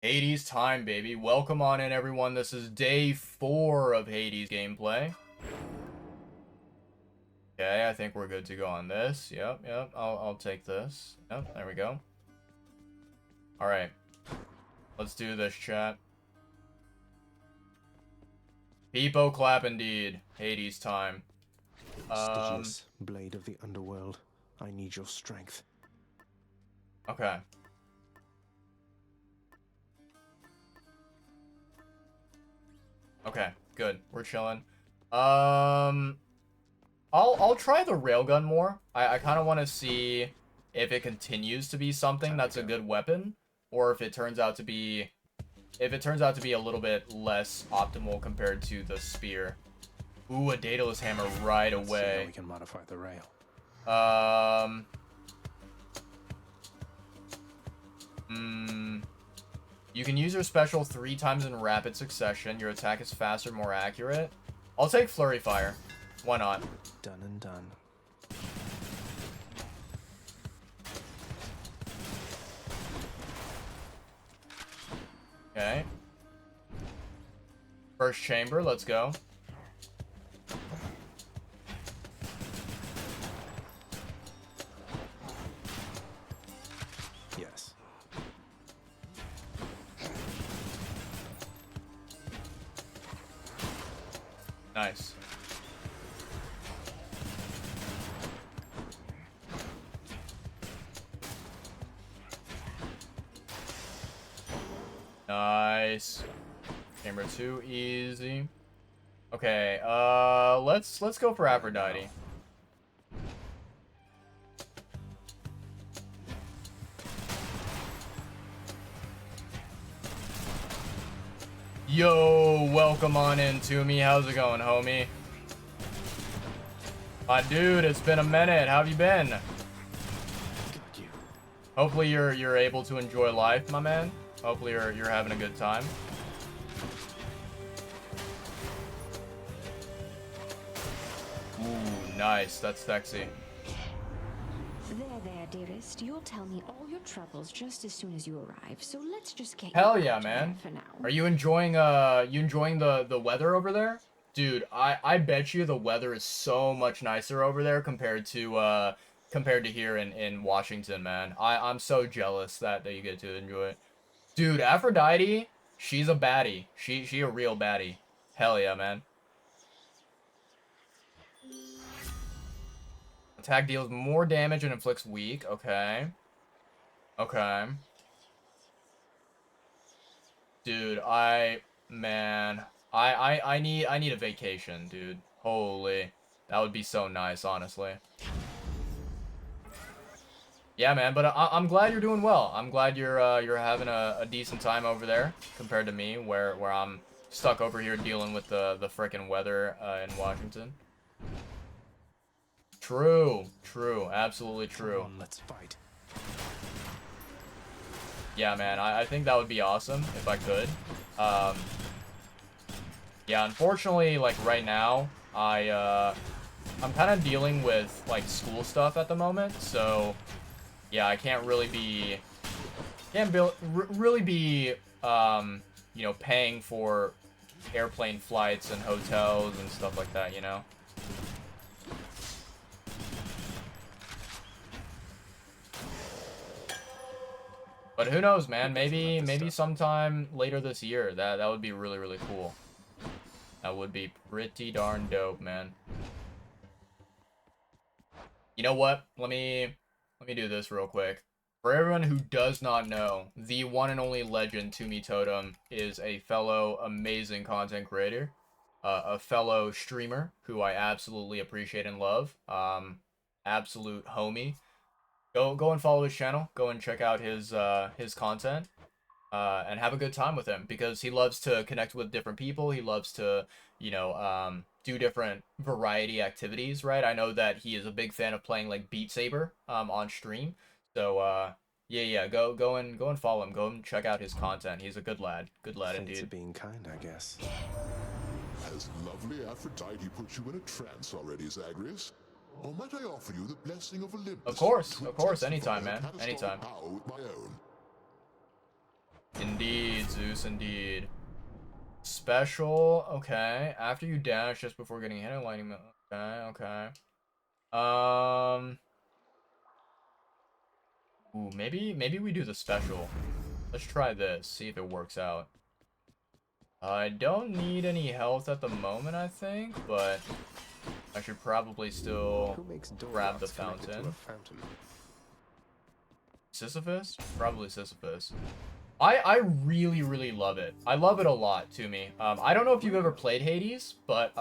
Hades time, baby. Welcome on in, everyone. This is day 4 of Hades gameplay. Okay, I think we're good to go on this. Yep. I'll take this. Yep, there we go. Alright. Let's do this, chat. Peepo clap indeed. Hades time. Stygius, blade of the underworld, I need your strength. Okay. Okay, good. We're chilling. I'll try the railgun more. I kind of want to see if it continues to be something that's a good weapon, or if it turns out to be a little bit less optimal compared to the spear. Ooh, a Daedalus hammer right Let's see how away. we can modify the rail. You can use your special 3 times in rapid succession. Your attack is faster, more accurate. I'll take Flurry Fire. Why not? Done and done. Okay. First chamber, let's go. Yes. Nice. Nice. Chamber 2, easy. Okay, let's go for Aphrodite. Yo, welcome on in to me. How's it going, homie? My dude, it's been a minute. How have you been? Got you. Hopefully you're able to enjoy life, my man. Hopefully you're having a good time. Ooh, nice. That's sexy. There, dearest. You'll tell me all your troubles just as soon as you arrive. So let's just get Hell you yeah, out man. there for now. Are you enjoying the weather over there? Dude, I bet you the weather is so much nicer over there compared to here in Washington, man. I'm so jealous that you get to enjoy it. Dude, Aphrodite, she's a baddie. She a real baddie. Hell yeah, man. Attack deals more damage and inflicts weak. Okay. Okay. Dude, man, I need a vacation, dude. Holy, that would be so nice, honestly. Yeah, man, but I'm glad you're doing well. I'm glad you're having a decent time over there compared to me, where I'm stuck over here dealing with the frickin' weather in Washington. True, absolutely true. Come on, let's fight. Yeah, man, I think that would be awesome if I could. Yeah, unfortunately, like right now, I'm kind of dealing with like school stuff at the moment, so yeah, I can't really be you know, paying for airplane flights and hotels and stuff like that, you know. But who knows, man? Maybe sometime later this year. That would be really cool. That would be pretty darn dope, man. You know what? Let me do this real quick. For everyone who does not know, the one and only legend Toomey Totem is a fellow amazing content creator, a fellow streamer who I absolutely appreciate and love. Absolute homie. Go and follow his channel. Go and check out his content. And have a good time with him because he loves to connect with different people. He loves to, you know, do different variety activities, right? I know that he is a big fan of playing like Beat Saber on stream. So yeah, go and follow him. Go and check out his content. He's a good lad. Good lad Fates are indeed. being kind, I guess. Has lovely Aphrodite put you in a trance already, Zagreus? Or might I offer you the blessing of Olympus? Of course, to anytime, intensify man, your catastrophic anytime. power with my own? Indeed. Zeus indeed. Special, okay. After you dash just before getting hit, lightning. Okay. Ooh, maybe we do the special. Let's try this. See if it works out. I don't need any health at the moment, I think, but I should probably still Who makes door grab the locks connected to fountain. a fountain? Sisyphus? Probably Sisyphus. I really love it. I love it a lot, to me. I don't know if you've ever played Hades, but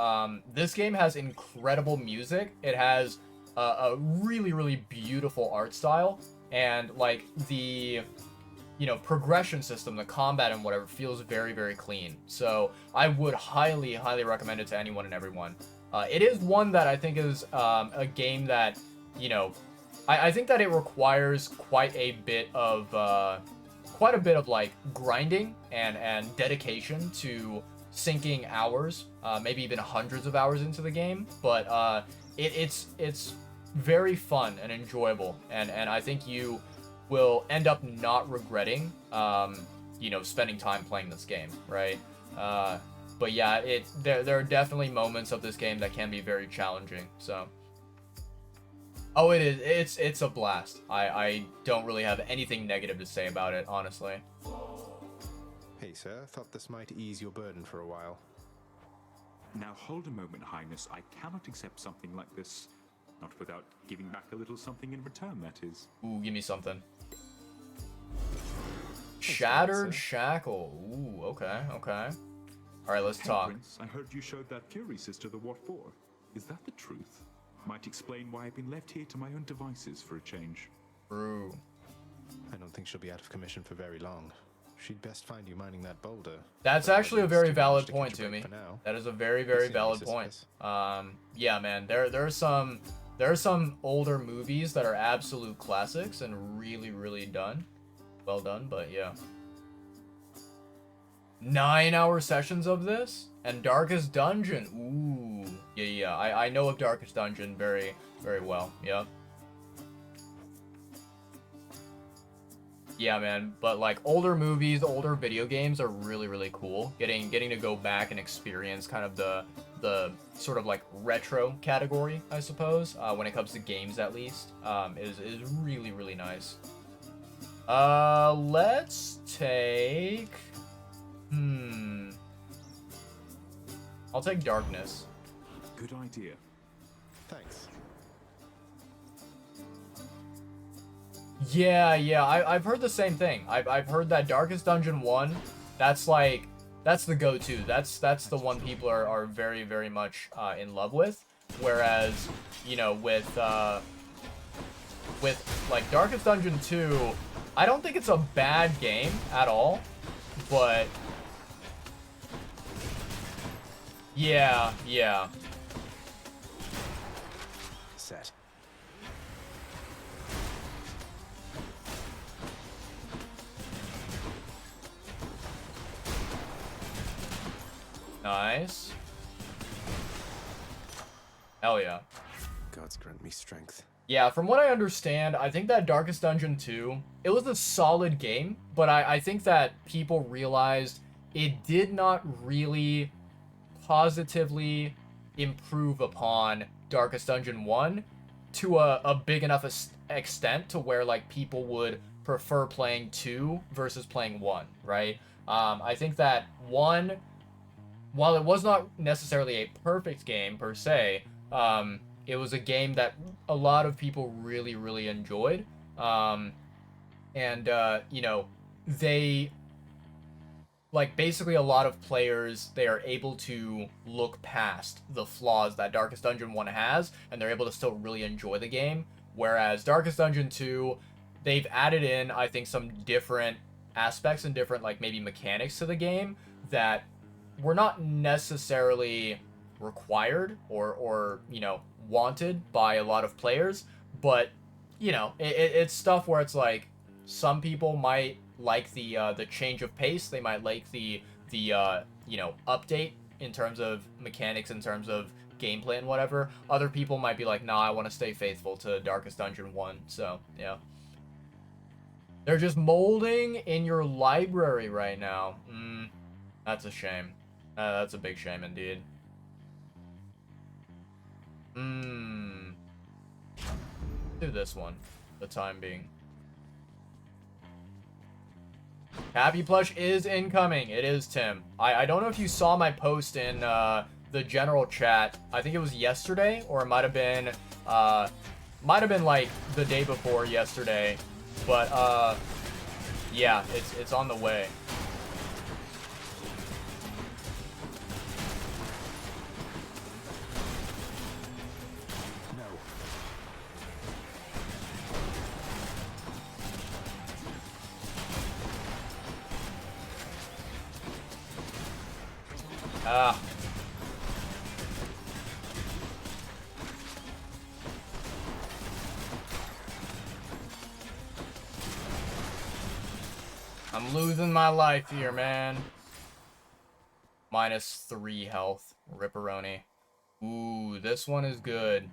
this game has incredible music. It has a really beautiful art style, and like the progression system, the combat and whatever feels very clean. So I would highly recommend it to anyone and everyone. It is one that I think is a game that I think that it requires quite a bit of like grinding and dedication to sinking hours, maybe even hundreds of hours into the game. But it's very fun and enjoyable, and I think you will end up not regretting spending time playing this game, right? But yeah, there are definitely moments of this game that can be very challenging. So oh, it is. It's a blast. I don't really have anything negative to say about it, honestly. Hey, sir, thought this might ease your burden for a while. Now hold a moment, Highness. I cannot accept something like this. Not without giving back a little something in return, that is. Ooh, give me something. Shattered sir. Shackle. Ooh, okay. Alright, let's Hey, talk. Prince, I heard you showed that Fury sister the what for. Is that the truth? Might explain why I've been left here to my own devices for a change. True. I don't think she'll be out of commission for very long. She'd best find you mining that boulder. That's But actually a it's very too valid much to point catch to a break me. for now. That is a very Listen, valid Sisyphus. point. Yeah, man. There are some older movies that are absolute classics and really done. Well done, but yeah. 9-hour sessions of this and Darkest Dungeon. Ooh, yeah. I know of Darkest Dungeon very well. Yeah. Yeah, man. But like older movies, older video games are really cool. Getting to go back and experience kind of the sort of like retro category, I suppose, when it comes to games at least, is really nice. Let's take. I'll take Darkness. Good idea. Thanks. Yeah, I've heard the same thing. I've heard that Darkest Dungeon 1, that's the go-to. That's the one people are very much in love with. Whereas, with like Darkest Dungeon 2, I don't think it's a bad game at all, but yeah. Set. Nice. Hell yeah. Gods grant me strength. Yeah, from what I understand, I think that Darkest Dungeon 2, it was a solid game, but I think that people realized it did not really positively improve upon Darkest Dungeon 1 to a big enough extent to where like people would prefer playing 2 versus playing 1, right? I think that 1, while it was not necessarily a perfect game per se, it was a game that a lot of people really enjoyed. They like basically a lot of players, they are able to look past the flaws that Darkest Dungeon 1 has, and they're able to still really enjoy the game. Whereas Darkest Dungeon 2, they've added in, I think, some different aspects and different like maybe mechanics to the game that were not necessarily required or wanted by a lot of players, but it's stuff where it's like some people might like the change of pace, they might like the update in terms of mechanics, in terms of gameplay and whatever. Other people might be like, nah, I want to stay faithful to Darkest Dungeon 1. So yeah. They're just molding in your library right now. That's a shame. That's a big shame indeed. Do this one for the time being. Happy Plush is incoming. It is, Tim. I don't know if you saw my post in the general chat. I think it was yesterday, or it might have been like the day before yesterday. But yeah, it's on the way. Ah. I'm losing my life here, man. -3 health. Ripperoni. Ooh, this one is good.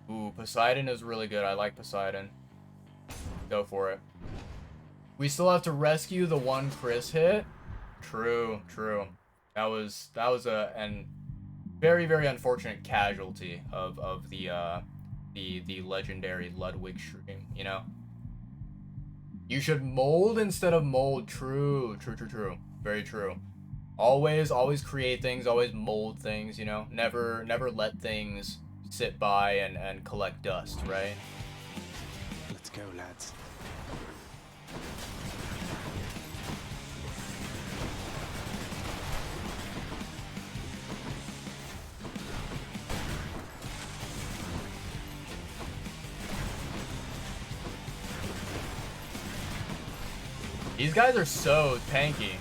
Ooh, Poseidon is really good. I like Poseidon. Go for it. We still have to rescue the one Chris hit. True, true. That was a very, very unfortunate casualty of the legendary Ludwig stream, you know? You should mold instead of mold. True. Very true. Always create things, always mold things, you know? Never let things sit by and collect dust, right? Let's go, lads. These guys are so tanky.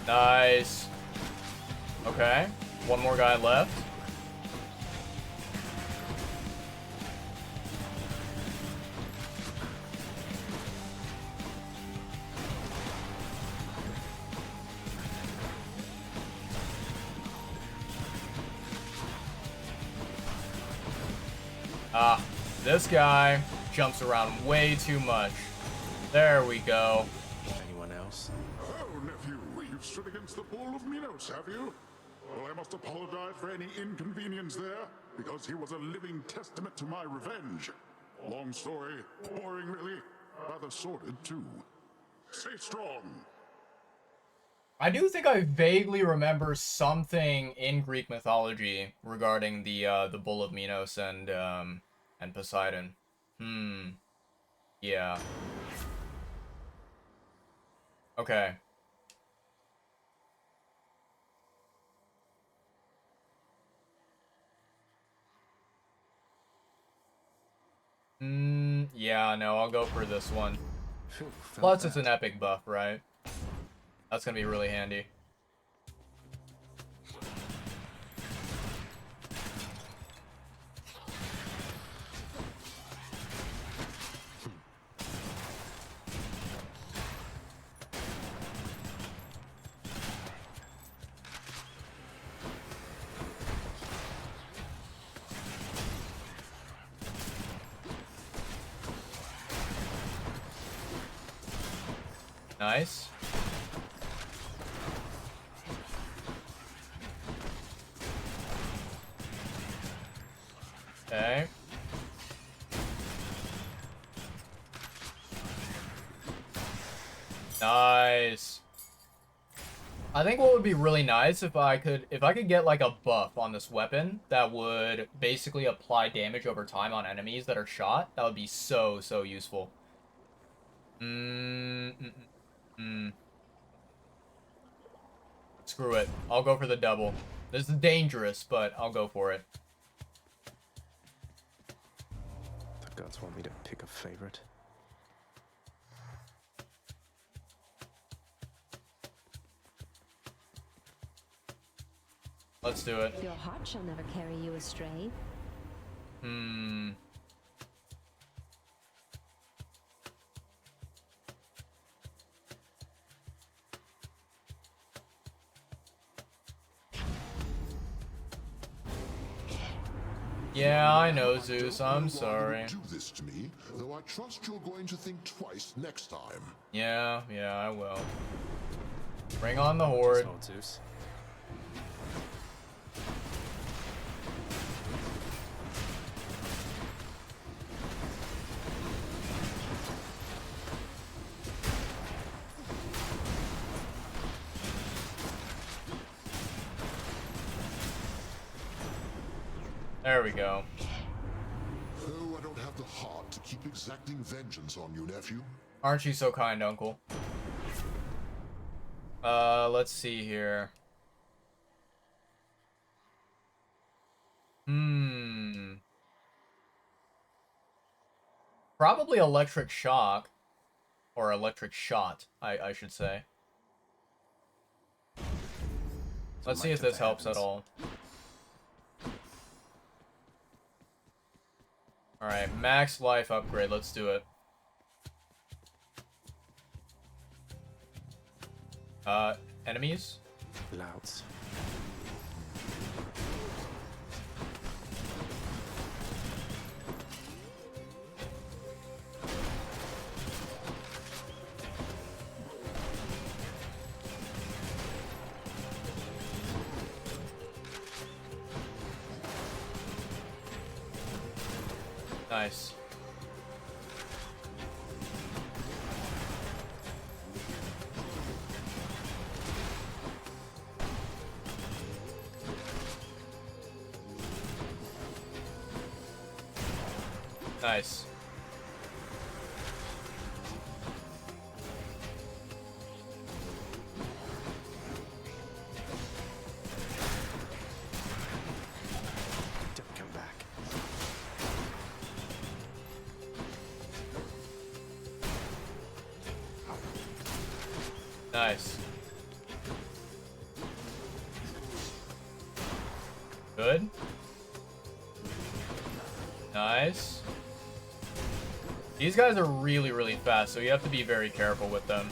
Nice. Okay. One more guy left. Ah, this guy jumps around way too much. There we go. Anyone else? Oh, nephew, you've stood against the Bull of Minos, have you? Well, I must apologize for any inconvenience there, because he was a living testament to my revenge. Long story, boring really, rather sordid too. Stay strong. I do think I vaguely remember something in Greek mythology regarding the Bull of Minos and Poseidon. Yeah. Okay. Yeah, no, I'll go for this one. Phew, felt Plus, it's that. an epic buff, right? That's gonna be really handy. Nice. Okay. Nice. I think what would be really nice if I could get like a buff on this weapon that would basically apply damage over time on enemies that are shot. That would be so useful. Screw it. I'll go for the double. This is dangerous, but I'll go for it. The gods want me to pick a favorite. Let's do it. Your heart shall never carry you astray. Yeah, I know, Zeus. I'm Why sorry. you do this to me, though I trust you're going to think twice next time. Yeah, I will. Bring on the horde. Lord Zeus. There we go. Oh, I don't have the heart to keep exacting vengeance on you, nephew. Aren't you so kind, Uncle? Let's see here. Probably electric shock. Or electric shot, I should say. Let's see if this helps at all. Alright, max life upgrade, let's do it. Enemies? Louts. Nice. Nice. Don't come back. Nice. Good. Nice. These guys are really, really fast, so you have to be very careful with them.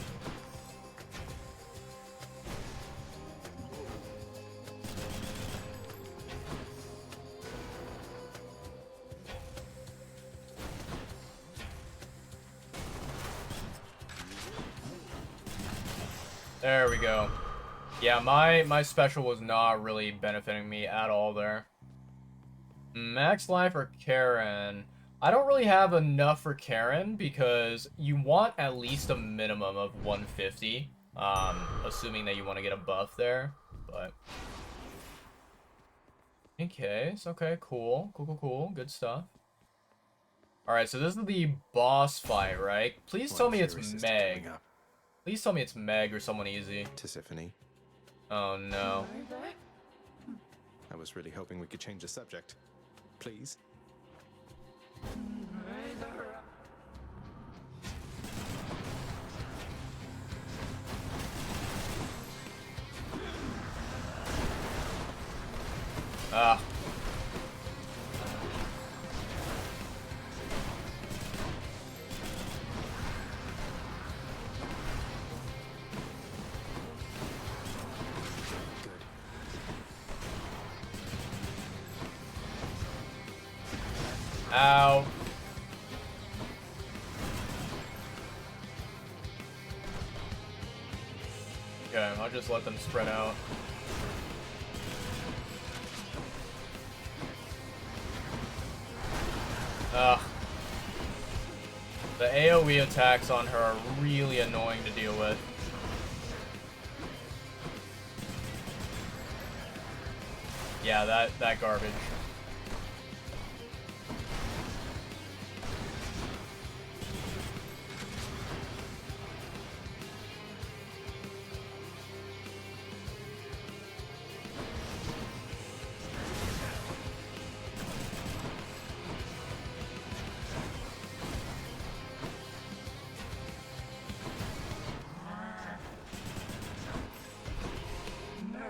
There we go. Yeah, my special was not really benefiting me at all there. Max life or Karen? I don't really have enough for Karen because you want at least a minimum of 150. Assuming that you want to get a buff there, but... Okay, so okay, cool. Cool. Good stuff. Alright, so this is the boss fight, right? Please tell me it's Meg. Please tell me it's Meg or someone easy. Tisiphone. Oh no. I was really hoping we could change the subject. Please? Ah. Good. Ow. Okay, I'll just let them spread out. Ugh. The AoE attacks on her are really annoying to deal with. Yeah, that garbage.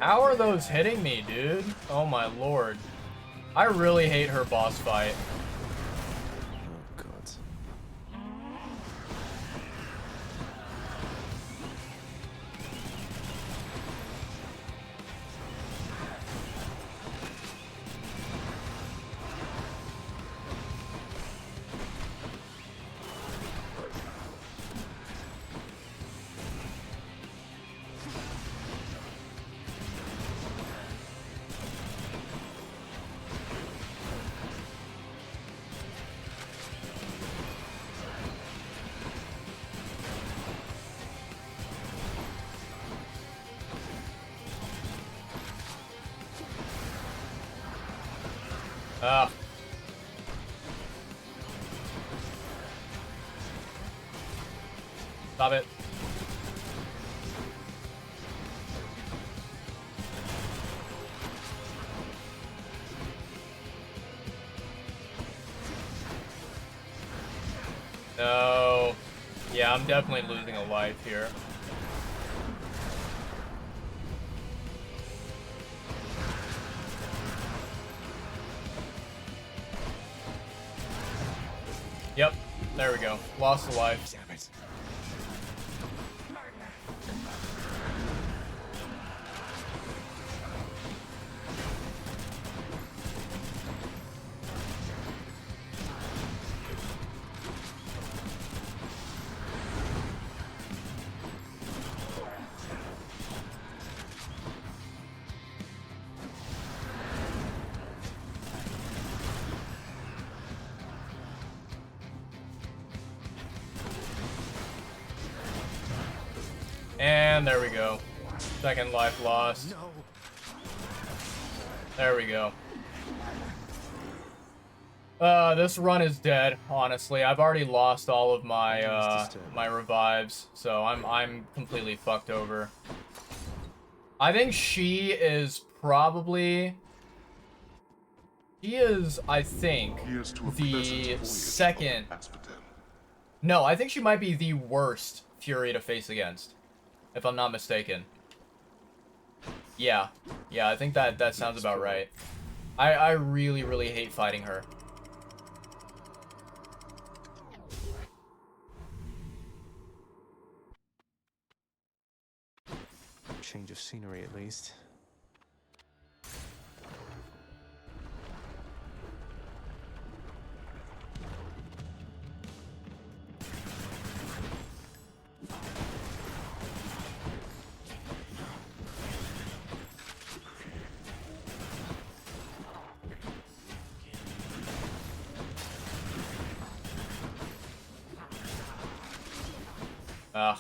How are those hitting me, dude? Oh my lord. I really hate her boss fight. Oh, God. Ah. Stop it. No. Yeah, I'm definitely losing a life here. Yep, there we go. Lost a life. Damn it. And there we go. Second life lost. No. There we go. This run is dead, honestly. I've already lost all of my, my revives, so I'm completely fucked over. I think she is probably... She is, I think, Here's to a the pleasant voyage, second... Lord Asphodel. No, I think she might be the worst Fury to face against, if I'm not mistaken. Yeah, I think that sounds about right. I really, really hate fighting her. Change of scenery, at least. Ugh.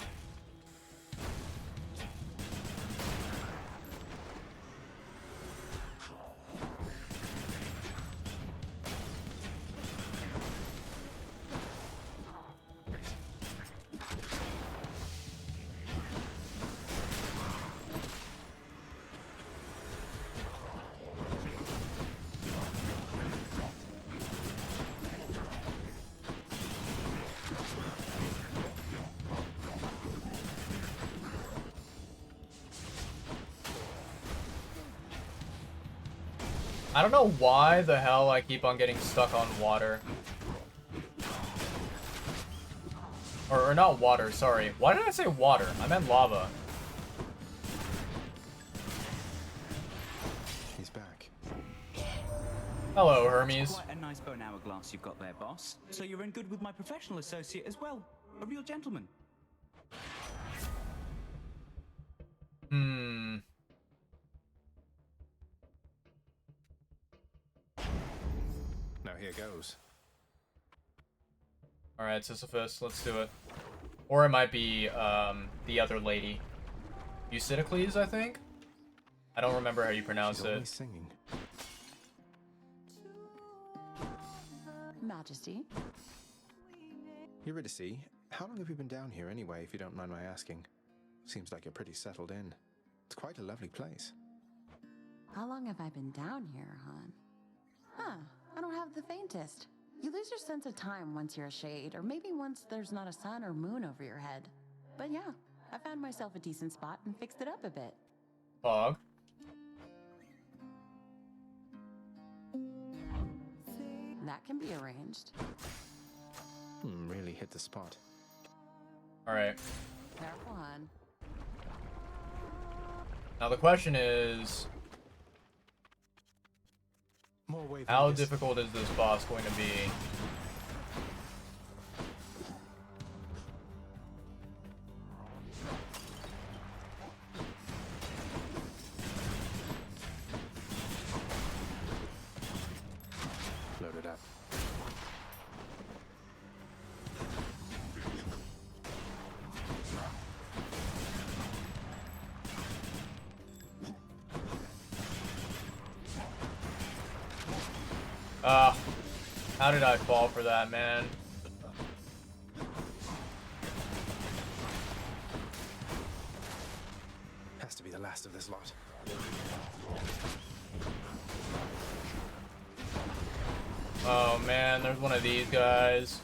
I don't know why the hell I keep on getting stuck on water. Or not water, sorry. Why did I say water? I meant lava. He's back. Hello, Hermes. Quite a nice bone hourglass you've got there, boss. So you're in good with my professional associate as well. A real gentleman. Hmm. Now here goes. Alright, Sisyphus, let's do it. Or it might be, the other lady. Eusydocles, I think? I don't remember how you pronounce She's it. always singing. Majesty. Eurydice, how long have you been down here anyway, if you don't mind my asking? Seems like you're pretty settled in. It's quite a lovely place. How long have I been down here, hon? Huh, I don't have the faintest. You lose your sense of time once you're a shade, or maybe once there's not a sun or moon over your head. But yeah, I found myself a decent spot and fixed it up a bit. Fog. That can be arranged. Really hit the spot. Alright. Careful, hon. Now the question is, More wave. how difficult is this boss going to be? Load it up. How did I fall for that, man? Has to be the last of this lot. Oh man, there's one of these guys.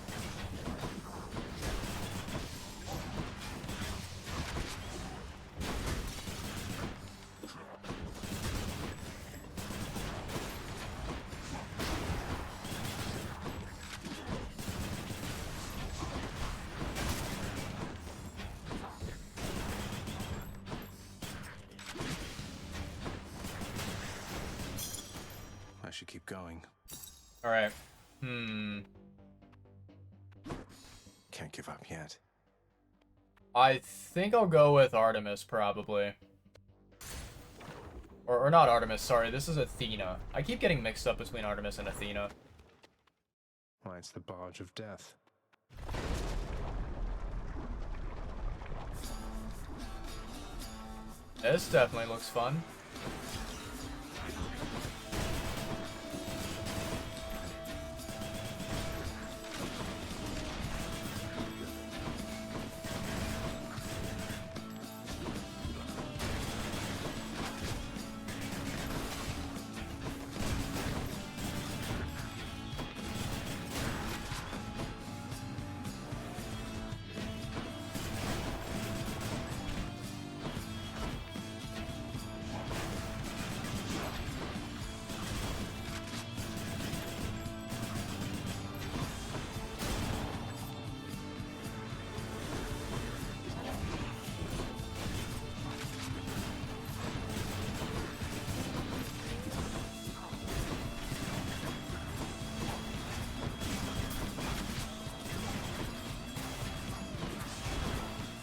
I should keep going. Alright. Can't give up yet. I think I'll go with Artemis, probably. Or not Artemis, sorry, this is Athena. I keep getting mixed up between Artemis and Athena. Why, it's the barge of death. This definitely looks fun.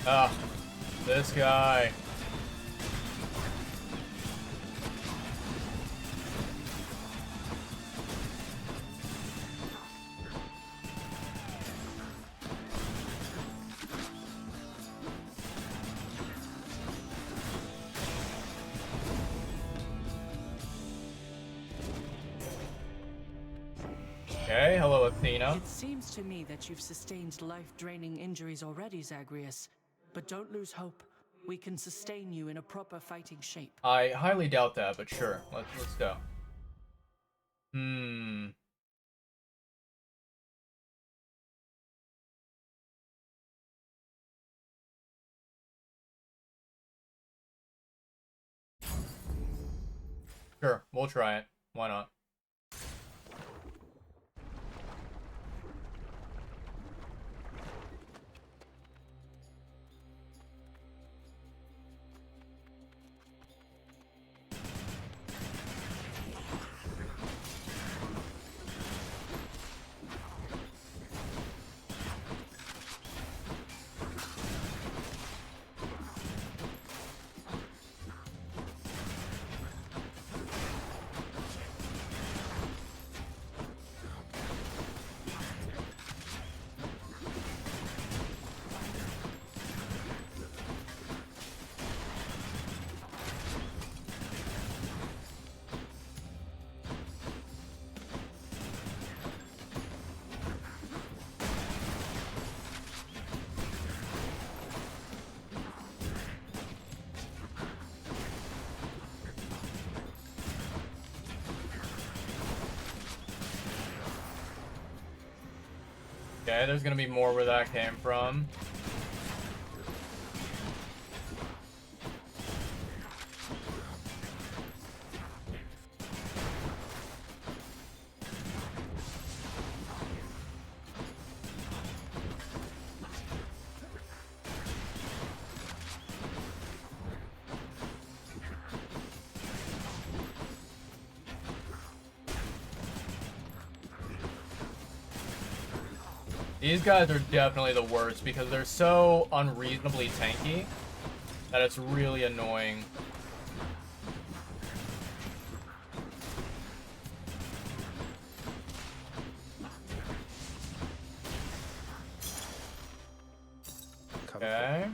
Ah, this guy. Okay, hello Athena. It seems to me that you've sustained life-draining injuries already, Zagreus. But don't lose hope. We can sustain you in a proper fighting shape. I highly doubt that, but sure. Let's go. Sure, we'll try it. Why not? Okay, there's gonna be more where that came from. These guys are definitely the worst because they're so unreasonably tanky that it's really annoying. Okay.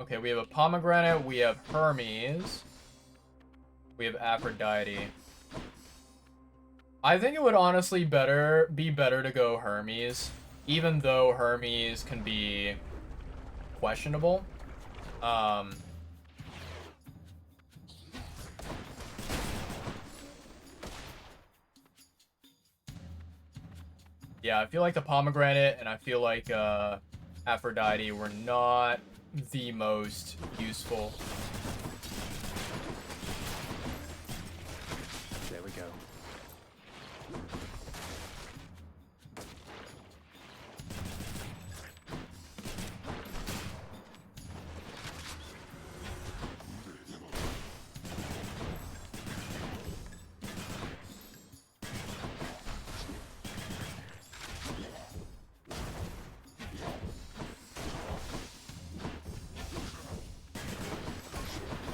Okay, we have a pomegranate, we have Hermes, we have Aphrodite. I think it would honestly be better to go Hermes, even though Hermes can be questionable. Yeah, I feel like the pomegranate and I feel like Aphrodite were not the most useful. There we go.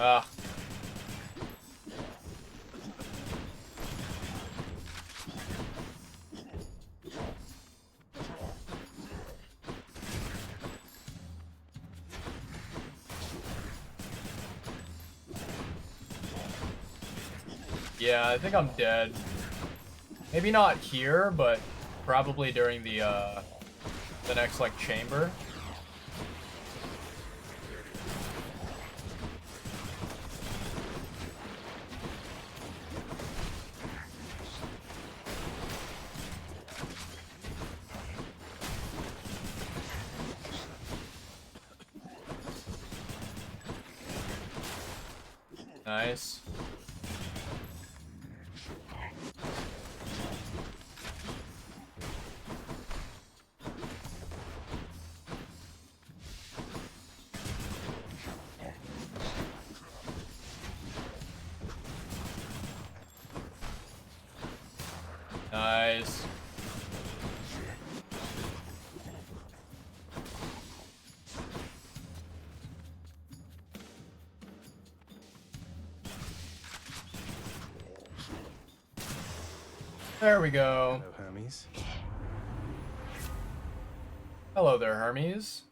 Ah. Yeah, I think I'm dead. Maybe not here, but probably during the next, like, chamber. Nice. Nice. There we go. Hello, Hermes. Hello there, Hermes.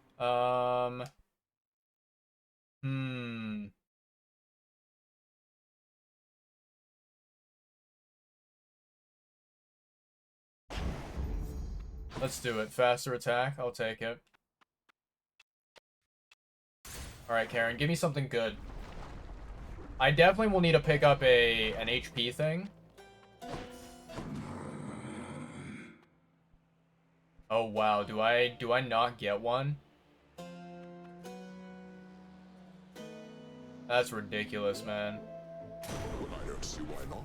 Let's do it. Faster attack. I'll take it. Alright, Karen, give me something good. I definitely will need to pick up an HP thing. Oh wow, do I not get one? That's ridiculous, man. Well, I don't see why not.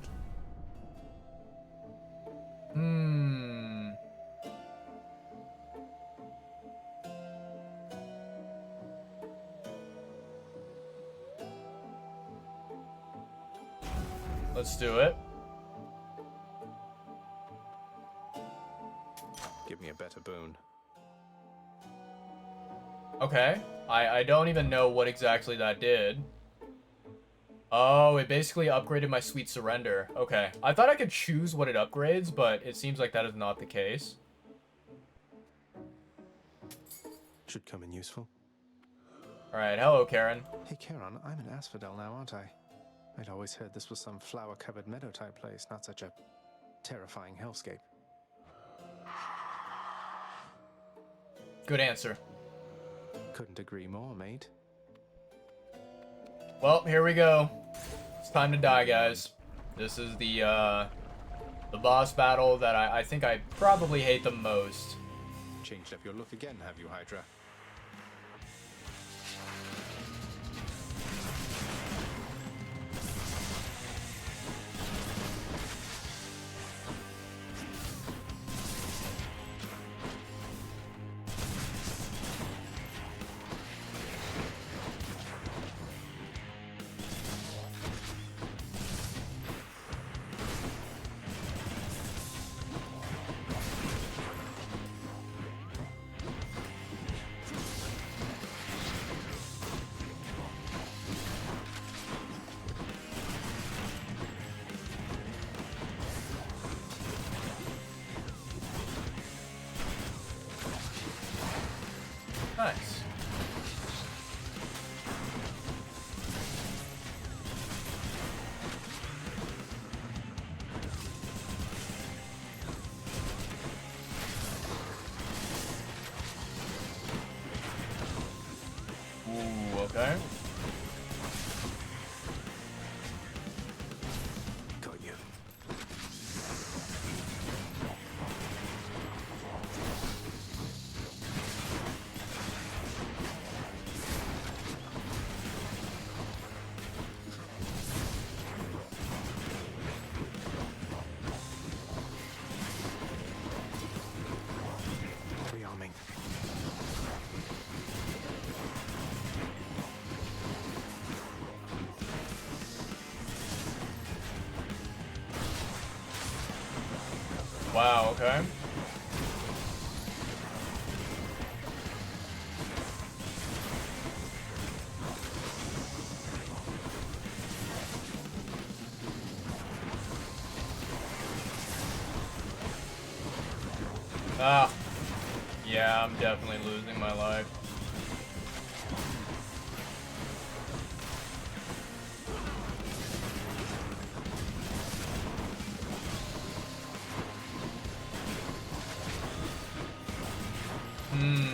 Let's do it. Give me a better boon. Okay. I don't even know what exactly that did. Oh, it basically upgraded my Sweet Surrender. Okay. I thought I could choose what it upgrades, but it seems like that is not the case. Should come in useful. Alright, hello, Karen. Hey, Charon, I'm in Asphodel now, aren't I? I'd always heard this was some flower-covered meadow-type place, not such a terrifying hellscape. Good answer. Couldn't agree more, mate. Well, here we go. It's time to die, guys. This is the boss battle that I think I probably hate the most. Changed up your look again, have you, Hydra? Nice. Ooh, okay. Got you. Rearming. Wow, okay. Ah. Yeah, I'm definitely losing my life. Hmm.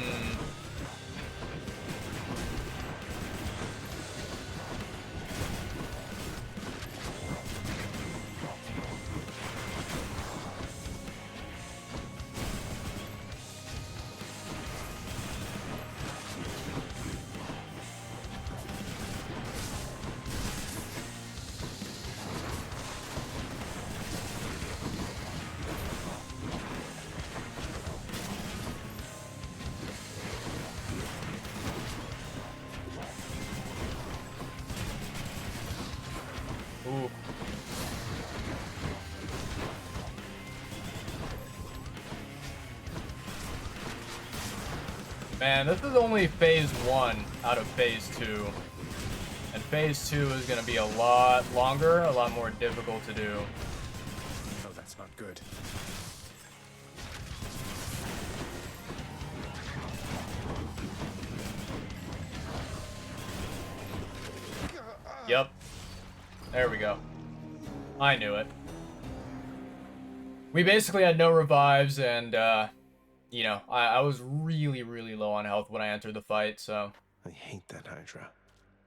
Ooh. Man, this is only phase 1 out of phase 2. And phase 2 is going to be a lot longer, a lot more difficult to do. Oh, that's not good. Yep. There we go. I knew it. We basically had no revives, and, you know, I was really, really low on health when I entered the fight, so... I hate that Hydra.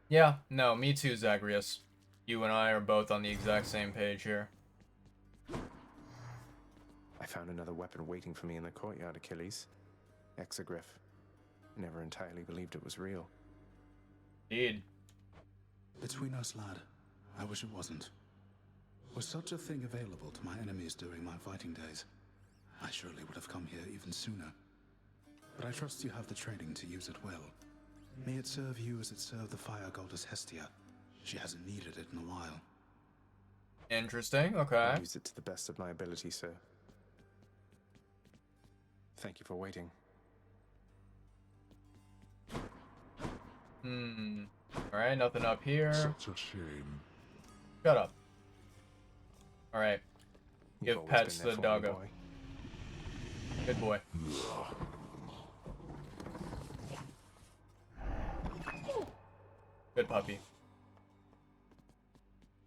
Yeah, no, me too, Zagreus. You and I are both on the exact same page here. I found another weapon waiting for me in the courtyard, Achilles. Exogryph. Never entirely believed it was real. Indeed. Between us, lad, I wish it wasn't. Was such a thing available to my enemies during my fighting days, I surely would have come here even sooner. But I trust you have the training to use it well. May it serve you as it served the fire goddess Hestia. She hasn't needed it in a while. Interesting, okay. I'll use it to the best of my ability, sir. Thank you for waiting. Alright, nothing up here. Such a shame. Shut up. Alright. You've Give always pets to been the there for me, doggo. boy. Good boy. Good puppy.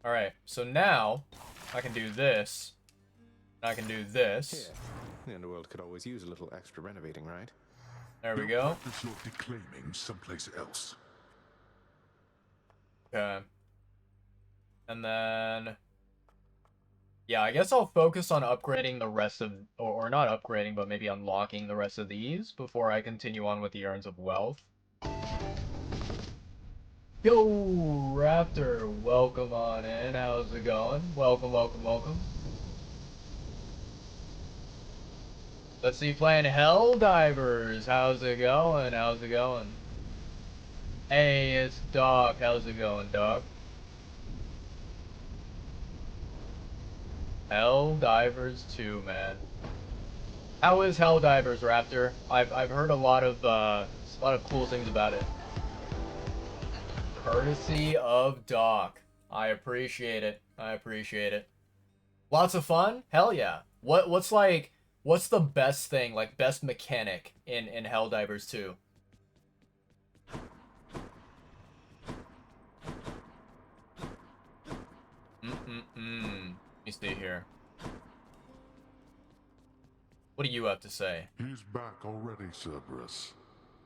Alright, so now I can do this. I can do this. Here. The underworld could always use a little extra renovating, right? There we You go. practice your declaiming someplace else. Okay. And then... yeah, I guess I'll focus on upgrading the rest of... or not upgrading, but maybe unlocking the rest of these before I continue on with the Urns of Wealth. Yo, Raptor, welcome on in. How's it going? Welcome, welcome, welcome. Let's see, playing Helldivers. How's it going? How's it going? Hey, it's Doc. How's it going, Doc? Helldivers 2, man. How is Helldivers, Raptor? I've heard a lot of cool things about it. Courtesy of Doc. I appreciate it. I appreciate it. Lots of fun? Hell yeah. What's the best thing, like best mechanic in Helldivers 2? What do you have to say? He's back already, Cerberus.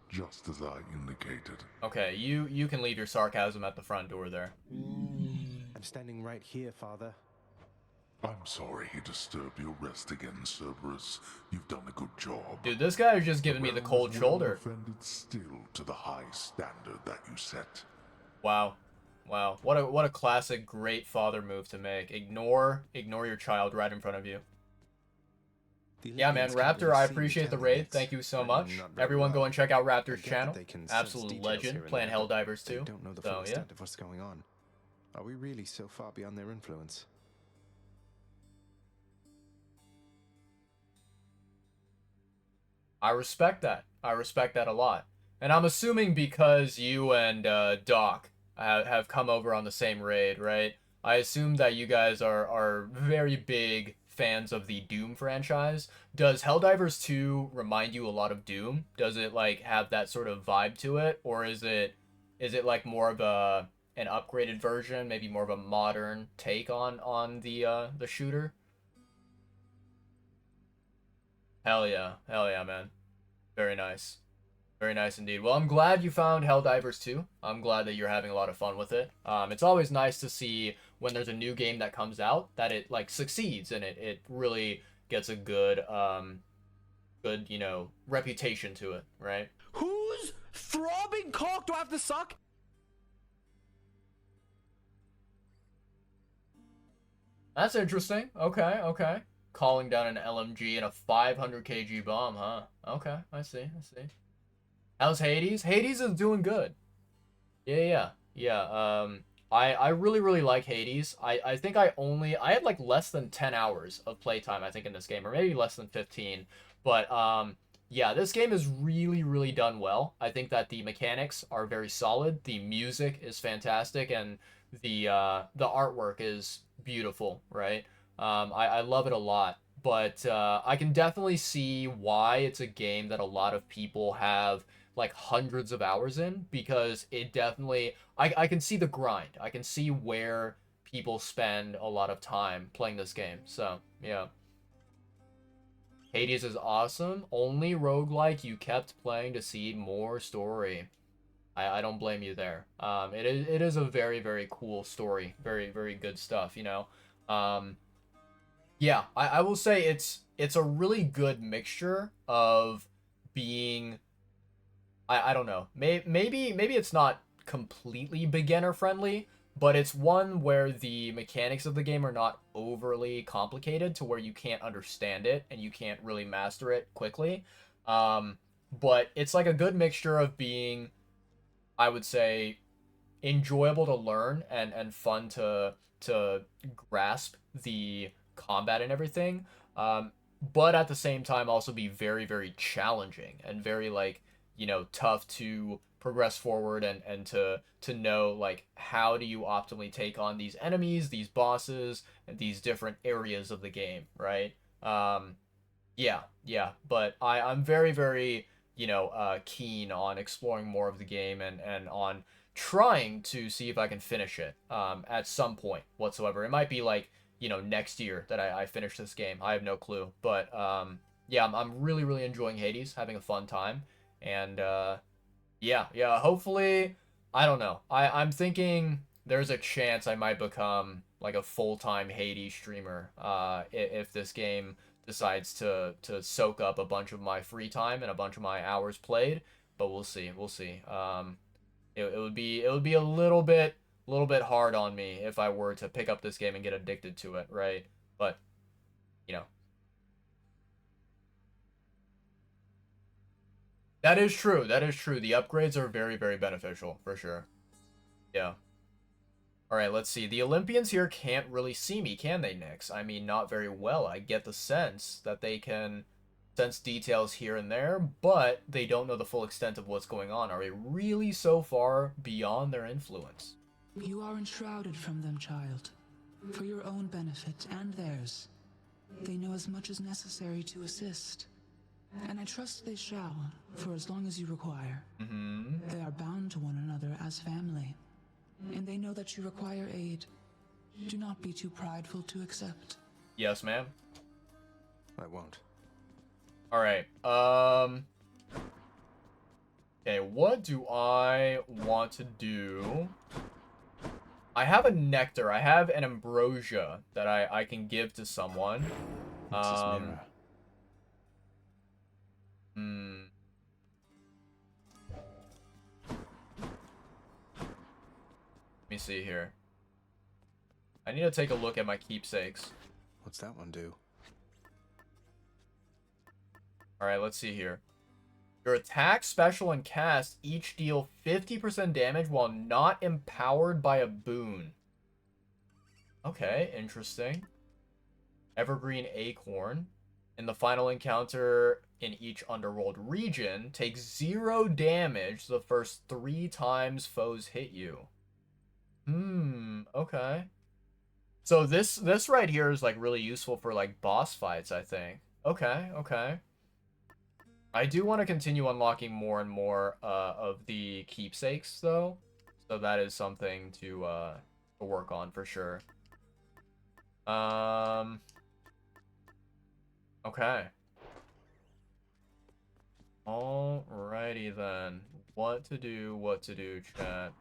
Just as I indicated. Okay, you can leave your sarcasm at the front door there. I'm standing right here, Father. I'm sorry he disturbed your rest again, Cerberus. You've done a good job. Dude, this guy is just giving me the cold shoulder. Offended still to the high standard that you set. Wow. Wow. What a classic great father move to make. Ignore your child right in front of you. Yeah, man, Raptor, I appreciate the raid. Thank you so much. Everyone go and check out Raptor's channel. Absolute legend, playing Helldivers too. Don't know the So, full yeah. extent of what's going on. Are we really so far beyond their influence? I respect that. I respect that a lot. And I'm assuming because you and Doc have come over on the same raid, right? I assume that you guys are very big fans of the Doom franchise. Does Helldivers 2 remind you a lot of Doom? Does it like have that sort of vibe to it, or is it like more of an upgraded version, maybe more of a modern take on the shooter? Hell yeah, man. Very nice. Very nice indeed. Well, I'm glad you found Helldivers 2. I'm glad that you're having a lot of fun with it. It's always nice to see when there's a new game that comes out that it like succeeds and it really gets a good you know, reputation to it, right? Whose throbbing cock do I have to suck? That's interesting. Okay. Calling down an LMG and a 500 kg bomb, huh? Okay, I see. How's Hades? Hades is doing good. Yeah. I really like Hades. I think I had like less than 10 hours of playtime, I think, in this game, or maybe less than 15. But yeah, this game is really done well. I think that the mechanics are very solid. The music is fantastic, and the artwork is beautiful, right? I love it a lot, but I can definitely see why it's a game that a lot of people have like hundreds of hours in, because it definitely, I can see the grind. I can see where people spend a lot of time playing this game. So, yeah. Hades is awesome. Only roguelike you kept playing to see more story. I don't blame you there. It is a very cool story. Very good stuff, you know. Yeah, I will say it's a really good mixture of being, I don't know, maybe it's not completely beginner friendly, but it's one where the mechanics of the game are not overly complicated to where you can't understand it and you can't really master it quickly. But it's like a good mixture of being, I would say, enjoyable to learn and fun to grasp the combat and everything, but at the same time also be very challenging and very, like, you know, tough to progress forward and to know, like, how do you optimally take on these enemies, these bosses, and these different areas of the game, right? Yeah, but I'm very you know, keen on exploring more of the game and on trying to see if I can finish it at some point whatsoever. It might be like, you know, next year that I finish this game. I have no clue. But yeah, I'm really enjoying Hades, having a fun time. And yeah, hopefully, I don't know. I'm thinking there's a chance I might become like a full-time Hades streamer if this game decides to soak up a bunch of my free time and a bunch of my hours played. But we'll see. It would be a little bit hard on me if I were to pick up this game and get addicted to it, right? But, you know. That is true. The upgrades are very beneficial, for sure. Yeah. Alright, let's see. The Olympians here can't really see me, can they, Nyx? I mean, not very well. I get the sense that they can sense details here and there, but they don't know the full extent of what's going on. Are they really so far beyond their influence? You are enshrouded from them, child. For your own benefit and theirs. They know as much as necessary to assist. And I trust they shall, for as long as you require. They are bound to one another as family. And they know that you require aid. Do not be too prideful to accept. Yes, ma'am. I won't. Alright, okay, what do I want to do? I have a nectar. I have an ambrosia that I can give to someone. What's this mirror? Let me see here. I need to take a look at my keepsakes. What's that one do? Alright, let's see here. Your attack, special, and cast each deal 50% damage while not empowered by a boon. Okay, interesting. Evergreen Acorn. In the final encounter in each underworld region, take 0 damage the first 3 times foes hit you. Okay. So this right here is like really useful for like boss fights, I think. Okay. I do want to continue unlocking more and more of the keepsakes though. So that is something to work on for sure. Okay. Alrighty then. What to do, chat.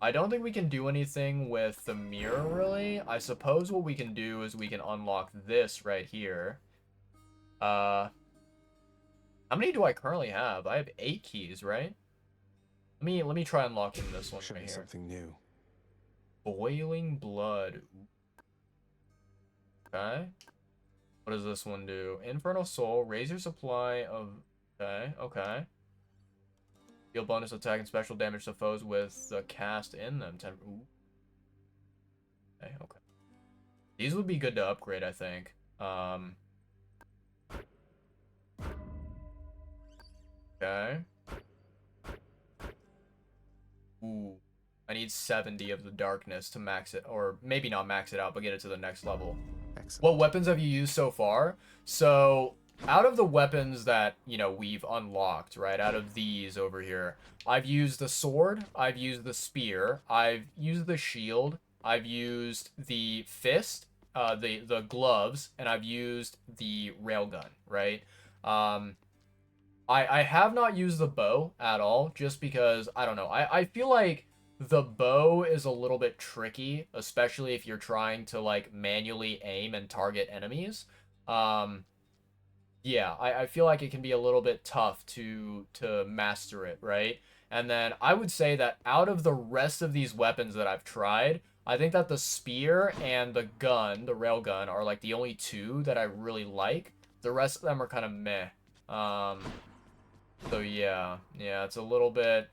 I don't think we can do anything with the mirror, really. I suppose what we can do is we can unlock this right here. How many do I currently have? I have 8 keys, right? Let me try unlocking this one Should right be here. something new. Boiling blood. Okay. What does this one do? Infernal Soul. Raise your supply of... Okay. Deal bonus attack and special damage to foes with the cast in them. Ooh. Okay. These would be good to upgrade, I think. Okay. Ooh. I need 70 of the darkness to max it, or maybe not max it out, but get it to the next level. Excellent. What weapons have you used so far? So, out of the weapons that, you know, we've unlocked, right, out of these over here, I've used the sword, I've used the spear, I've used the shield, I've used the fist, the gloves, and I've used the railgun, right? I have not used the bow at all, just because, I don't know, I feel like the bow is a little bit tricky, especially if you're trying to, like, manually aim and target enemies. Yeah, I feel like it can be a little bit tough to master it, right? And then I would say that out of the rest of these weapons that I've tried, I think that the spear and the gun, the railgun, are, like, the only 2 that I really like. The rest of them are kind of meh. So yeah, it's a little bit,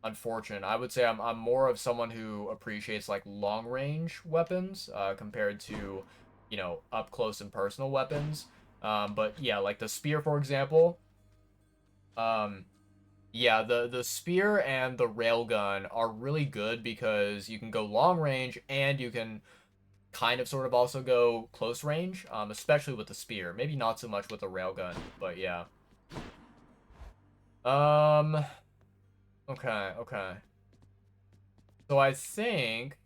unfortunate. I would say I'm more of someone who appreciates like long range weapons compared to, you know, up close and personal weapons. But yeah, like the spear, for example. Yeah, the spear and the railgun are really good because you can go long range and you can kind of sort of also go close range, especially with the spear. Maybe not so much with the railgun, but yeah. Okay. So I think...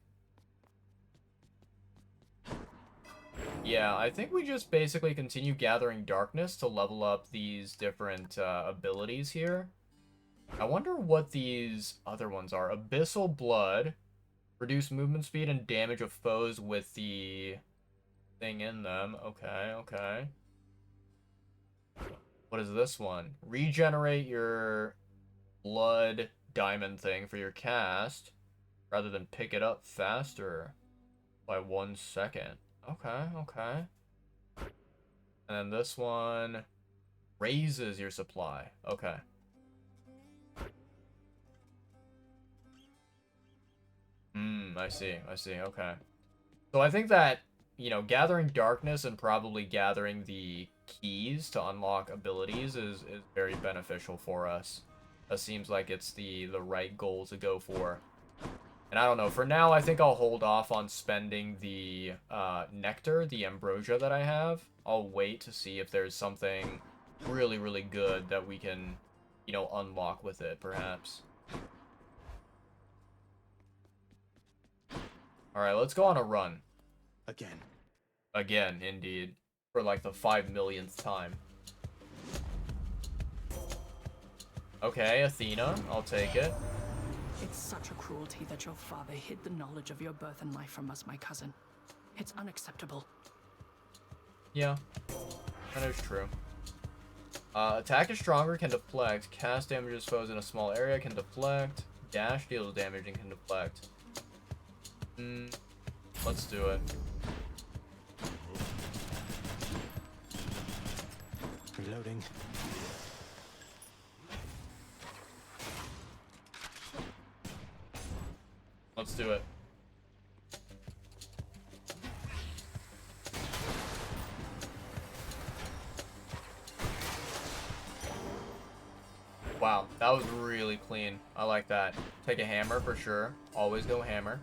Yeah, I think we just basically continue gathering darkness to level up these different abilities here. I wonder what these other ones are. Abyssal Blood. Reduce movement speed and damage of foes with the thing in them. Okay. What is this one? Regenerate your blood diamond thing for your cast rather than pick it up faster by 1 second. Okay. And then this one raises your supply. Okay. I see. Okay. So I think that, you know, gathering darkness and probably gathering the keys to unlock abilities is very beneficial for us. That seems like it's the right goal to go for. And I don't know, for now I think I'll hold off on spending the nectar, the ambrosia that I have. I'll wait to see if there's something really, really good that we can, you know, unlock with it, perhaps. Alright, let's go on a run. Again. Again, indeed. For like the 5 millionth time. Okay, Athena. I'll take it. It's such a cruelty that your father hid the knowledge of your birth and life from us, my cousin. It's unacceptable. Yeah, that is true. Attack is stronger, can deflect. Cast damages foes in a small area, can deflect. Dash deals damage and can deflect. Let's do it. Reloading. Let's do it. Wow, that was really clean. I like that. Take a hammer for sure. Always go hammer.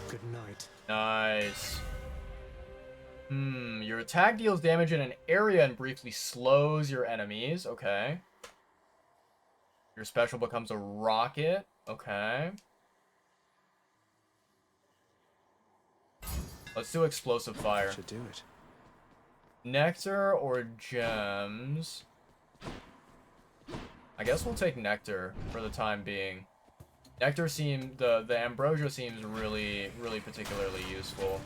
Good night. Nice. Your attack deals damage in an area and briefly slows your enemies. Okay. Your special becomes a rocket. Okay. Let's do explosive fire. Should do it. Nectar or gems? I guess we'll take nectar for the time being. Nectar seems the ambrosia seems really particularly useful.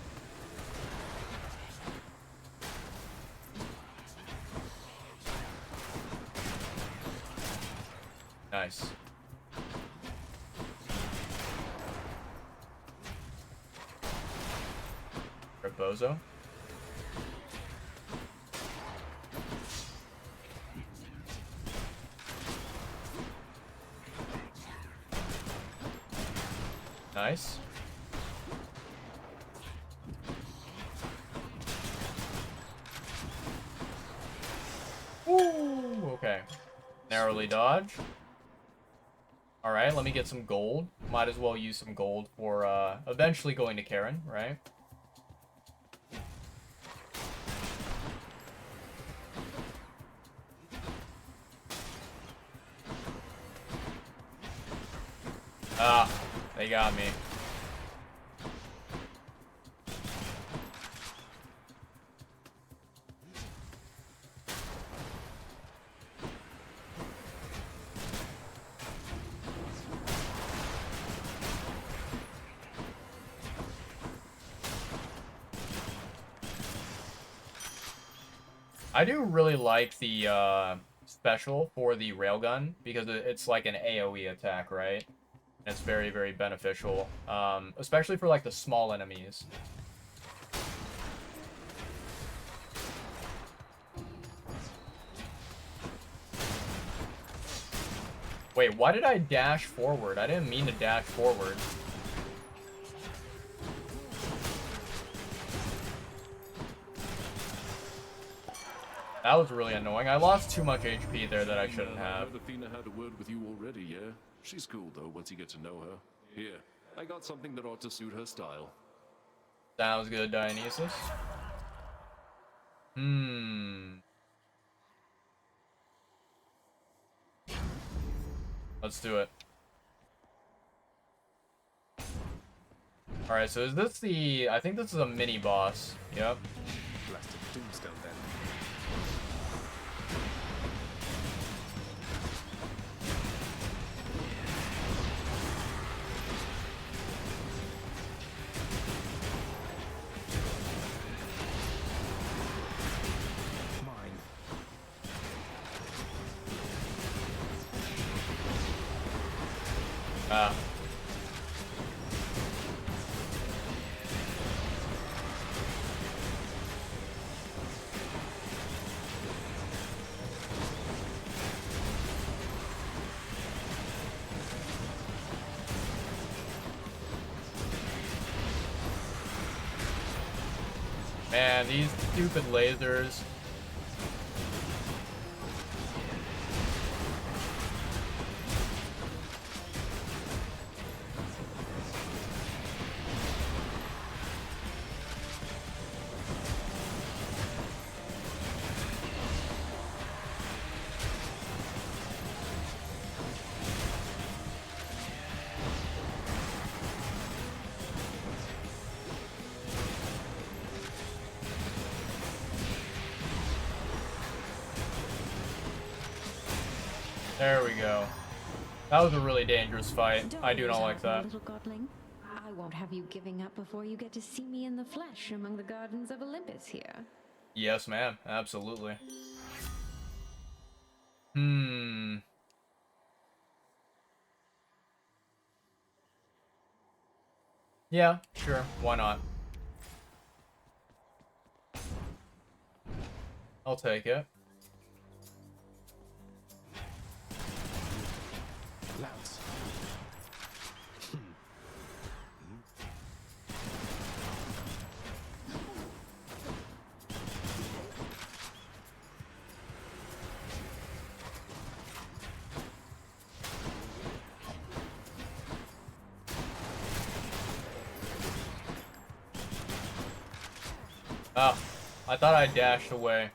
Nice. Rebozo. Nice. Ooh, okay. Narrowly dodge. Alright, let me get some gold. Might as well use some gold for eventually going to Karen, right? Ah, they got me. I do really like the special for the railgun because it's like an AoE attack, right? It's very beneficial, especially for like the small enemies. Wait, why did I dash forward? I didn't mean to dash forward. That was really annoying. I lost too much HP there that I shouldn't have. Athena had a word with you already, yeah? She's cool, though, once you get to know her. Here, I got something that ought to suit her style. Sounds good, Dionysus. Let's do it. Alright, so is this the... I think this is a mini-boss. Yep. Blasted Doomstone then. Ah. Man, these stupid lasers. There we go. That was a really dangerous fight. I do lose not like heart, my that. little godling. I won't have you giving up before you get to see me in the flesh among the gardens of Olympus here. Yes, ma'am. Absolutely. Yeah, sure. Why not? I'll take it. Lance. Ah, I thought I dashed away.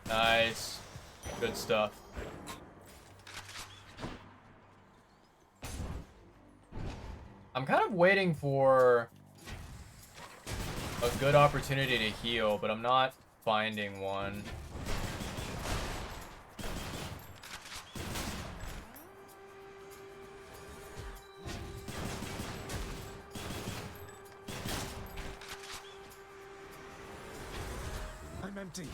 Nice. Good stuff. I'm kind of waiting for a good opportunity to heal, but I'm not finding one. I'm empty.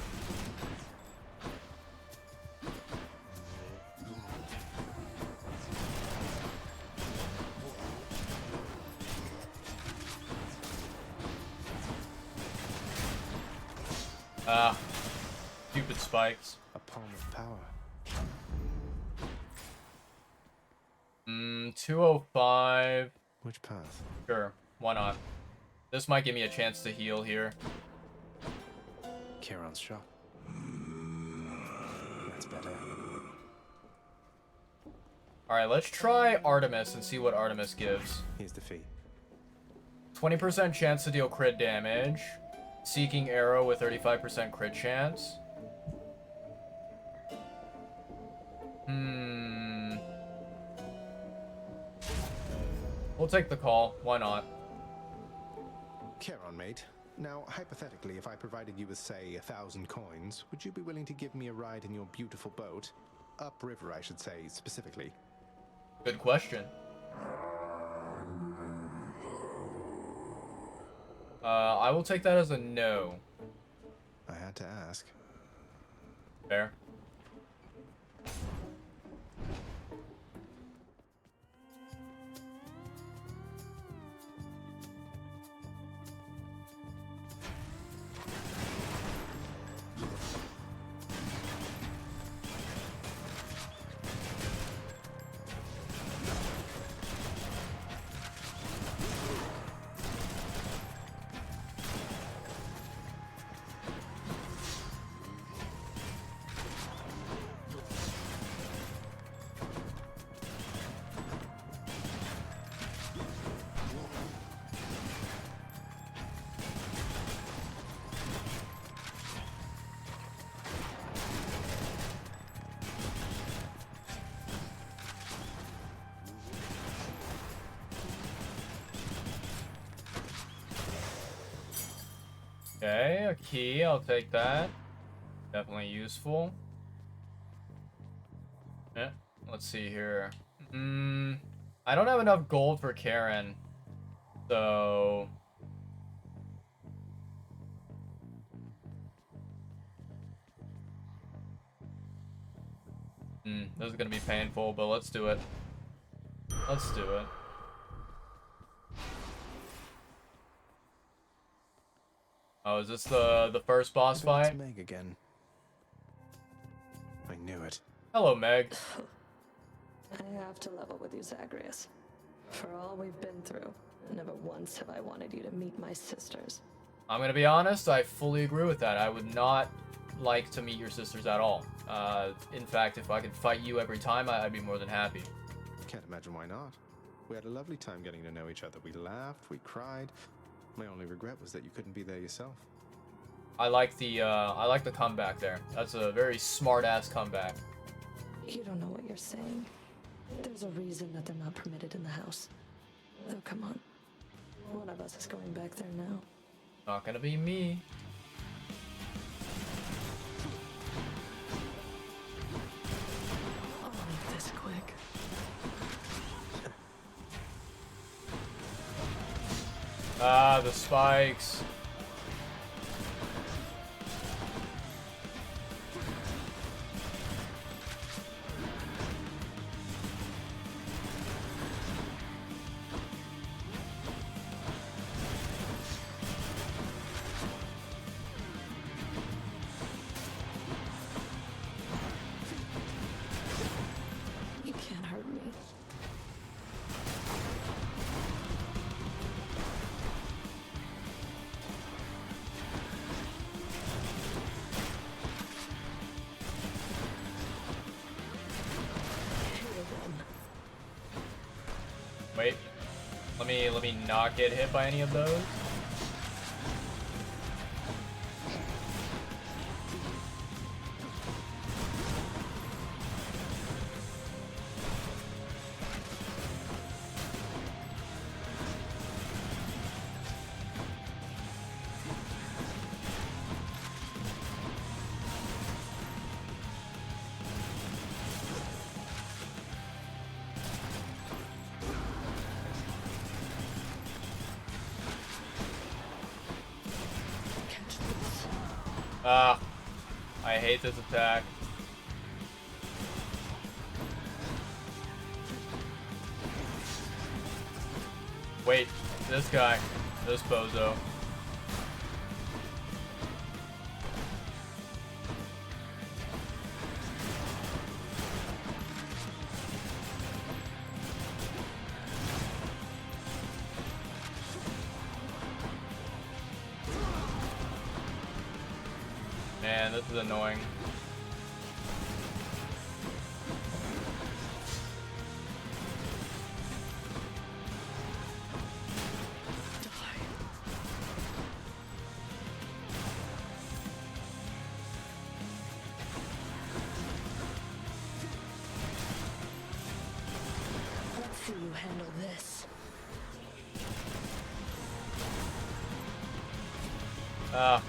Ah, stupid spikes. A palm of power. 205. Which path? Sure, why not? This might give me a chance to heal here. Charon's shop. That's better. Alright, let's try Artemis and see what Artemis gives. Here's the fee. 20% chance to deal crit damage. Seeking arrow with 35% crit chance. We'll take the call. Why not? Charon, mate. Now, hypothetically, if I provided you with, say, 1,000 coins, would you be willing to give me a ride in your beautiful boat? Upriver, I should say, specifically. Good question. I will take that as a no. I had to ask. Fair. Okay, a key, I'll take that. Definitely useful. Yeah, let's see here. I don't have enough gold for Karen, so... This is gonna be painful, but let's do it. Let's do it. Oh, is this the first boss fight? Meg again. knew it. Hello, Meg. I have to level with you, Zagreus. For all we've been through, never once have I wanted you to meet my sisters. I'm gonna be honest, I fully agree with that. I would not like to meet your sisters at all. In fact, if I could fight you every time, I'd be more than happy. Can't imagine why not. We had a lovely time getting to know each other. We laughed, we cried. My only regret was that you couldn't be there yourself. I like the comeback there. That's a very smart-ass comeback. You don't know what you're saying. There's a reason that they're not permitted in the house. Oh, come on. One of us is going back there now. Not gonna be me. I'll make this quick. Ah, the spikes. You can't hurt me. Wait. Let me not get hit by any of those. Ah, I hate this attack. Wait, this guy, this bozo. Man, this is annoying. Let's see you handle this. Ah.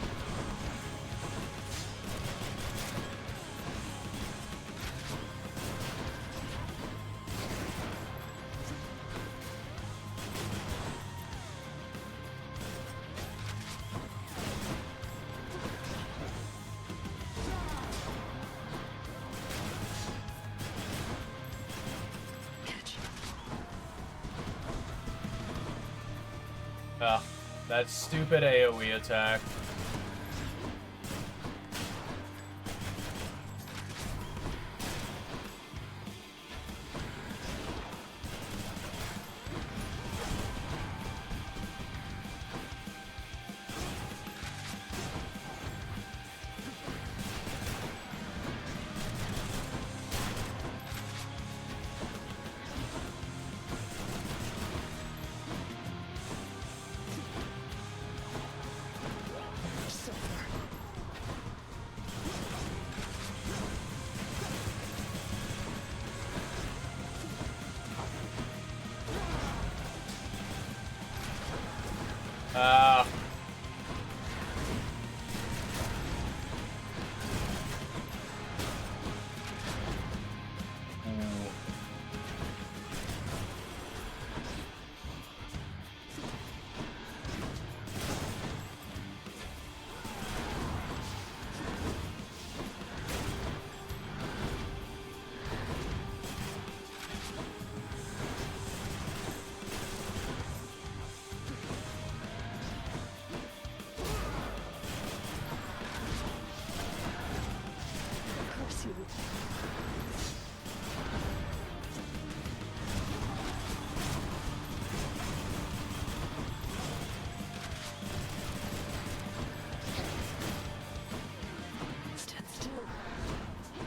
Ah, that stupid AoE attack.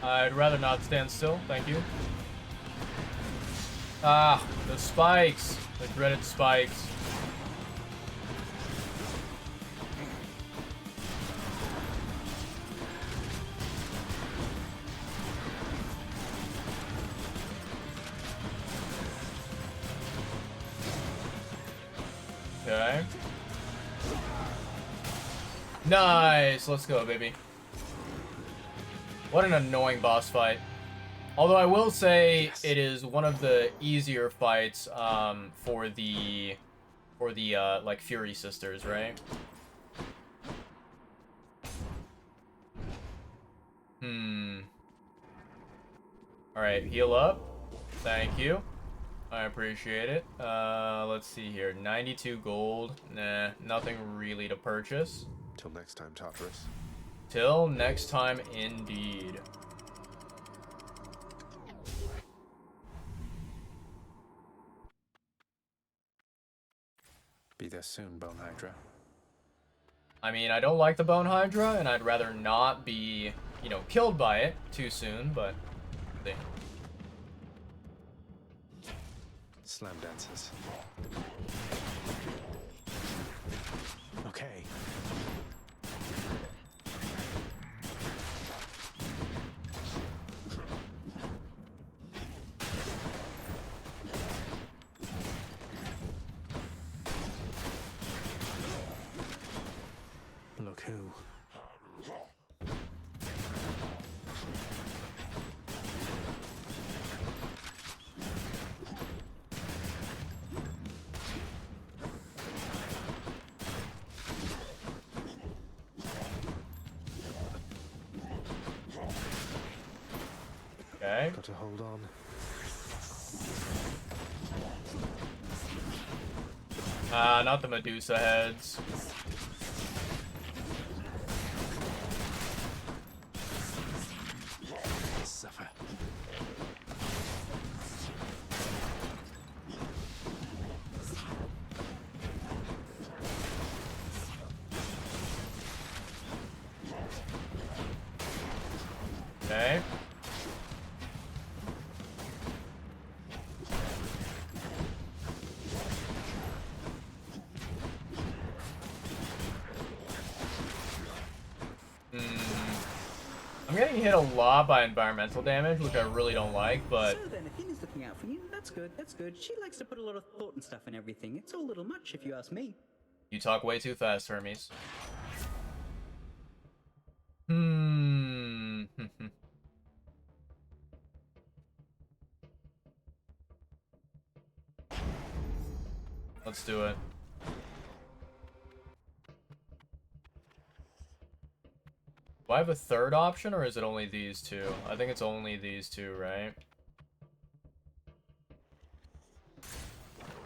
I'd rather not stand still, thank you. Ah, the spikes. The dreaded spikes. Okay. Nice! Let's go, baby. What an annoying boss fight. Although I will say it is one of the easier fights for the like Fury Sisters, right? Alright, heal up. Thank you. I appreciate it. Let's see here. 92 gold. Nah, nothing really to purchase. Till next time, Tartarus. Till next time, indeed. Be there soon, Bone Hydra. I mean, I don't like the Bone Hydra, and I'd rather not be, you know, killed by it too soon, but... see. Slam dancers. Okay. Look who. Okay. Got to hold on. Not the Medusa heads. Suffer. Okay. I'm getting hit a lot by environmental damage, which I really don't like, but... So then, Athena's looking out for you. That's good, that's good. She likes to put a lot of thought and stuff in everything. It's all a little much, if you ask me. You talk way too fast, Hermes. Let's do it. Do I have a third option, or is it only these two? I think it's only these two, right?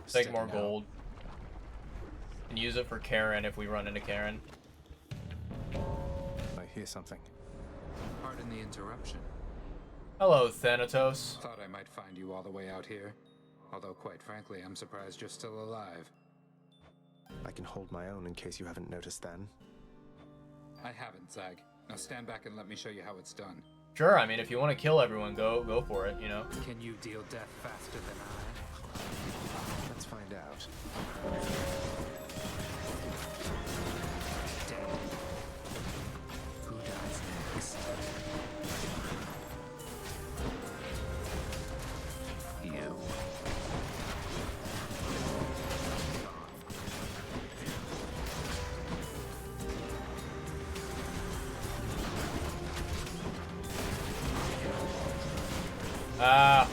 Take more gold. And use it for Karen if we run into Karen. I hear something. Pardon the interruption. Hello, Thanatos. Thought I might find you all the way out here. Although, quite frankly, I'm surprised you're still alive. I can hold my own in case you haven't noticed then. I haven't, Zag. Now stand back and let me show you how it's done. Sure, I mean, if you want to kill everyone, go for it, you know? Can you deal death faster than I? Let's find out. Dead. Who dies next? You. Ah.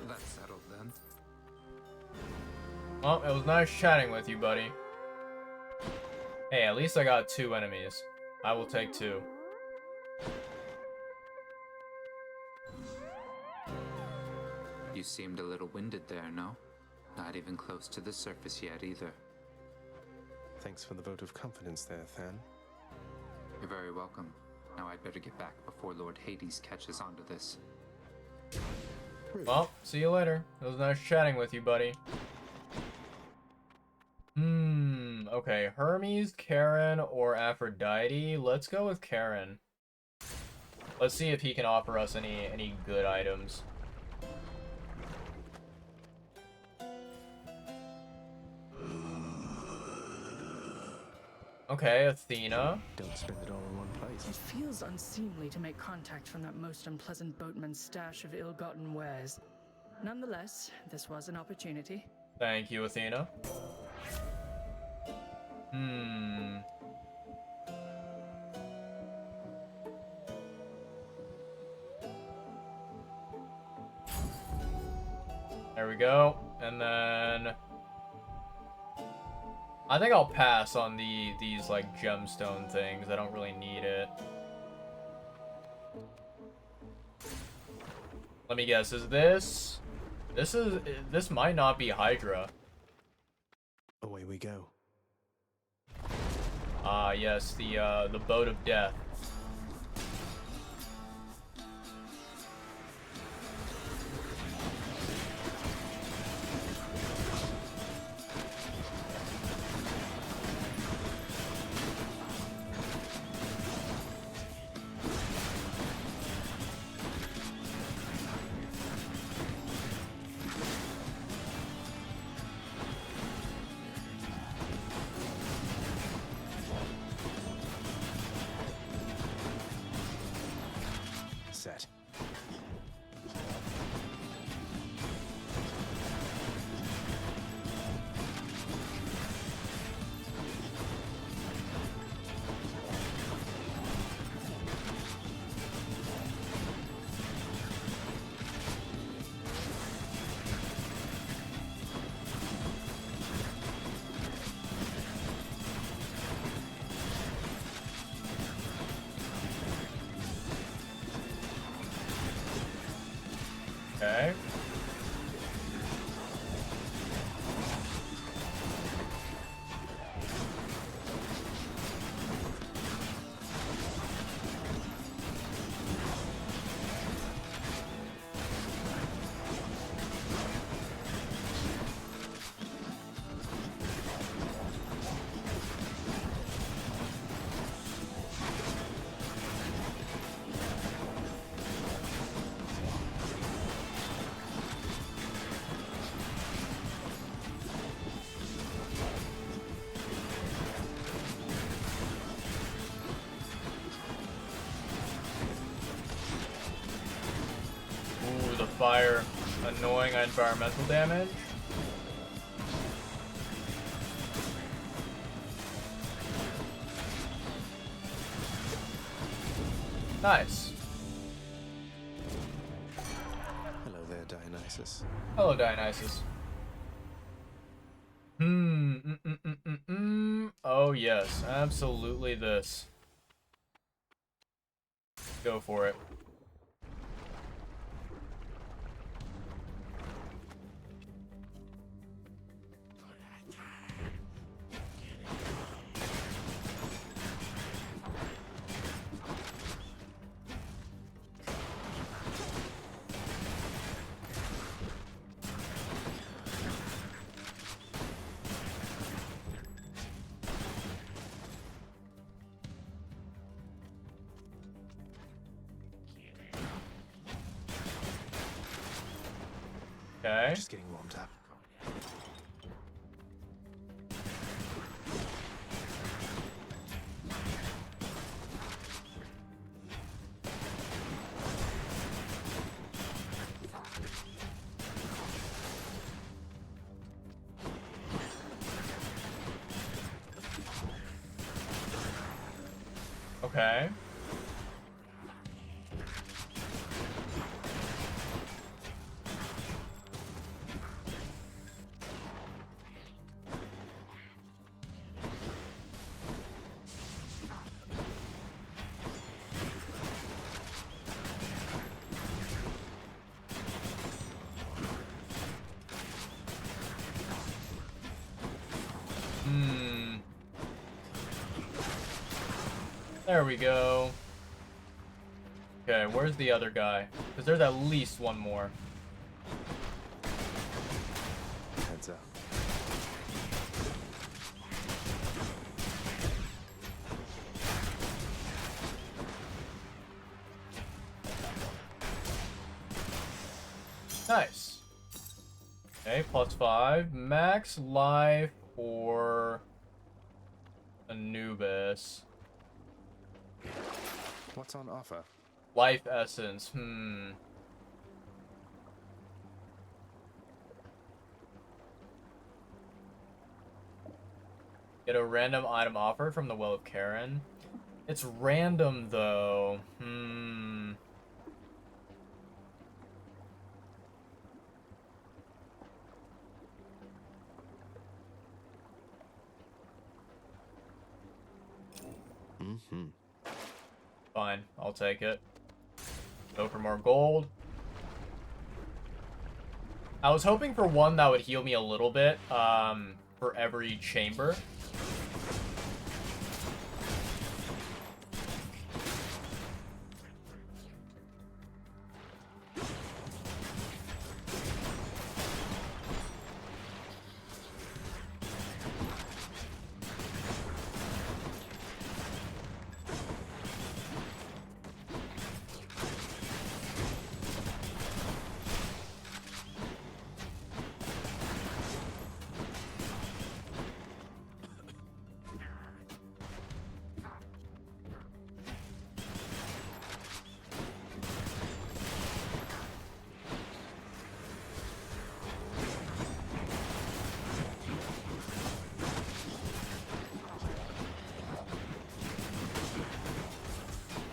That's settled then. Well, it was nice chatting with you, buddy. Hey, at least I got 2 enemies. I will take 2. You seemed a little winded there, no? Not even close to the surface yet, either. Thanks for the vote of confidence there, Than. You're very welcome. Now I'd better get back before Lord Hades catches on to this. Well, see you later. It was nice chatting with you, buddy. Okay. Hermes, Karen, or Aphrodite? Let's go with Karen. Let's see if he can offer us any good items. Okay, Athena. Don't spend it all in one place. It feels unseemly to make contact from that most unpleasant boatman's stash of ill-gotten wares. Nonetheless, this was an opportunity. Thank you, Athena. There we go. And then I think I'll pass on these like gemstone things. I don't really need it. Let me guess, is this might not be Hydra. Away we go. Ah, yes, the boat of death. Set. Okay. Ooh, the fire. Annoying environmental damage. Nice. Hello there, Dionysus. Hello, Dionysus. Oh, yes. Absolutely this. Go for it. Okay. Just getting warmed up. Okay. There we go. Okay, where's the other guy? Because there's at least one more. Nice. Okay, +5. Max life for Anubis. What's on offer? Life essence. Get a random item offered from the Well of Karen. It's random though. Fine, I'll take it. Go for more gold. I was hoping for one that would heal me a little bit, for every chamber.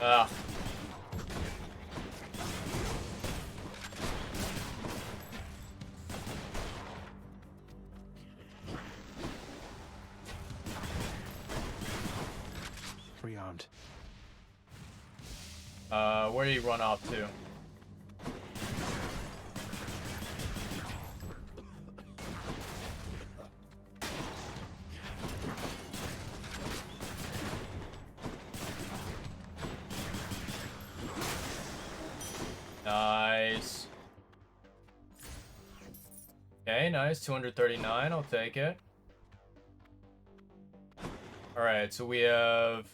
Ah. Rearmed. Where do you run off to? Nice. Okay, nice. 239. I'll take it. Alright, so we have...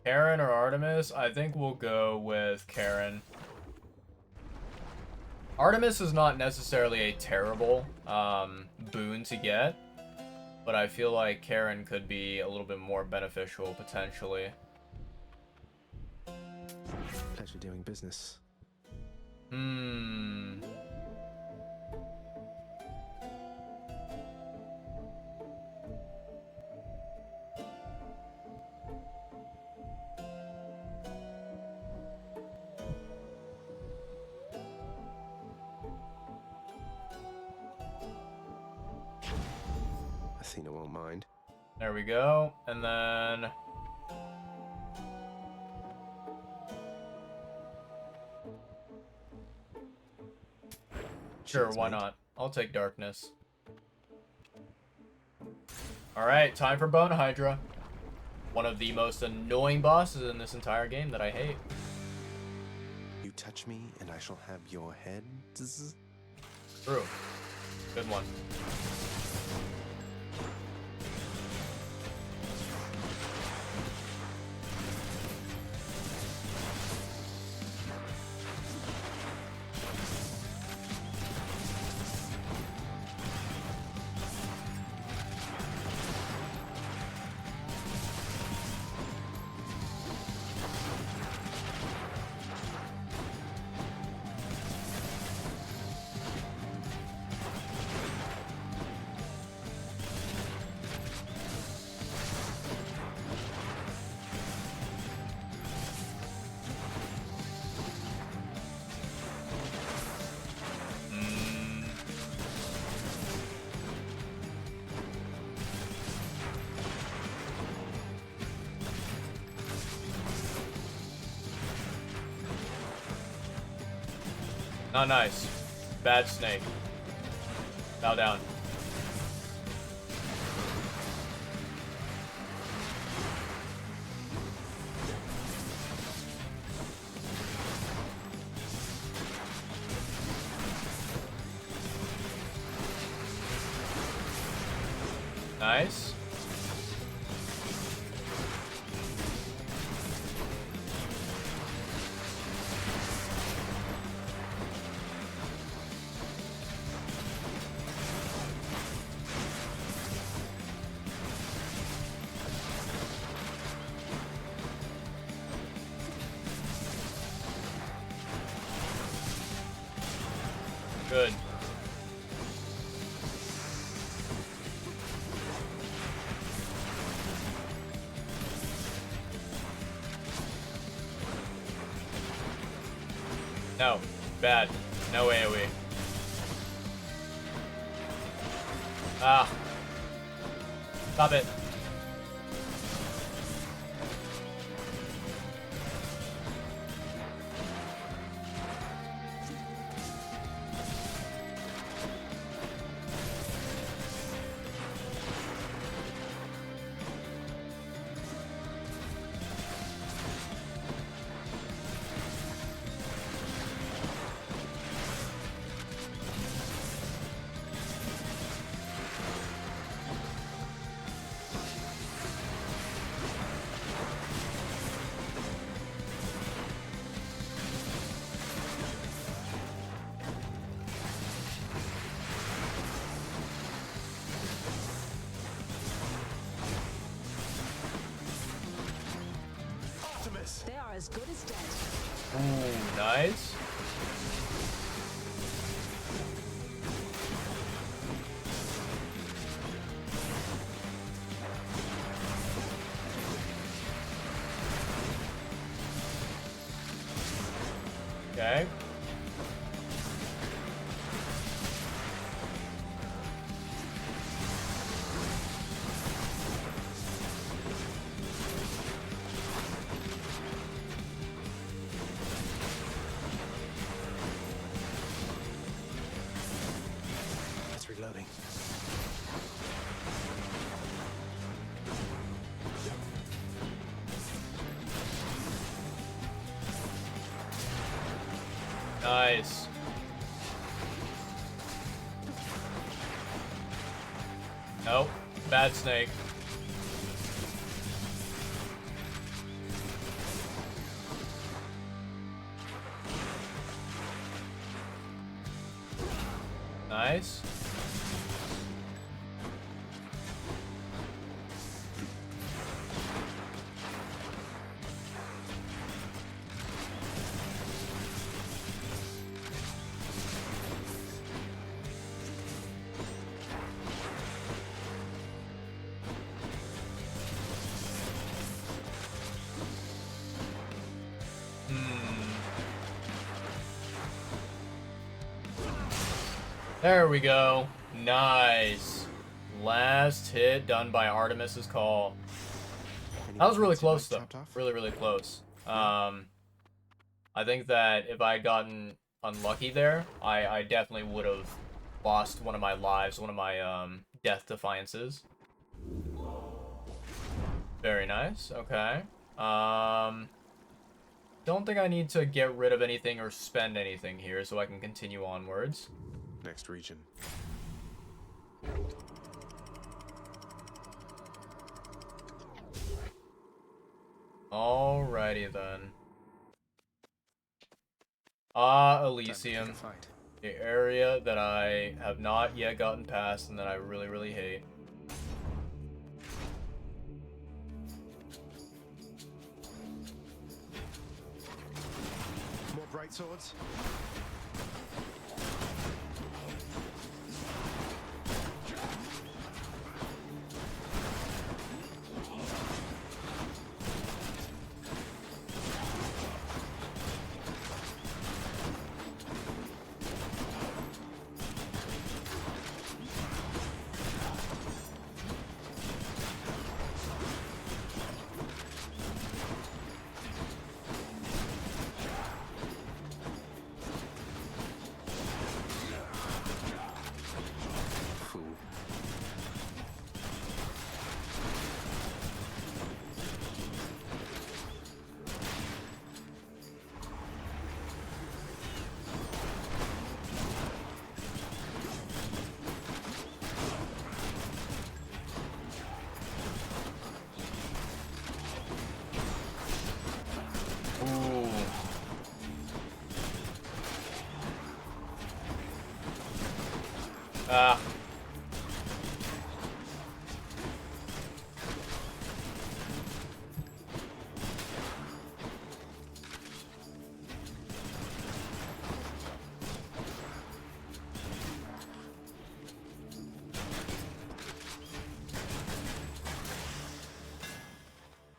Karen or Artemis? I think we'll go with Karen. Artemis is not necessarily a terrible boon to get, but I feel like Karen could be a little bit more beneficial, potentially. Pleasure doing business. Athena won't mind. There we go. And then... Sure, why not? I'll take darkness. Alright, time for Bone Hydra. One of the most annoying bosses in this entire game that I hate. You touch me and I shall have your head. True. Good one. Not nice. Bad snake. Bow down. Nice. Good. No. Bad. No AoE. Ah. Stop it. They are as good as dead. Ooh, nice. Okay. It's reloading. Nice. Nope. Bad snake. Nice. There we go. Nice. Last hit done by Artemis's Call. That was really close though. Really, really close. I think that if I had gotten unlucky there, I definitely would have lost one of my lives, one of my death defiances. Very nice. Okay. Don't think I need to get rid of anything or spend anything here, so I can continue onwards. Next region. Alrighty then. Elysium. The area that I have not yet gotten past and that I really, really hate. More bright swords.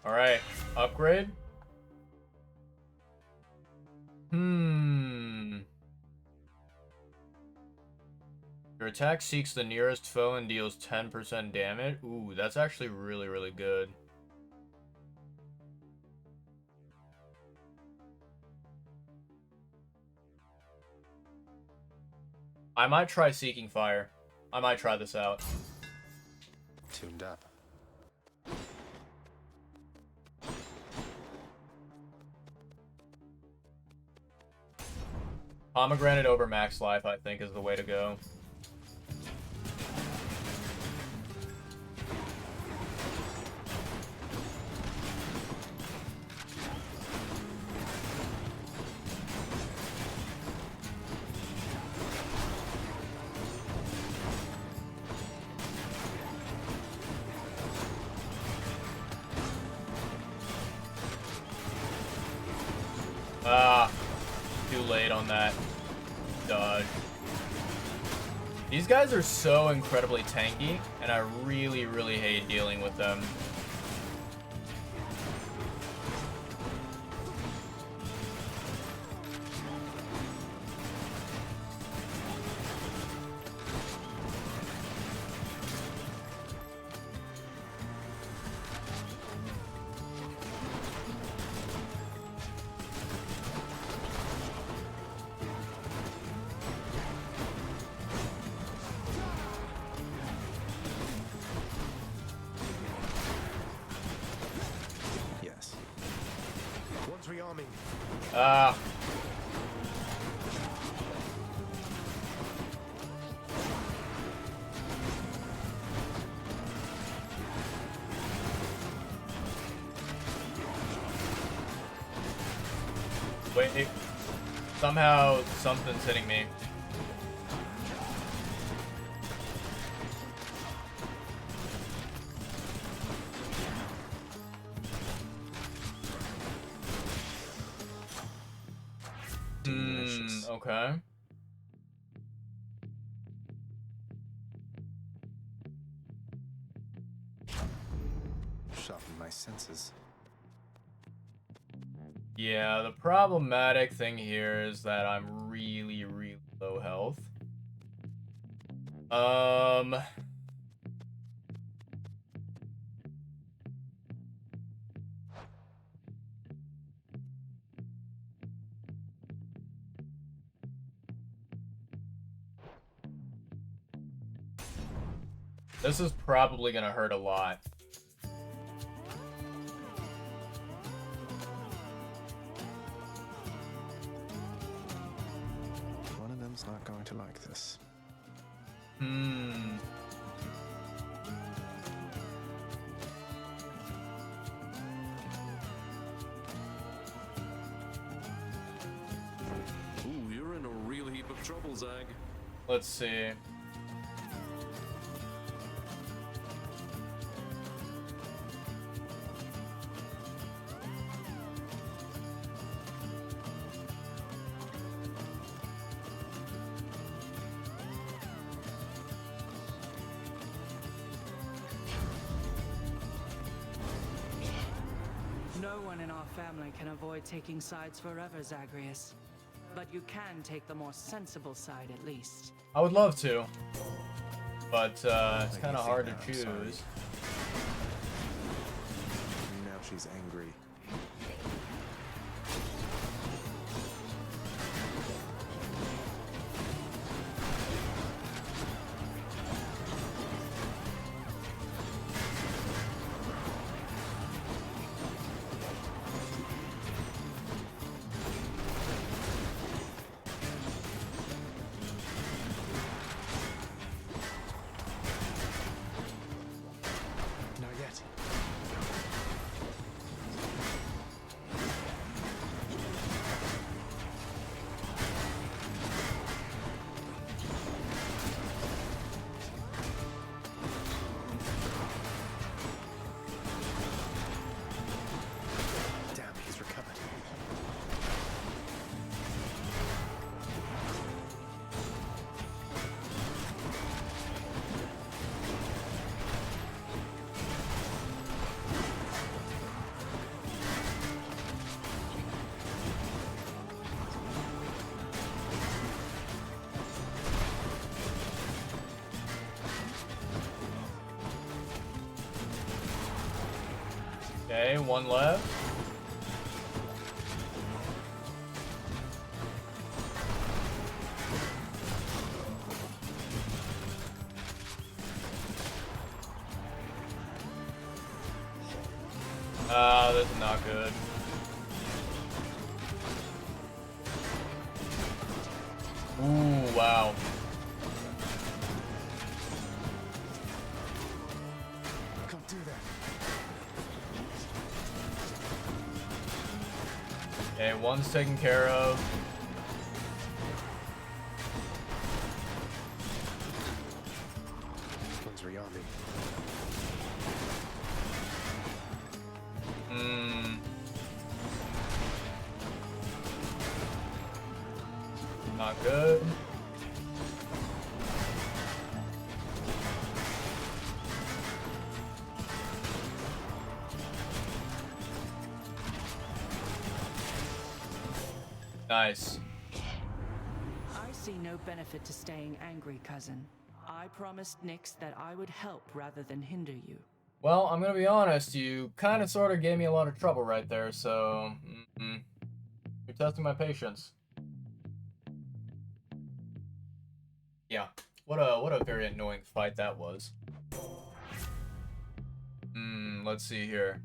Alright, upgrade. Your attack seeks the nearest foe and deals 10% damage. Ooh, that's actually really, really good. I might try Seeking Fire. I might try this out. Tuned up. Pomegranate over max life, I think, is the way to go. Ah, too late on that dodge. These guys are so incredibly tanky, and I really, really hate dealing with them. Yes. One's rearming. Ah. Wait, somehow something's hitting me. Okay. Sharpen my senses. Yeah, the problematic thing here is that I'm really, really low health. This is probably gonna hurt a lot. One of them's not going to like this. Ooh, you're in a real heap of trouble, Zag. Let's see. No one in our family can avoid taking sides forever, Zagreus. But you can take the more sensible side, at least. I would love to, but it's kind of hard to choose. Now she's angry. Not yet. Okay, one left. Ah, this is not good. Ooh, wow. Can't do that. Okay, one's taken care of. One's Riali. Not good. Nice. I see no benefit to staying angry, cousin. I promised Nyx that I would help rather than hinder you. Well, I'm gonna be honest, you kind of sort of gave me a lot of trouble right there, so... You're testing my patience. Yeah, what a very annoying fight that was. Let's see here.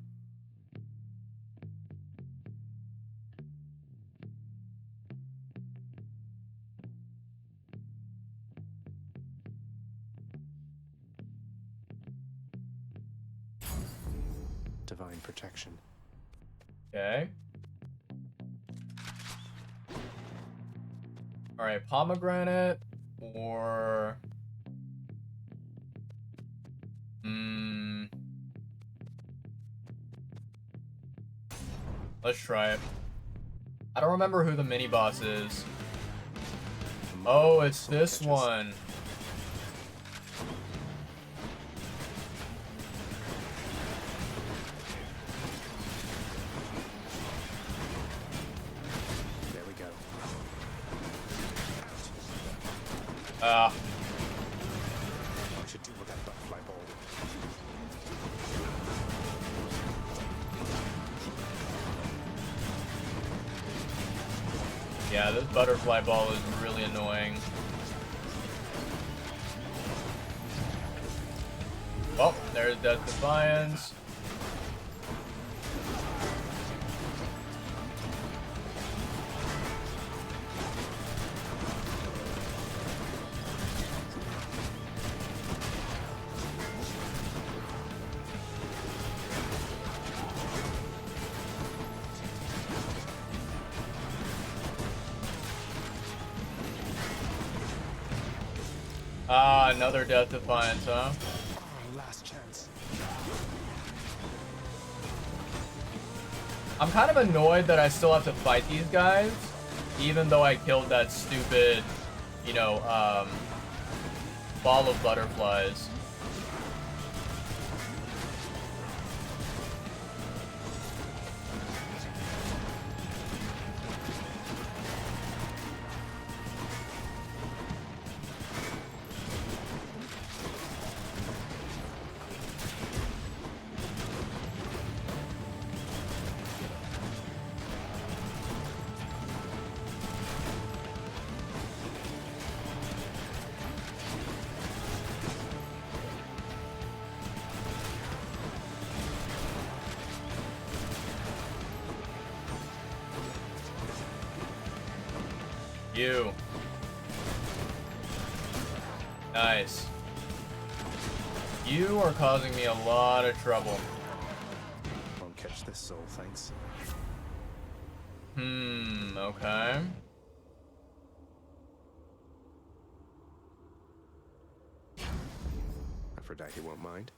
Divine protection. Okay. Alright, pomegranate or... Let's try it. I don't remember who the mini-boss is. Oh, it's this one. There we go. Ah. I should deal with that butterfly ball. Yeah, this butterfly ball is really annoying. Oh, there's Death Defiance. Ah, another Death Defiance, huh? Oh, last chance. I'm kind of annoyed that I still have to fight these guys, even though I killed that stupid, you know, ball of butterflies. You. Nice. You are causing me a lot of trouble. Won't catch this soul, thanks. Okay. Aphrodite won't mind.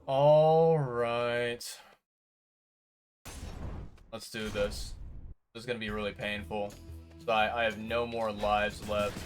All right. Let's do this. This is gonna be really painful. So I have no more lives left.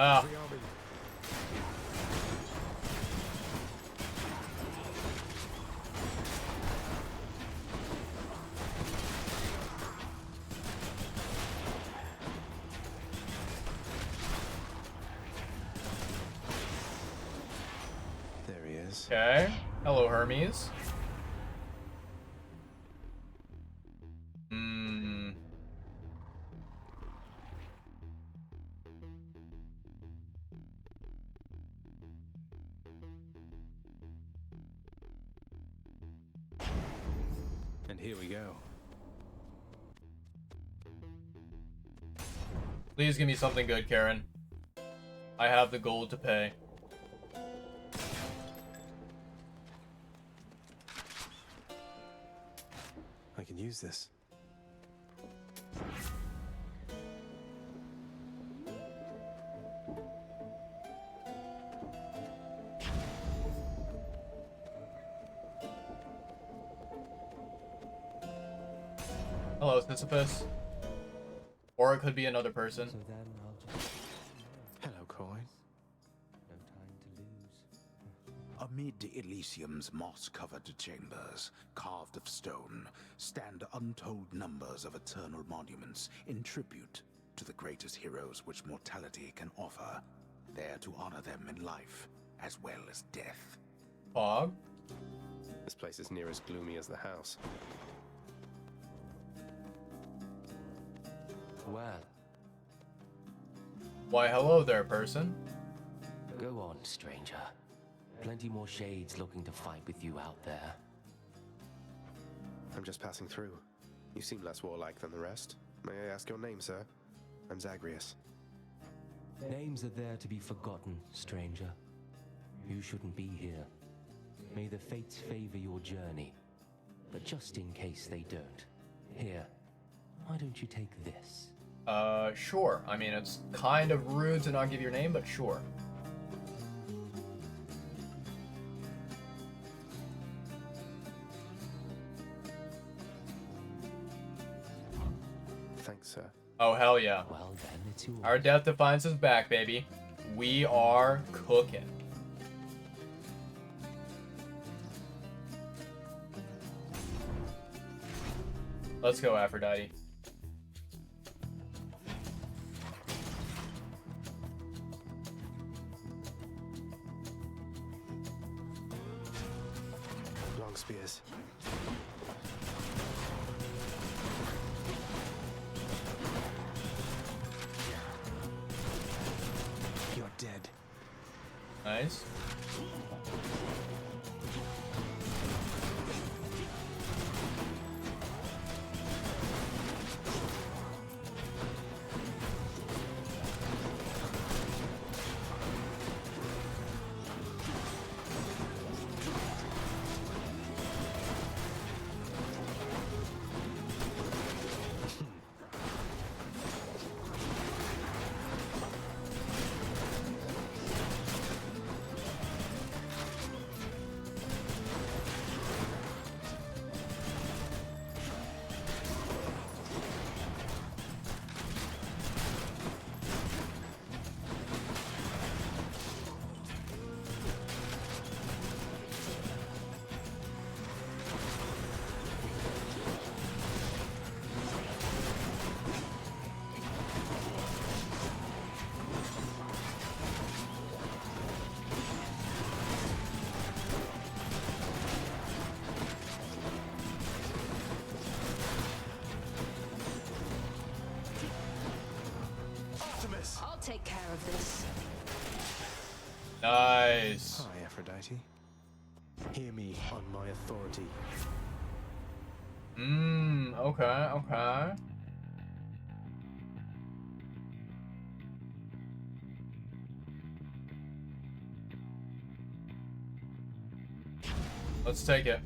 Ah. There he is. Okay. Hello, Hermes. Hmm. And here we go. Please give me something good, Karen. I have the gold to pay. I can use this. Hello, Sisyphus. Or it could be another person. So then I'll just... Hello, Coin. No time to lose. Amid Elysium's moss-covered chambers, carved of stone, stand untold numbers of eternal monuments in tribute to the greatest heroes which mortality can offer, there to honor them in life as well as death. Fog? This place is near as gloomy as the house. Well, Why, hello there, person. go on, stranger. Plenty more shades looking to fight with you out there. I'm just passing through. You seem less warlike than the rest. May I ask your name, sir? I'm Zagreus. Names are there to be forgotten, stranger. You shouldn't be here. May the fates favor your journey. But just in case they don't, here, why don't you take this? Sure. I mean, it's kind of rude to not give your name, but sure. Thanks, sir. Oh, hell yeah. Well, then it's yours. Our Death Defiance is back, baby. We are cooking. Let's go, Aphrodite. Long spears. You're dead. Nice. I'll take care of this. Nice. Hi, Aphrodite. Hear me on my authority. Okay, okay. Let's take it.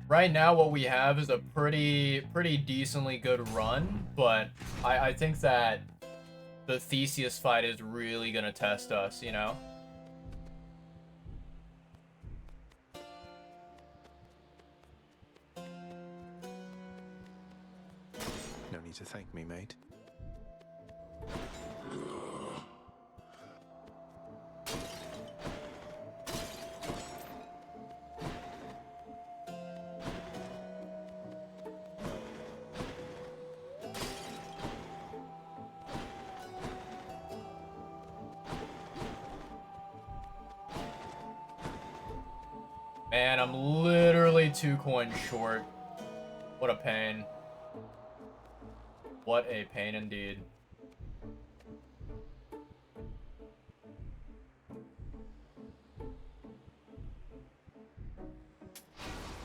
Right now, what we have is a pretty decently good run, but I think that the Theseus fight is really gonna test us, you know? need to thank me, mate. Man, I'm literally 2 coins short. What a pain. What a pain indeed.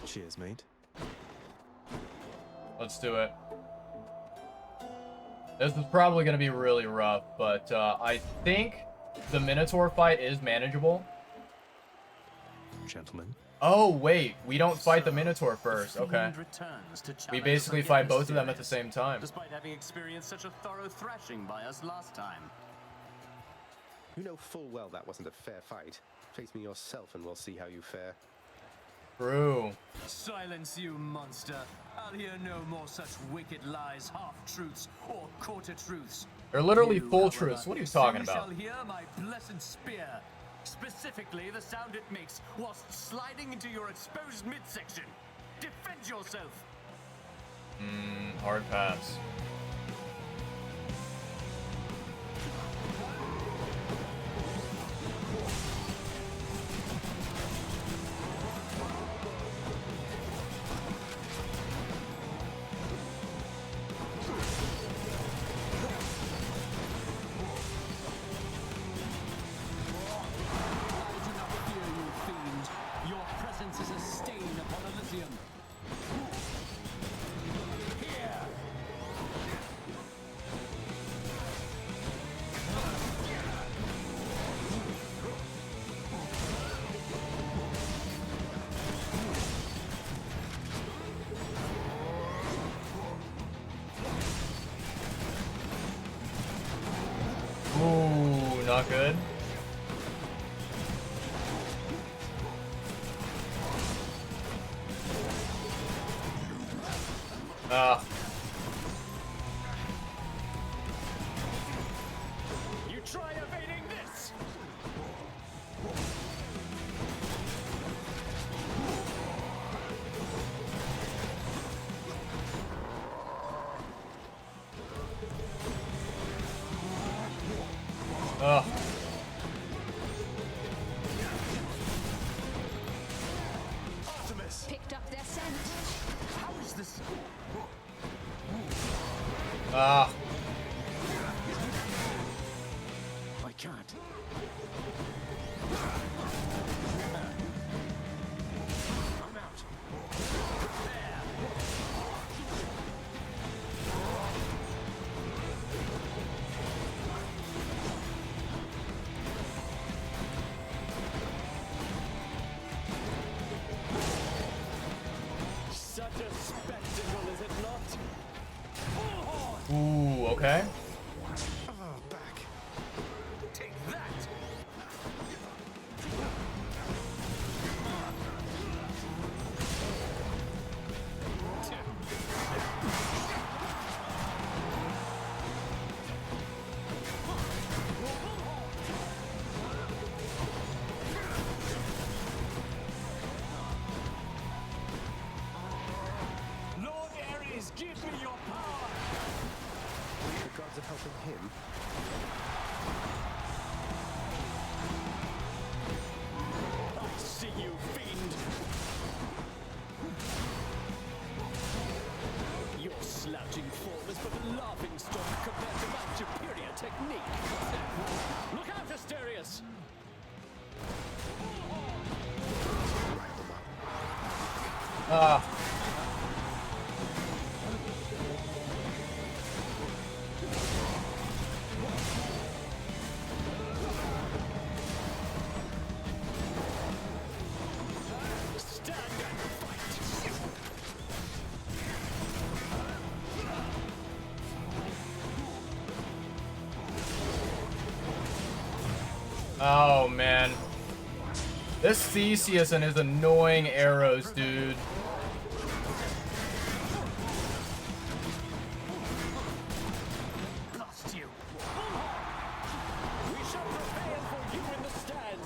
Cheers, mate. Let's do it. This is probably going to be really rough, but I think the Minotaur fight is manageable. Gentlemen. Oh, wait. We don't fight the Minotaur first. Okay. We basically fight both of them at the same time. Despite having experienced such a thorough thrashing by us last time. You know full well that wasn't a fair fight. Face me yourself and we'll see how you fare. True. Silence, you monster. I'll hear no more such wicked lies, half-truths, or quarter-truths. They're literally full truths. What are you talking You about? shall hear my blessed spear. Specifically, the sound it makes whilst sliding into your exposed midsection. Defend yourself! Hard pass. Your presence is a stain upon Elysium. Here! Ooh, not good. You try evading this! Ugh. Artemis! Picked up their scent. How is this? Ah. I can't. I'm out. Such a spectacle, is it not? Ooh, okay. Oh, back. Take that! Lord Ares, give me your power! The gods are helping him. I see you, fiend! Your slouching form is but a laughing stock compared to my superior technique. Look out, Asterius! Ah. Stand and fight! Oh, man. This Theseus and his annoying arrows, dude.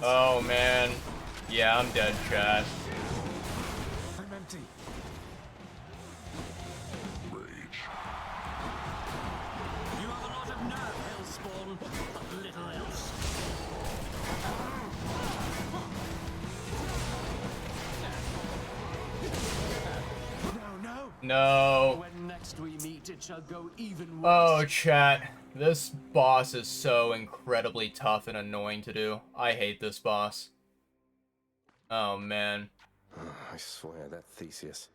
Oh man. Yeah, I'm dead, chat. I'm empty. You have a lot of nerve, Hellspawn, but little else. No. When next we meet, it shall go even worse. Oh, chat. This boss is so incredibly tough and annoying to do. I hate this boss. Oh, man. I swear, that Theseus.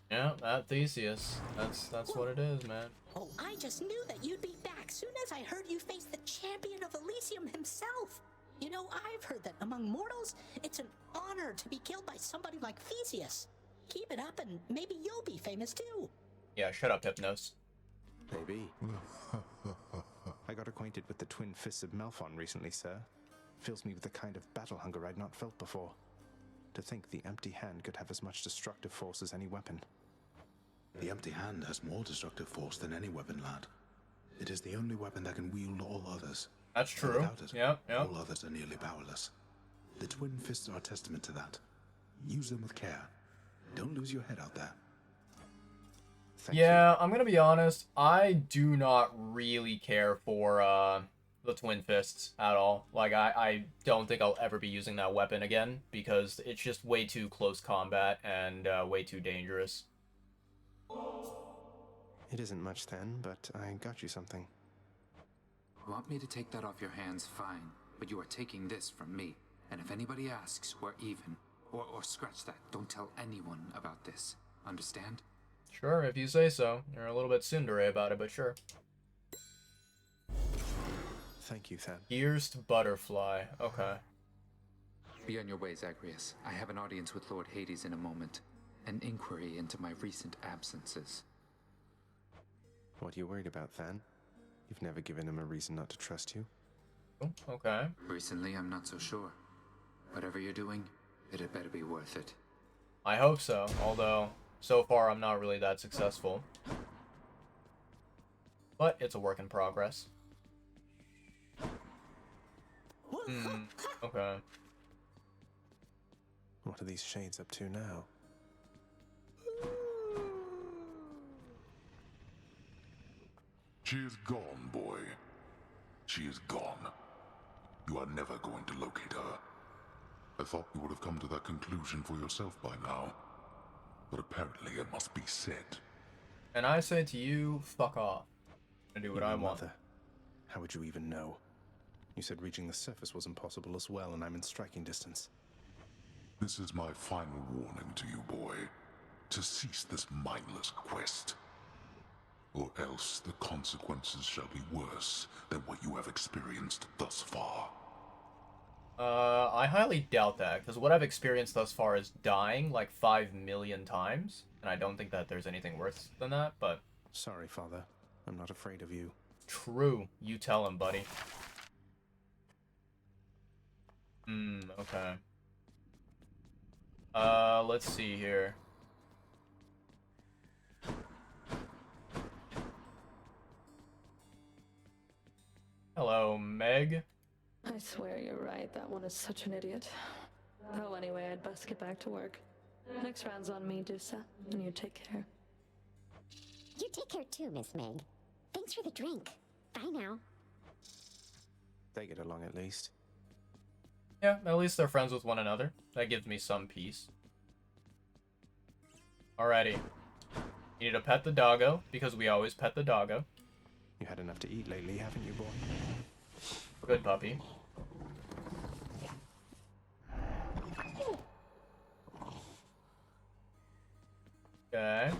Yeah, that Theseus. That's what it is, man. Oh, I just knew that you'd be back soon as I heard you face the champion of Elysium himself. You know, I've heard that among mortals, it's an honor to be killed by somebody like Theseus. Keep it up and maybe you'll be famous too. Yeah, shut up, Hypnos. Maybe. I got acquainted with the twin fists of Malphon recently, sir. Fills me with the kind of battle hunger I'd not felt before. To think the empty hand could have as much destructive force as any weapon. The empty hand has more destructive force than any weapon, lad. It is the only weapon that can wield all others. That's And true. without it, Yep. all others are nearly powerless. The twin fists are a testament to that. Use them with care. Don't lose your head out there. Yeah, I'm gonna be honest. I do not really care for the twin fists at all. Like, I don't think I'll ever be using that weapon again because it's just way too close combat and way too dangerous. It isn't much then, but I got you something. Want me to take that off your hands? Fine. But you are taking this from me. And if anybody asks, we're even. Or scratch that. Don't tell anyone about this. Understand? Sure, if you say so. You're a little bit tsundere about it, but sure. Thank you, Than. Pierced butterfly. Okay. Be on your way, Zagreus. I have an audience with Lord Hades in a moment. An inquiry into my recent absences. What are you worried about, Than? You've never given him a reason not to trust you. Oh, okay. Recently, I'm not so sure. Whatever you're doing, it had better be worth it. I hope so, although so far I'm not really that successful. But it's a work in progress. Okay. What are these shades up to now? She is gone, boy. She is gone. You are never going to locate her. I thought you would have come to that conclusion for yourself by now. But apparently it must be said. And I say to you, fuck off. And do what I want. Mother. How would you even know? You said reaching the surface was impossible as well, and I'm in striking distance. This is my final warning to you, boy. To cease this mindless quest. Or else the consequences shall be worse than what you have experienced thus far. I highly doubt that, because what I've experienced thus far is dying like 5 million times, and I don't think that there's anything worse than that, but... Sorry, Father. I'm not afraid of you. True. You tell him, buddy. Okay. Let's see here. Hello, Meg. I swear you're right. That one is such an idiot. Oh, anyway, I'd best get back to work. Next round's on me, Dusa, and you take care. You take care too, Miss Meg. Thanks for the drink. Bye now. They get along at least. Yeah, at least they're friends with one another. That gives me some peace. Alrighty. You need to pet the doggo, because we always pet the doggo. You had enough to eat lately, haven't you, boy? Good puppy. Okay.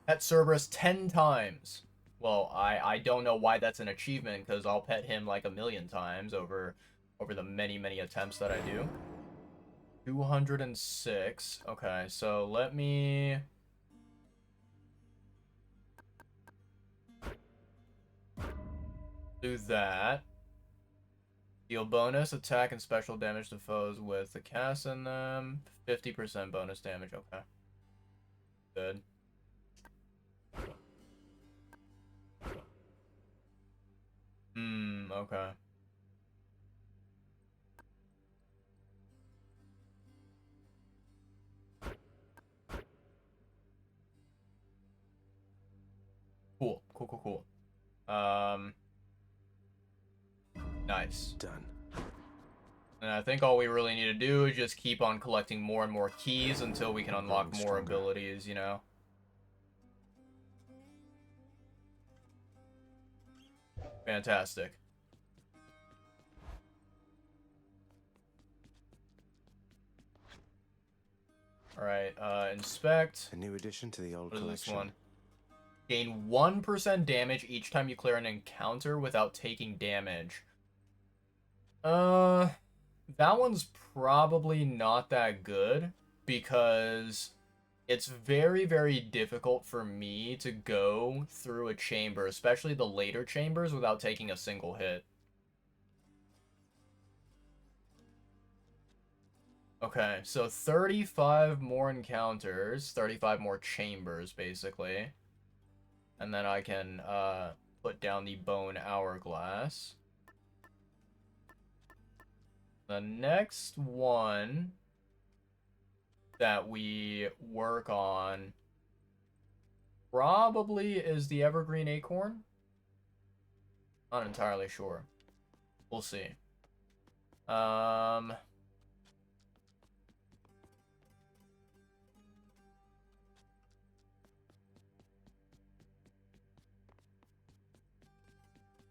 Pet Cerberus 10 times. Well, I don't know why that's an achievement, because I'll pet him like 1,000,000 times over the many attempts that I do. 206. Okay, so let me... do that. Deal bonus attack and special damage to foes with the cast in them. 50% bonus damage, okay. Good. Okay. Cool. Nice. Done. And I think all we really need to do is just keep on collecting more and more keys until we can unlock more abilities, you know? Fantastic. Alright, inspect. A new addition to the old What is this collection. one? Gain 1% damage each time you clear an encounter without taking damage. That one's probably not that good because it's very, very difficult for me to go through a chamber, especially the later chambers, without taking a single hit. Okay, so 35 more encounters, 35 more chambers, basically. And then I can, put down the bone hourglass. The next one that we work on probably is the evergreen acorn. Not entirely sure. We'll see.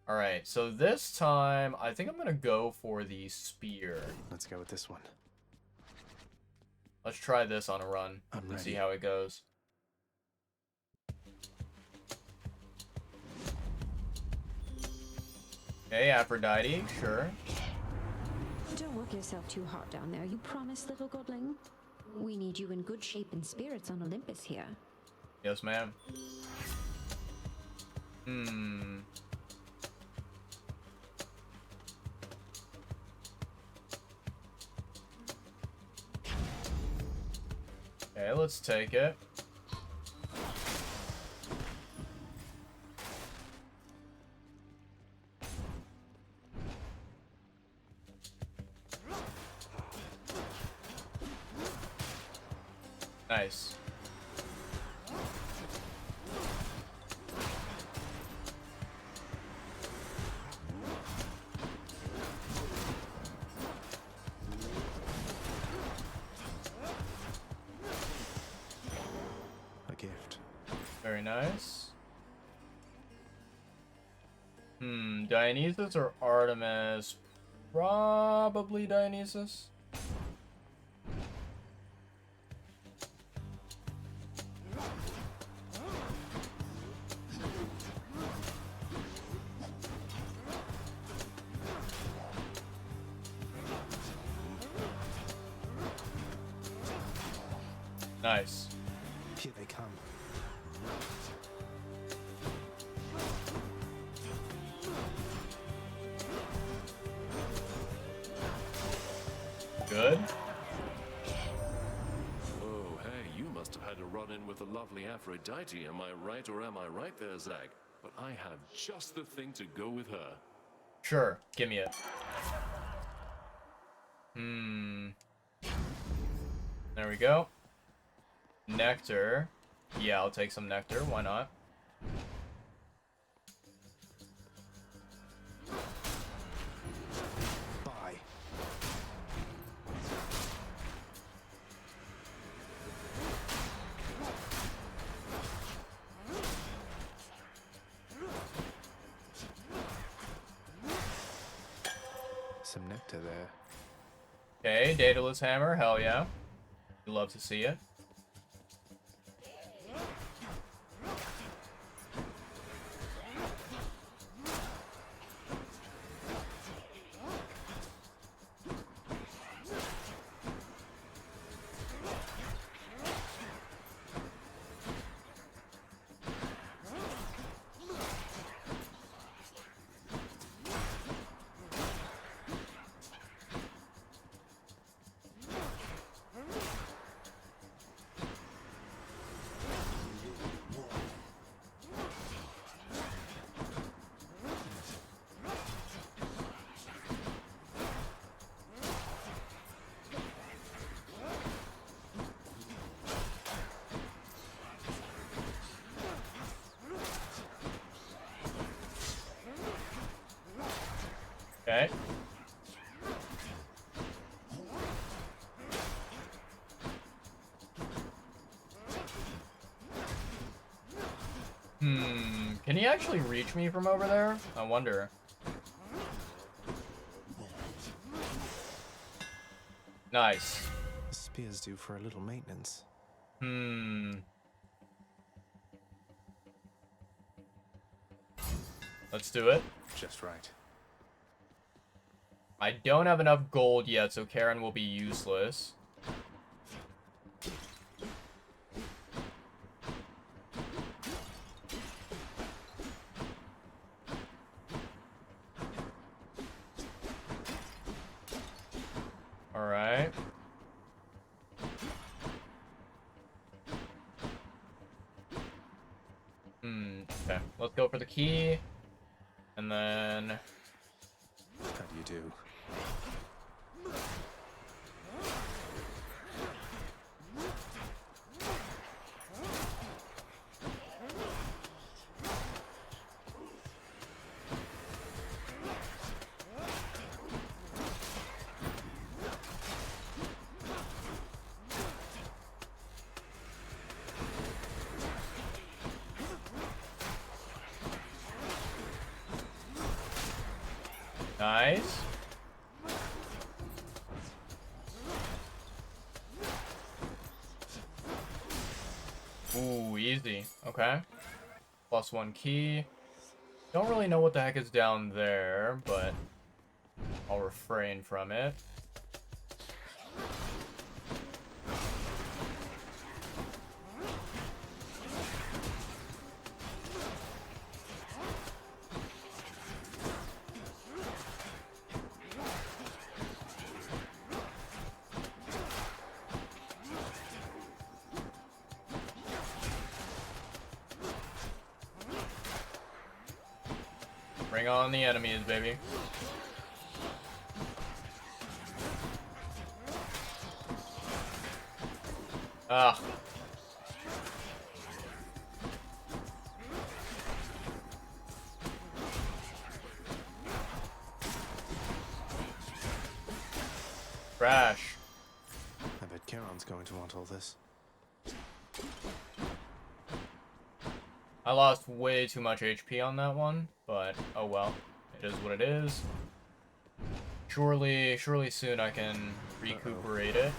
Alright, so this time, I think I'm gonna go for the spear. Let's go with this one. Let's try this on a run I'm and see ready. how it goes. Okay, Aphrodite, sure. Don't work yourself too hard down there, you promised, little godling. We need you in good shape and spirits on Olympus here. Yes, ma'am. Okay, let's take it. Nice. A gift. Very nice. Dionysus or Artemis? Probably Dionysus. Nice. Here they come. Good. Oh, hey, you must have had a run-in with the lovely Aphrodite, am I right or am I right there, Zag? But I have just the thing to go with her. Sure, give me it. There we go. Nectar. Yeah, I'll take some nectar, why not? Bye. Some nectar there. Okay, Daedalus Hammer, hell yeah. We love to see it. Okay. Can he actually reach me from over there? I wonder. Nice. The spear's due for a little maintenance. Let's do it. Just right. I don't have enough gold yet, so Karen will be useless. Alright. Okay. Let's go for the key. And then... How do you do? Nice. Ooh, easy. Okay. +1 key. Don't really know what the heck is down there, but I'll refrain from it. Bring on the enemies, baby. Ah. Crash. I bet Charon's going to want all this. I lost way too much HP on that one, but oh well. It is what it is. Surely soon I can recuperate it.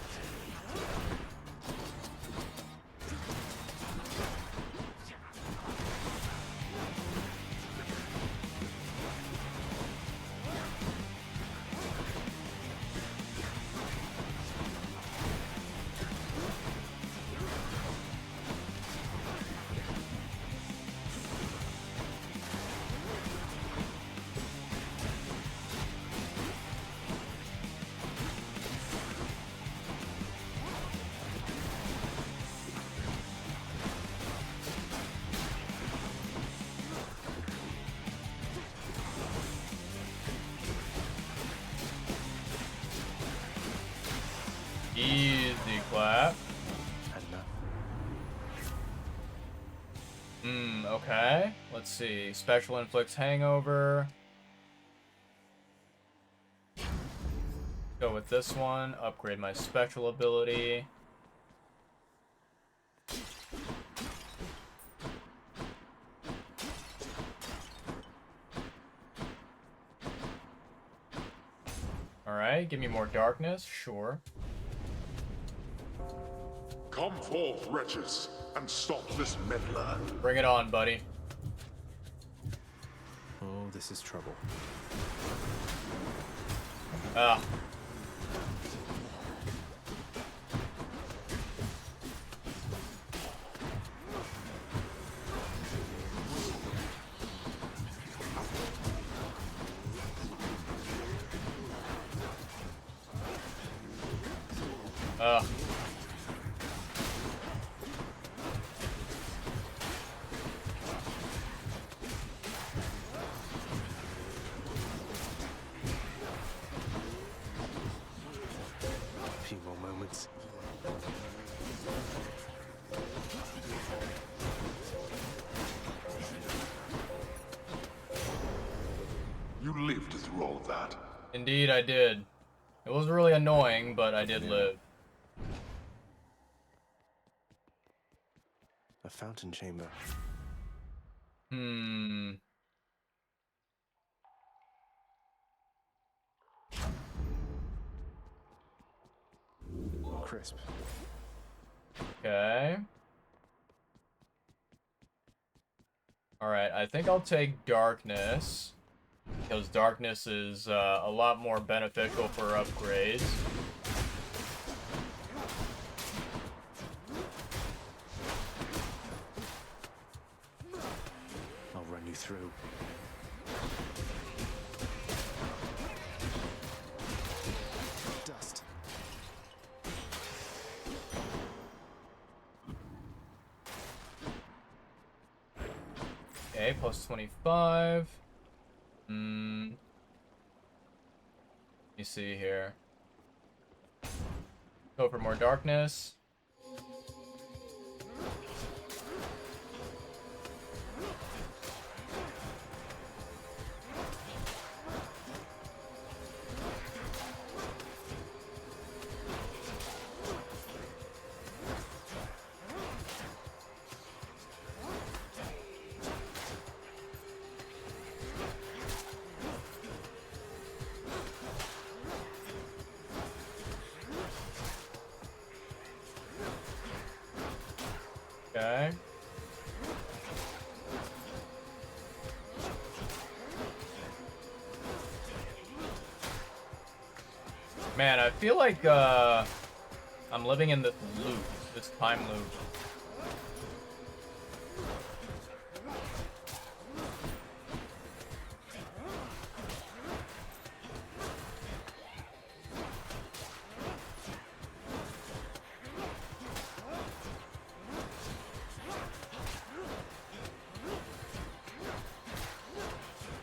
Easy clap. Okay. Let's see. Special inflicts hangover. Go with this one. Upgrade my special ability. Alright, give me more darkness. Sure. Come forth, wretches, and stop this meddler. Bring it on, buddy. Oh, this is trouble. Ah. Ugh. through all of that. Indeed, I did. It was really annoying, but I did live. A fountain chamber. Crisp. Okay. Alright, I think I'll take darkness. Because darkness is a lot more beneficial for upgrades. I'll run you through. Dust. Okay, plus 25. Let me see here. Go for more darkness. Okay. Man, I feel like I'm living in this loop, this time loop.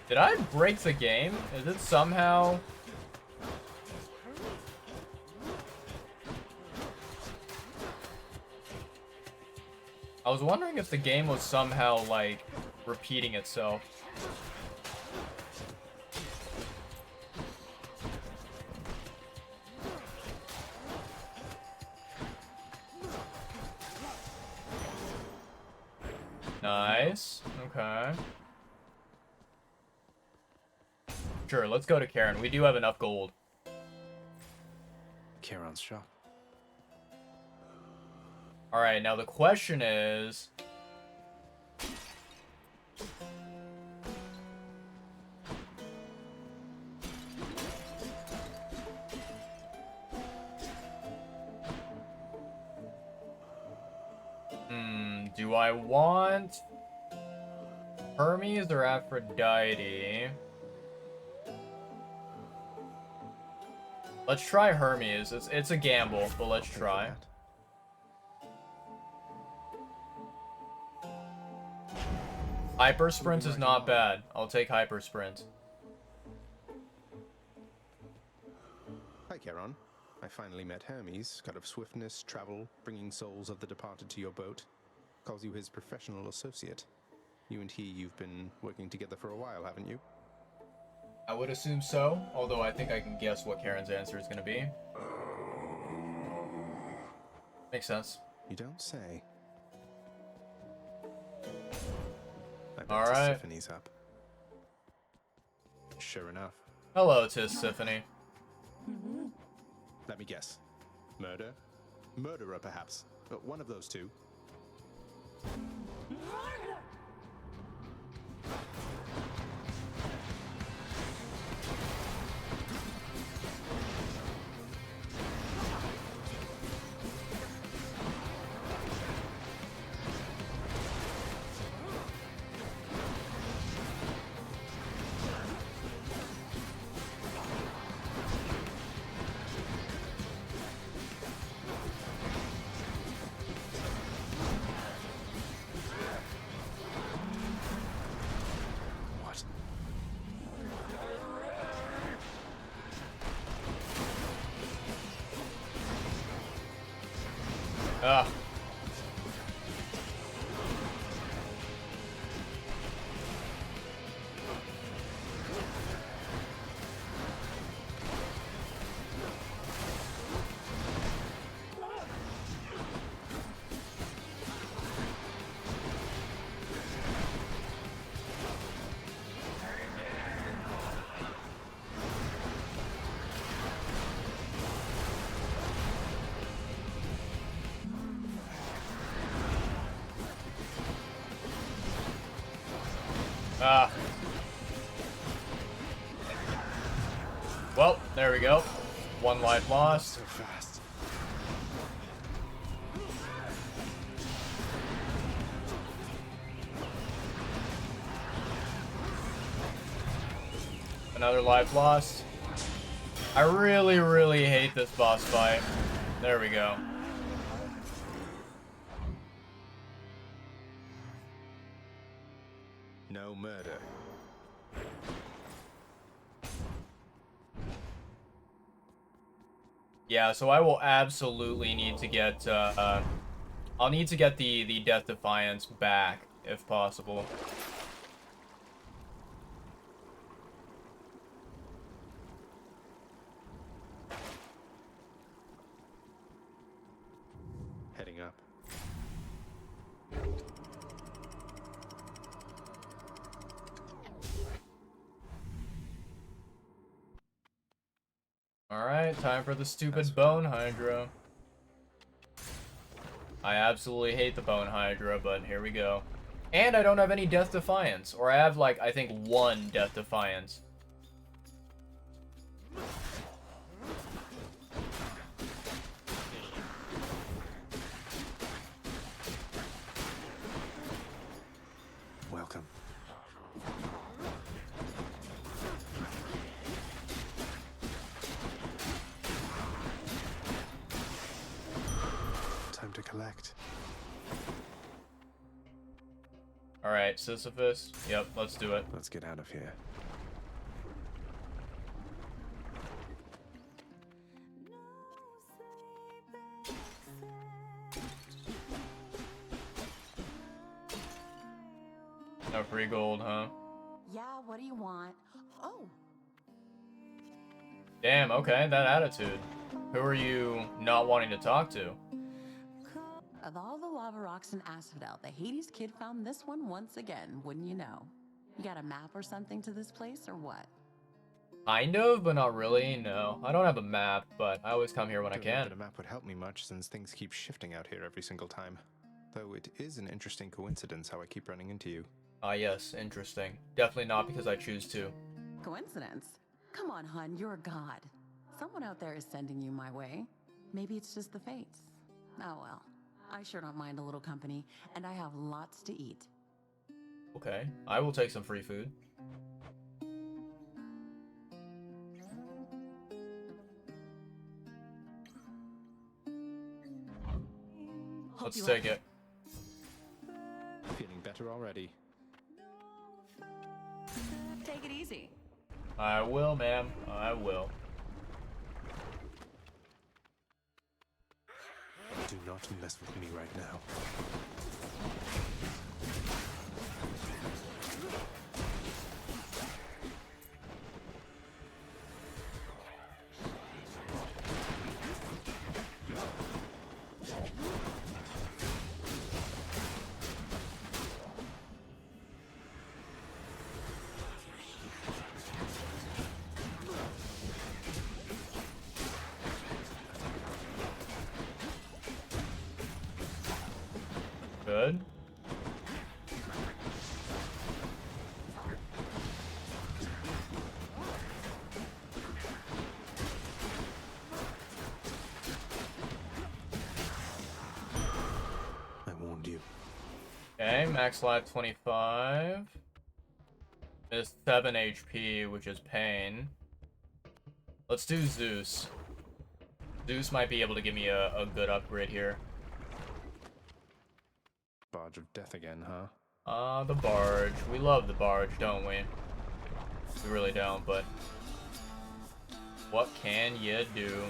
Did I break the game? Is it somehow... I was wondering if the game was somehow, like, repeating itself. Nice. Okay. Sure, let's go to Karen. We do have enough gold. Charon's shop. Alright, now the question is... do I want Hermes or Aphrodite? Let's try Hermes. It's a gamble, but let's try. Hyper Sprint is not bad. I'll take Hyper Sprint. Hi, Charon. I finally met Hermes, god of swiftness, travel, bringing souls of the departed to your boat. Calls you his professional associate. You and you've been working together for a while, haven't you? I would assume so, although I think I can guess what Karen's answer is going to be. Makes sense. You don't say. All right. Tiffany's up. Sure enough. Hello, Tiffany. Let me guess. Murder? Murderer, perhaps. One of those two. Ugh. Ah. Well, there we go. 1 life lost. So fast. Another life lost. I really, really hate this boss fight. There we go. No murder. Yeah, so I will absolutely need to get, I'll need to get the Death Defiance back, if possible. Heading up. Alright, time for the stupid Bone Hydra. I absolutely hate the Bone Hydra, but here we go. And I don't have any Death Defiance. Or I have, like, I think 1 Death Defiance. Welcome. Time to collect. Alright, Sisyphus. Yep, let's do it. Let's get out of here. No free gold, huh? Yeah, what do you want? Oh, Damn, okay, that attitude. Who are you not wanting to talk to? of all the lava rocks in Asphodel, the Hades kid found this one once again, wouldn't you know? You got a map or something to this place, or what? Kind of, but not really, no. I don't have a map, but I always come here when I Don't know can. that a map would help me much since things keep shifting out here every single time. Though it is an interesting coincidence how I keep running into you. Ah, yes, interesting. Definitely not because I choose to. Coincidence? Come on, hun, you're a god. Someone out there is sending you my way. Maybe it's just the fates. Oh well. I sure don't mind a little company, and I have lots to eat. Okay, I will take some free food. Let's take it. Feeling better already. Take it easy. I will, ma'am. I will. Do not mess with me right now. Good. I warned you. Okay, max life 25. Is 7 HP, which is pain. Let's do Zeus. Zeus might be able to give me a good upgrade here. Barge of Death again, huh? The barge. We love the barge, don't we? We really don't, but what can you do?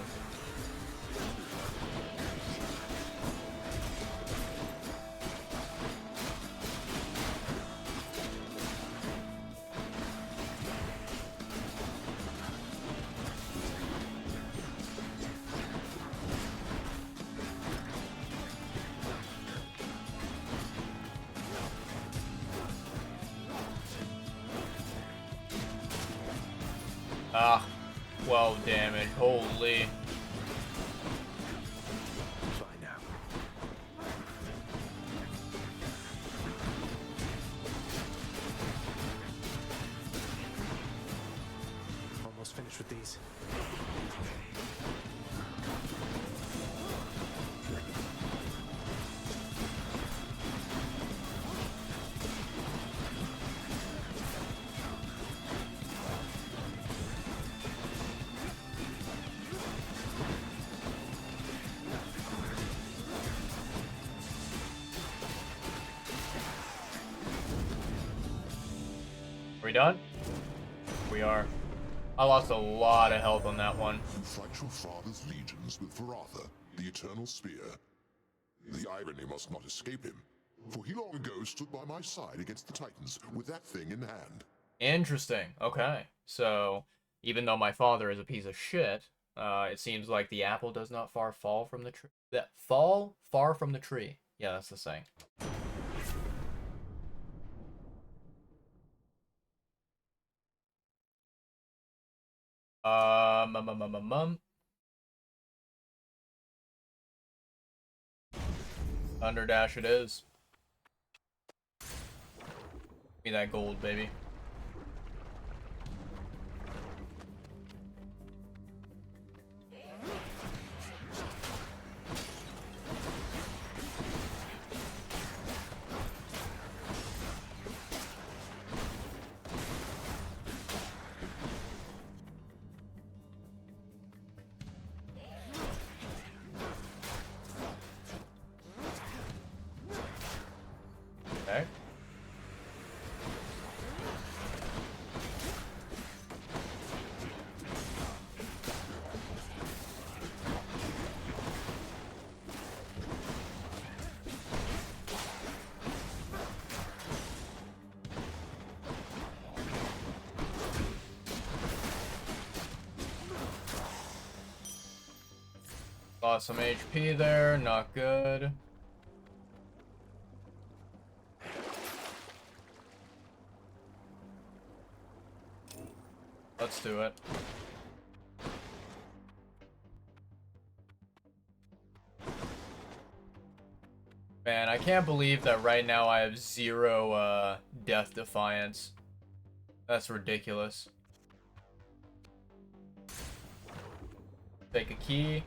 Ah, 12 damage. Holy. Bye now. we done? We are. I lost a lot of health on that one. You fight your father's legions with Varatha, the Eternal Spear. The irony must not escape him, for he long ago stood by my side against the Titans with that thing in hand. Interesting. Okay. So, even though my father is a piece of shit, it seems like the apple does not fall from the tree. Fall far from the tree. Yeah, that's the saying. Underdash it is. Give me that gold, baby. Okay. Lost some HP there, not good. Let's do it. Man, I can't believe that right now I have 0 Death Defiance. That's ridiculous. Take a key.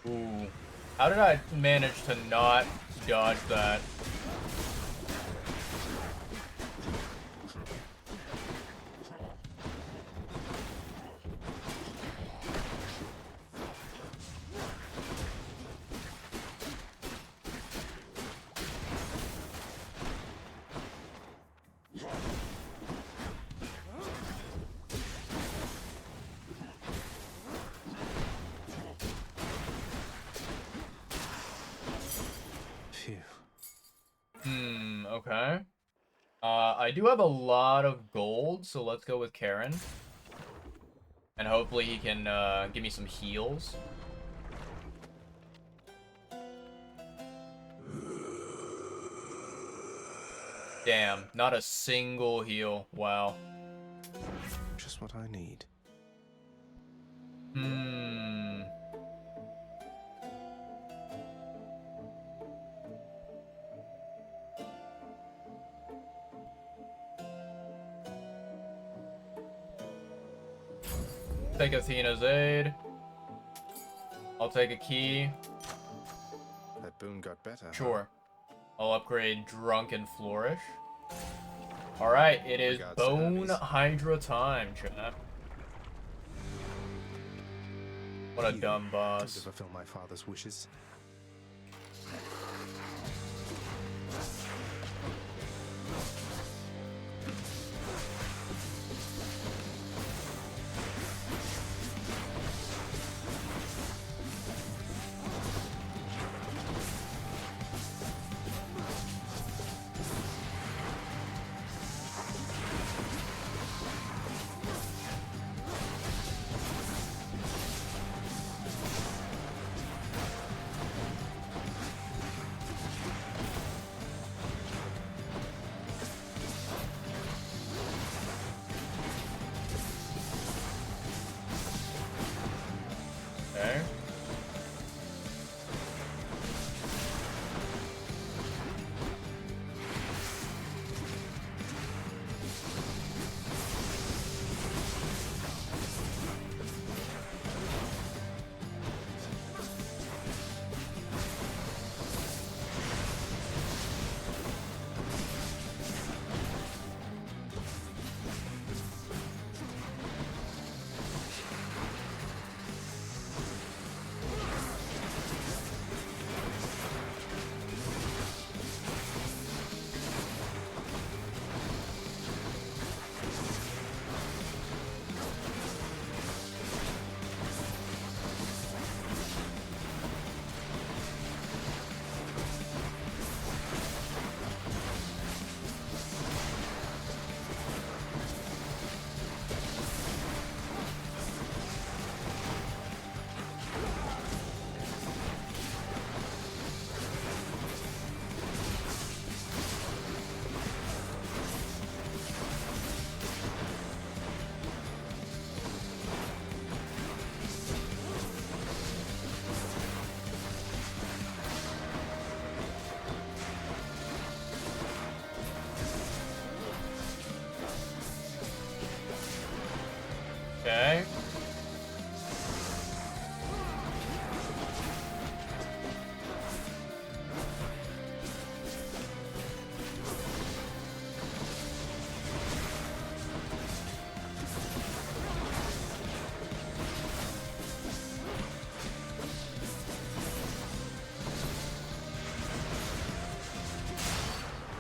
Ooh. How did I manage to not dodge that? Okay. I do have a lot of gold, so let's go with Karen. And hopefully he can give me some heals. Damn, not a single heal. Wow. Just what I need. Take Athena's aid. I'll take a key. That boon got better. Sure. I'll upgrade Drunken Flourish. Alright, it is Bone Hydra time, chat. What a dumb boss. Don't fulfill my father's wishes.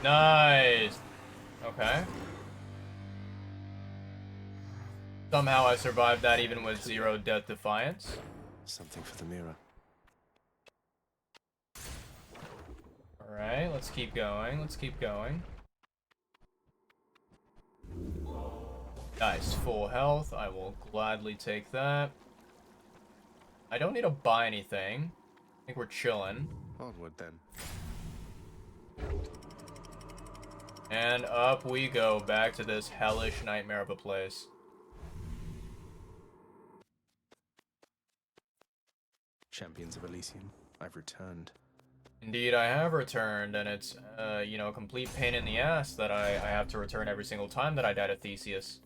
Nice. Okay. Somehow I survived that even with 0 death defiance. Something for the mirror. Alright, let's keep going. Let's keep going. Nice, full health. I will gladly take that. I don't need to buy anything. I think we're chilling. Onward then. And up we go, back to this hellish nightmare of a place. Champions of Elysium, I've returned. Indeed, I have returned, and it's, you know, a complete pain in the ass that I have to return every single time that I die to Theseus.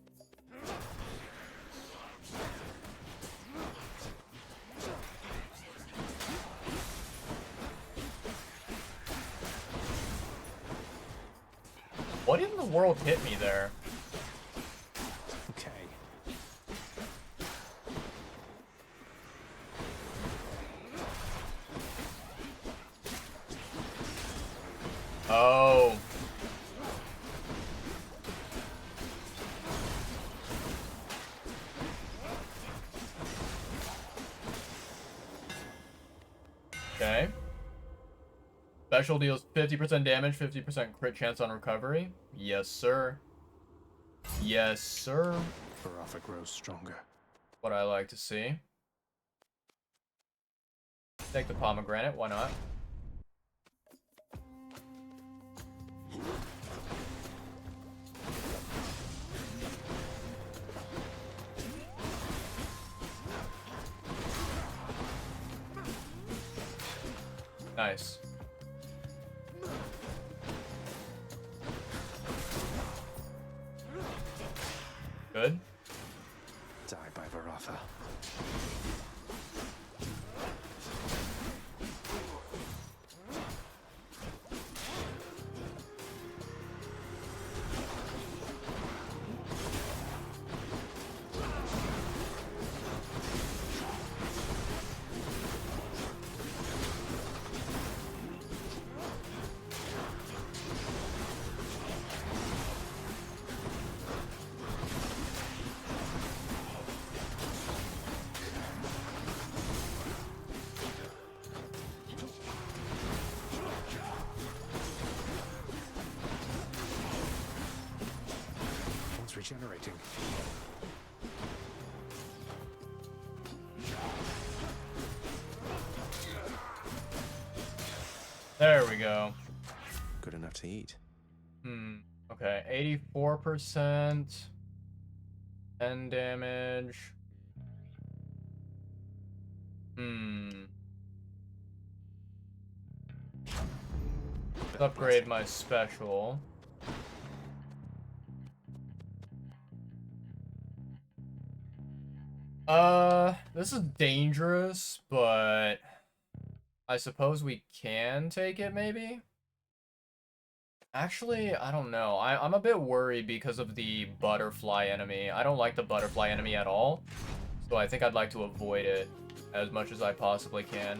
What in the world hit me there? Okay. Oh. Okay. Special deals 50% damage, 50% crit chance on recovery. Yes, sir. Yes, sir. Baratha grows stronger. What I like to see. Take the pomegranate, why not? Nice. Good. Die by Baratha. Regenerating. There we go. Good enough to eat. Okay, 84%. 10 damage. Let's upgrade my special. This is dangerous, but I suppose we can take it, maybe? Actually, I don't know. I'm a bit worried because of the butterfly enemy. I don't like the butterfly enemy at all, so I think I'd like to avoid it as much as I possibly can.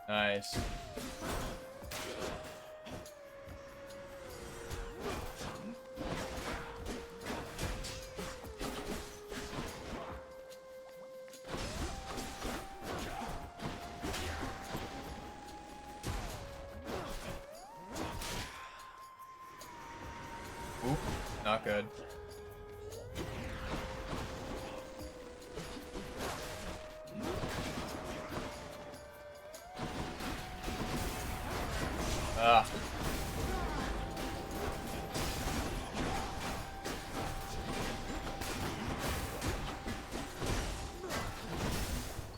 Nice. Oop, not good. Ah.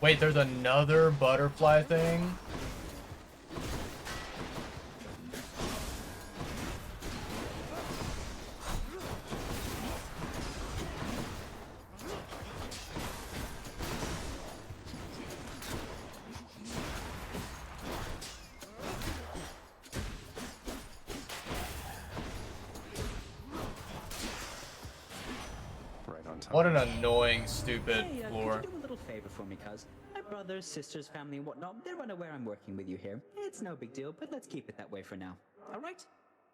Wait, there's another butterfly thing? What an annoying, stupid Hey, floor. could you do a little favor for me, cuz? My brothers, sisters, family, and whatnot, they're unaware I'm working with you here. It's no big deal, but let's keep it that way for now. Alright?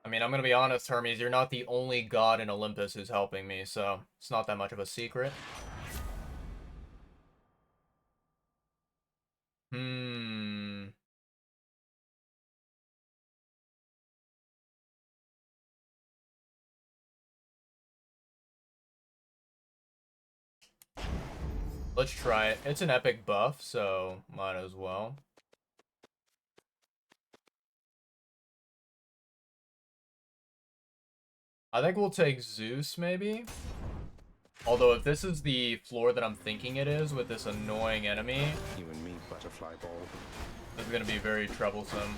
I mean, I'm gonna be honest, Hermes, you're not the only god in Olympus who's helping me, so it's not that much of a secret. Let's try it. It's an epic buff, so might as well. I think we'll take Zeus, maybe? Although, if this is the floor that I'm thinking it is, with this annoying enemy... You and me, butterfly ball. This is gonna be very troublesome.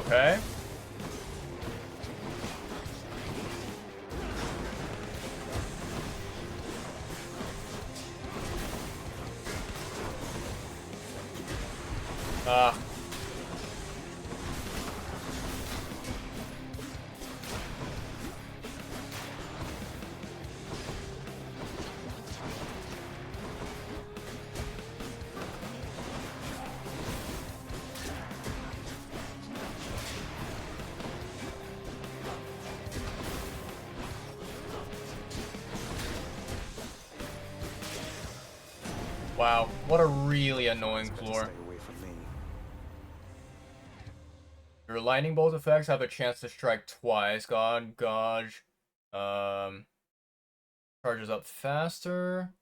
Okay. Wow, what a really annoying floor. Your lightning bolt effects have a chance to strike twice. Gauge. Charges up faster.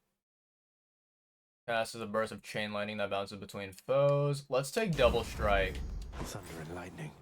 Casts a burst of chain lightning that bounces between foes. Let's take double strike. Thunder and lightning.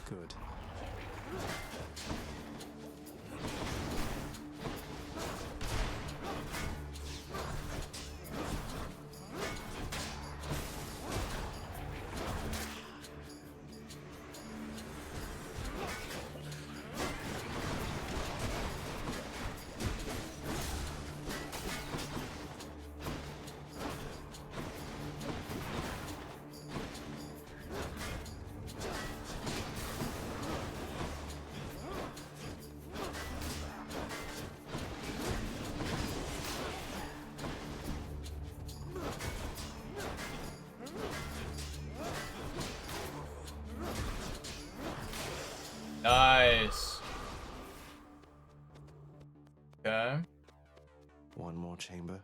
Good. Nice. Okay. One more chamber.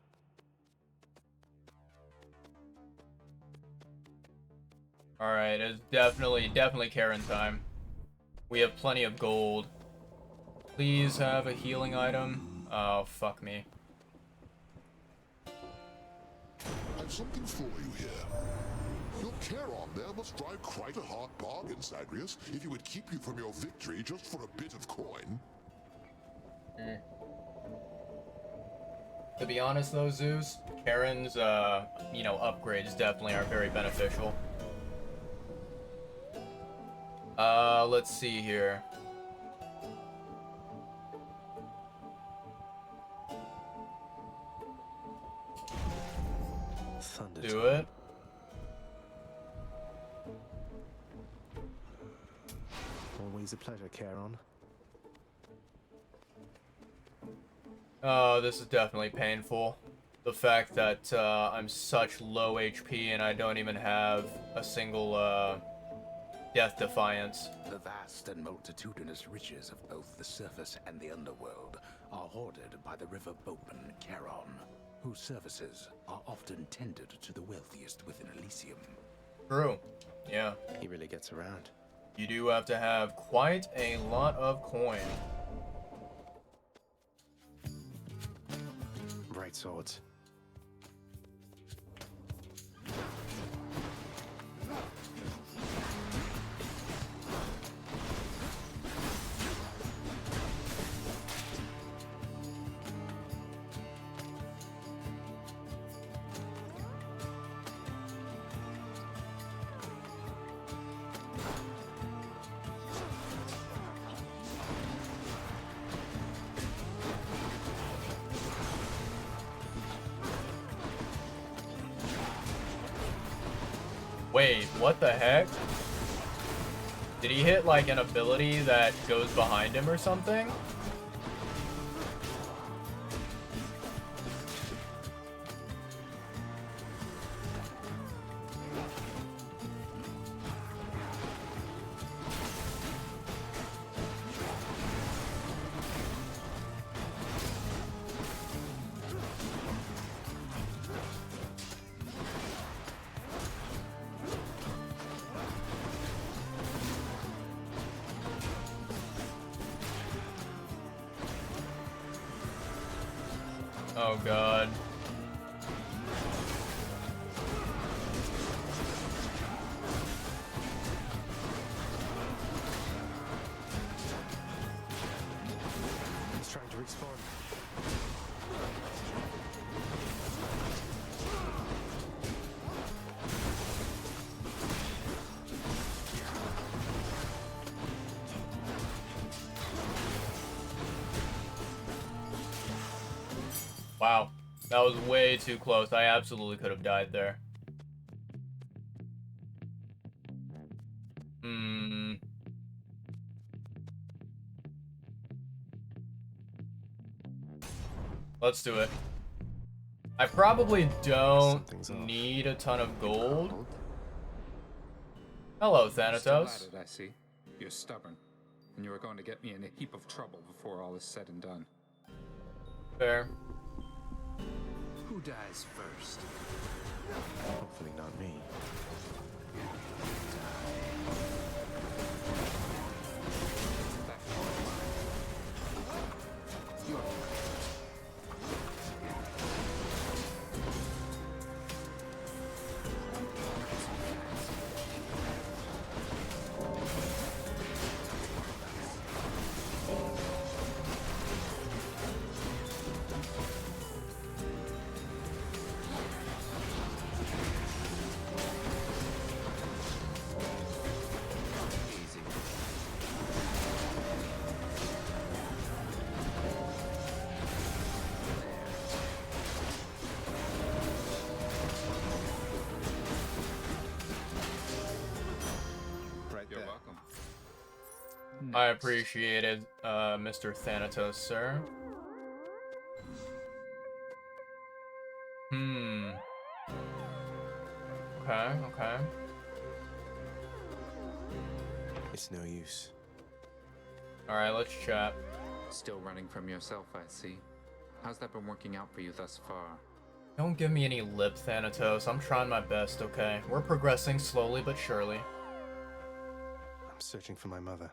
Alright, it's definitely Karen time. We have plenty of gold. Please have a healing item. Oh, fuck me. I've something for you here. Your Charon there must drive quite a hard bargain, Zagreus, if he would keep you from your victory just for a bit of coin. To be honest though, Zeus, Karen's, upgrades definitely are very beneficial. Let's see here. Thunder. Do it. Always a pleasure, Charon. Oh, this is definitely painful. The fact that I'm such low HP and I don't even have a single Death Defiance. The vast and multitudinous riches of both the surface and the underworld are hoarded by the river boatman Charon, whose services are often tendered to the wealthiest within Elysium. True. Yeah. He really gets around. You do have to have quite a lot of coin. Bright swords. Wait, what the heck? Did he hit like an ability that goes behind him or something? Oh god. He's trying to respawn. Wow, that was way too close. I absolutely could have died there. Let's do it. I probably don't need a ton of gold. Hello, Still Thanatos. at it, I see. You're stubborn, and you are going to get me in a heap of trouble before all is said and done. Fair. Who dies first? Hopefully not me. You're welcome. I appreciate it, Mr. Thanatos, sir. Okay. It's no use. Alright, let's chat. Still running from yourself, I see. How's that been working out for you thus far? Don't give me any lip, Thanatos. I'm trying my best, okay? We're progressing slowly but surely. I'm searching for my mother.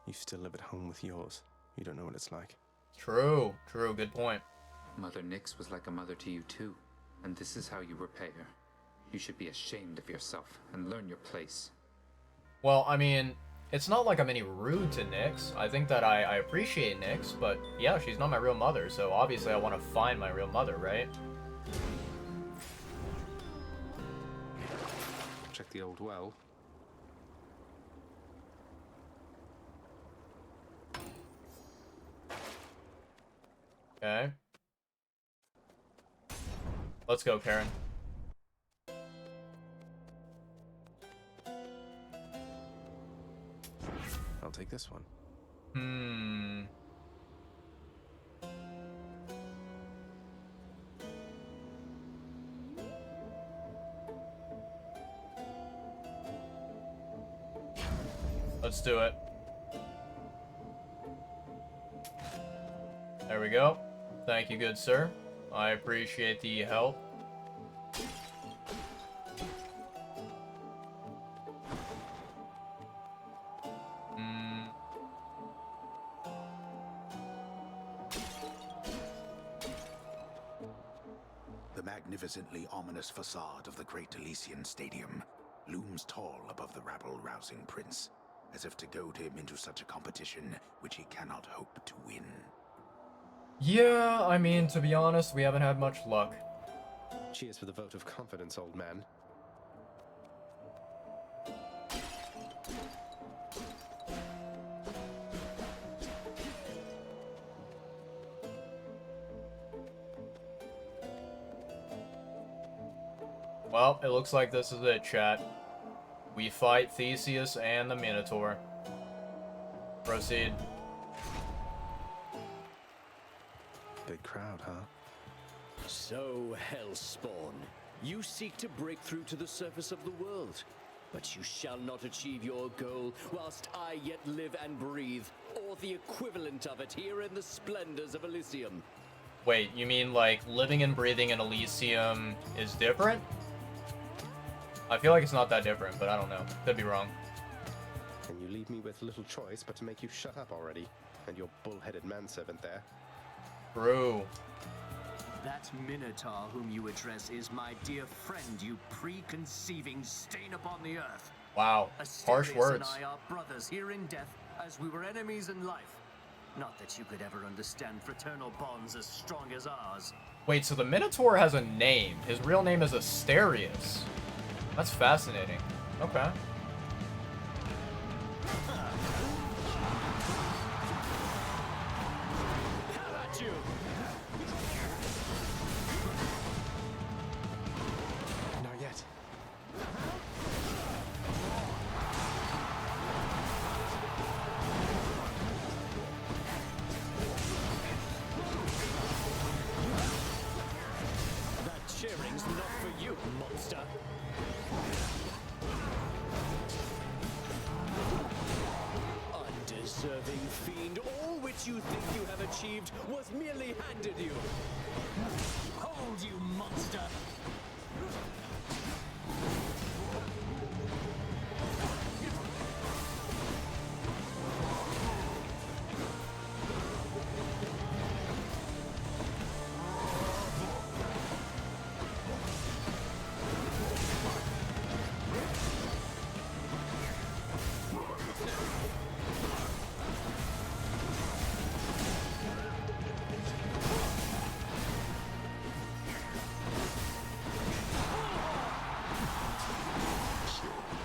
You still live at home with yours. You don't know what it's like. True, good point. Mother Nyx was like a mother to you too, and this is how you repay her. You should be ashamed of yourself and learn your place. Well, I mean, it's not like I'm any rude to Nyx. I think that I appreciate Nyx, but yeah, she's not my real mother, so obviously I want to find my real mother, right? Check the old well. Okay. Let's go, Karen. I'll take this one. Let's do it. There we go. Thank you, good sir. I appreciate the help. The magnificently ominous facade of the Great Elysian Stadium looms tall above the rabble-rousing prince, as if to goad him into such a competition which he cannot hope to win. Yeah, I mean, to be honest, we haven't had much luck. Cheers for the vote of confidence, old man. Well, it looks like this is it, chat. We fight Theseus and the Minotaur. Proceed. Big crowd, huh? So, Hellspawn, you seek to break through to the surface of the world, but you shall not achieve your goal whilst I yet live and breathe, or the equivalent of it here in the splendors of Elysium. Wait, you mean like living and breathing in Elysium is different? I feel like it's not that different, but I don't know. Could be wrong. And you leave me with little choice but to make you shut up already, and your bull-headed manservant there. True. That Minotaur whom you address is my dear friend, you preconceiving stain upon the earth. Wow, harsh Asterius words. and I are brothers here in death, as we were enemies in life. Not that you could ever understand fraternal bonds as strong as ours. Wait, so the Minotaur has a name. His real name is Asterius. That's fascinating. Okay. How about you? Not yet. That cheering's not for you, monster. Undeserving fiend, all which you think you have achieved was merely handed you. Hold, you monster!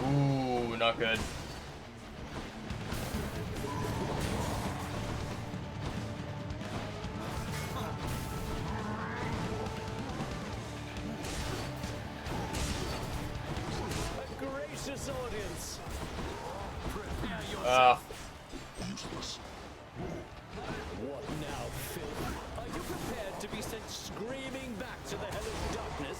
Ooh, not good. A gracious audience. Prepare yourself. Useless. What now, filth? Are you prepared to be sent screaming back to the hellish darkness?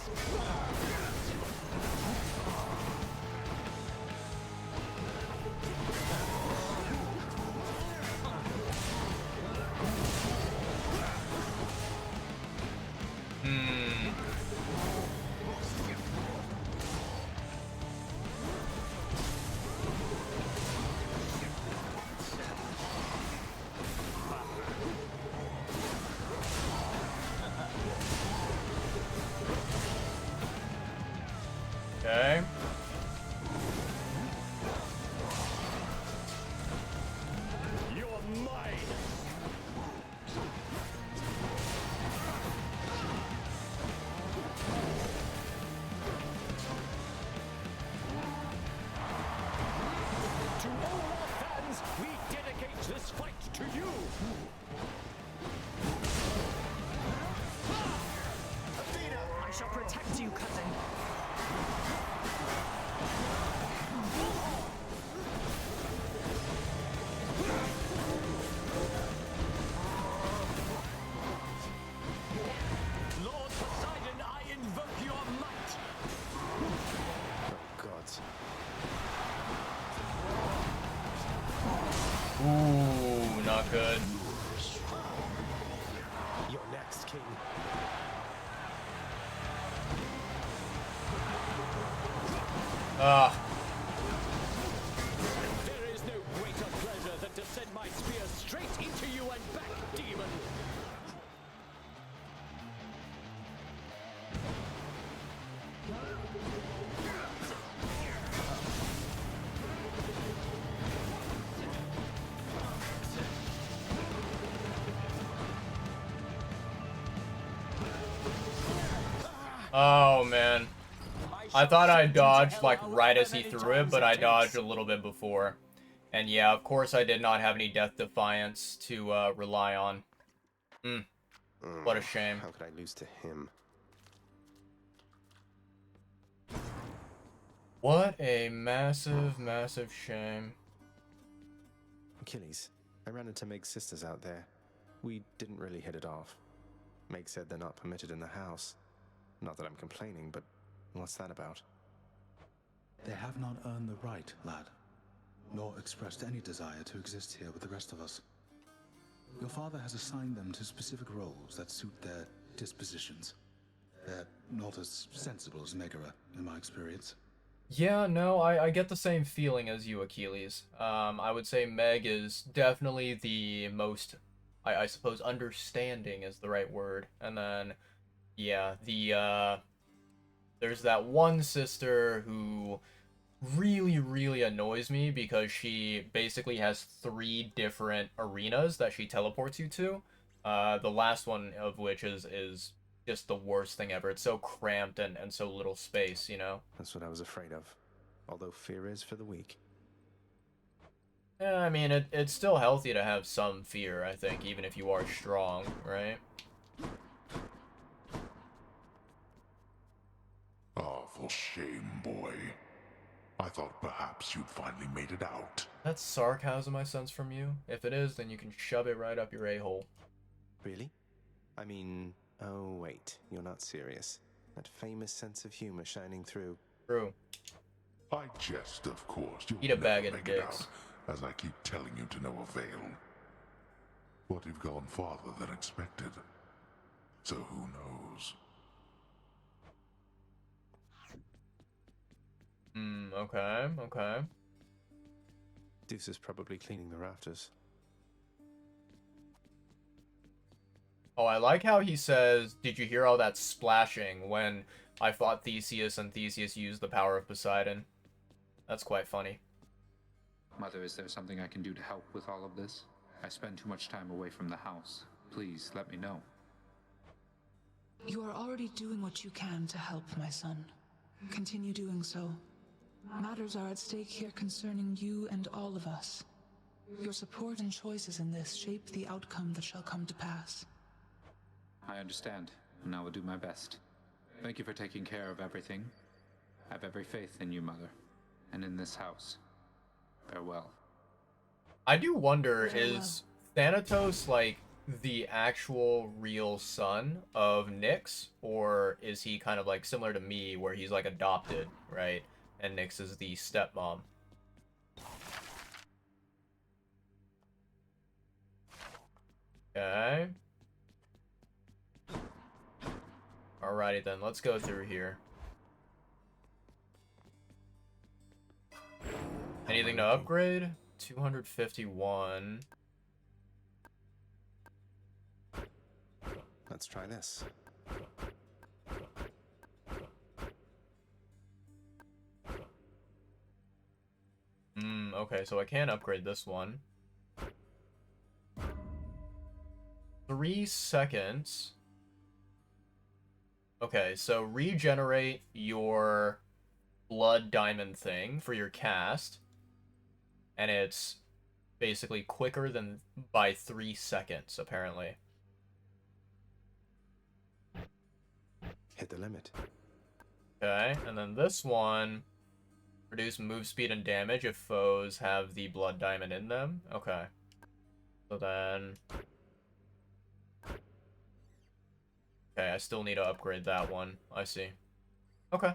Okay. You're mine. To all our fans, we dedicate this fight to you. I shall protect you, cousin. not good. You're next, King. Ah. There is no greater pleasure than to send my spear straight into you and back, demon! Oh man. I thought I dodged like right as he threw it, but I dodged a little bit before. And yeah, of course I did not have any Death Defiance to rely on. What a shame. How could I lose to him? What a massive, massive shame. Achilles, I ran into Meg's sisters out there. We didn't really hit it off. Meg said they're not permitted in the house. Not that I'm complaining, but what's that about? They have not earned the right, lad, nor expressed any desire to exist here with the rest of us. Your father has assigned them to specific roles that suit their dispositions. They're not as sensible as Megara, in my experience. Yeah, no, I get the same feeling as you, Achilles. I would say Meg is definitely the most, I suppose, understanding is the right word. And then, yeah, there's that one sister who really, really annoys me because she basically has 3 different arenas that she teleports you to. The last one of which is just the worst thing ever. It's so cramped and so little space, you know? That's what I was afraid of. Although fear is for the weak. Yeah, I mean, it's still healthy to have some fear, I think, even if you are strong, right? Ah, for shame, boy. I thought perhaps you'd finally made it out. That's sarcasm I sense from you. If it is, then you can shove it right up your a-hole. Really? I mean, oh wait, you're not serious. That famous sense of humor shining through. True. I jest, of course. You'll Eat a bag never of make it dicks. out, as I keep telling you to no avail. But you've gone farther than expected. So who knows? Okay. Deuce is probably cleaning the rafters. Oh, I like how he says, did you hear all that splashing when I fought Theseus and Theseus used the power of Poseidon? That's quite funny. Mother, is there something I can do to help with all of this? I spend too much time away from the house. Please, let me know. You are already doing what you can to help, my son. Continue doing so. Matters are at stake here concerning you and all of us. Your support and choices in this shape the outcome that shall come to pass. I understand, and I will do my best. Thank you for taking care of everything. I have every faith in you, Mother, and in this house. Farewell. I do wonder, is Thanatos like the actual real son of Nyx, or is he kind of like similar to me where he's like adopted, right? And Nyx is the stepmom. Okay. Alrighty then, let's go through here. Anything to upgrade? 251. Let's try this. Okay, so I can upgrade this one. 3 seconds. Okay, so regenerate your blood diamond thing for your cast. And it's basically quicker than by 3 seconds, apparently. Hit the limit. Okay, and then this one, reduce move speed and damage if foes have the blood diamond in them. Okay. So then... Okay, I still need to upgrade that one. I see. Okay.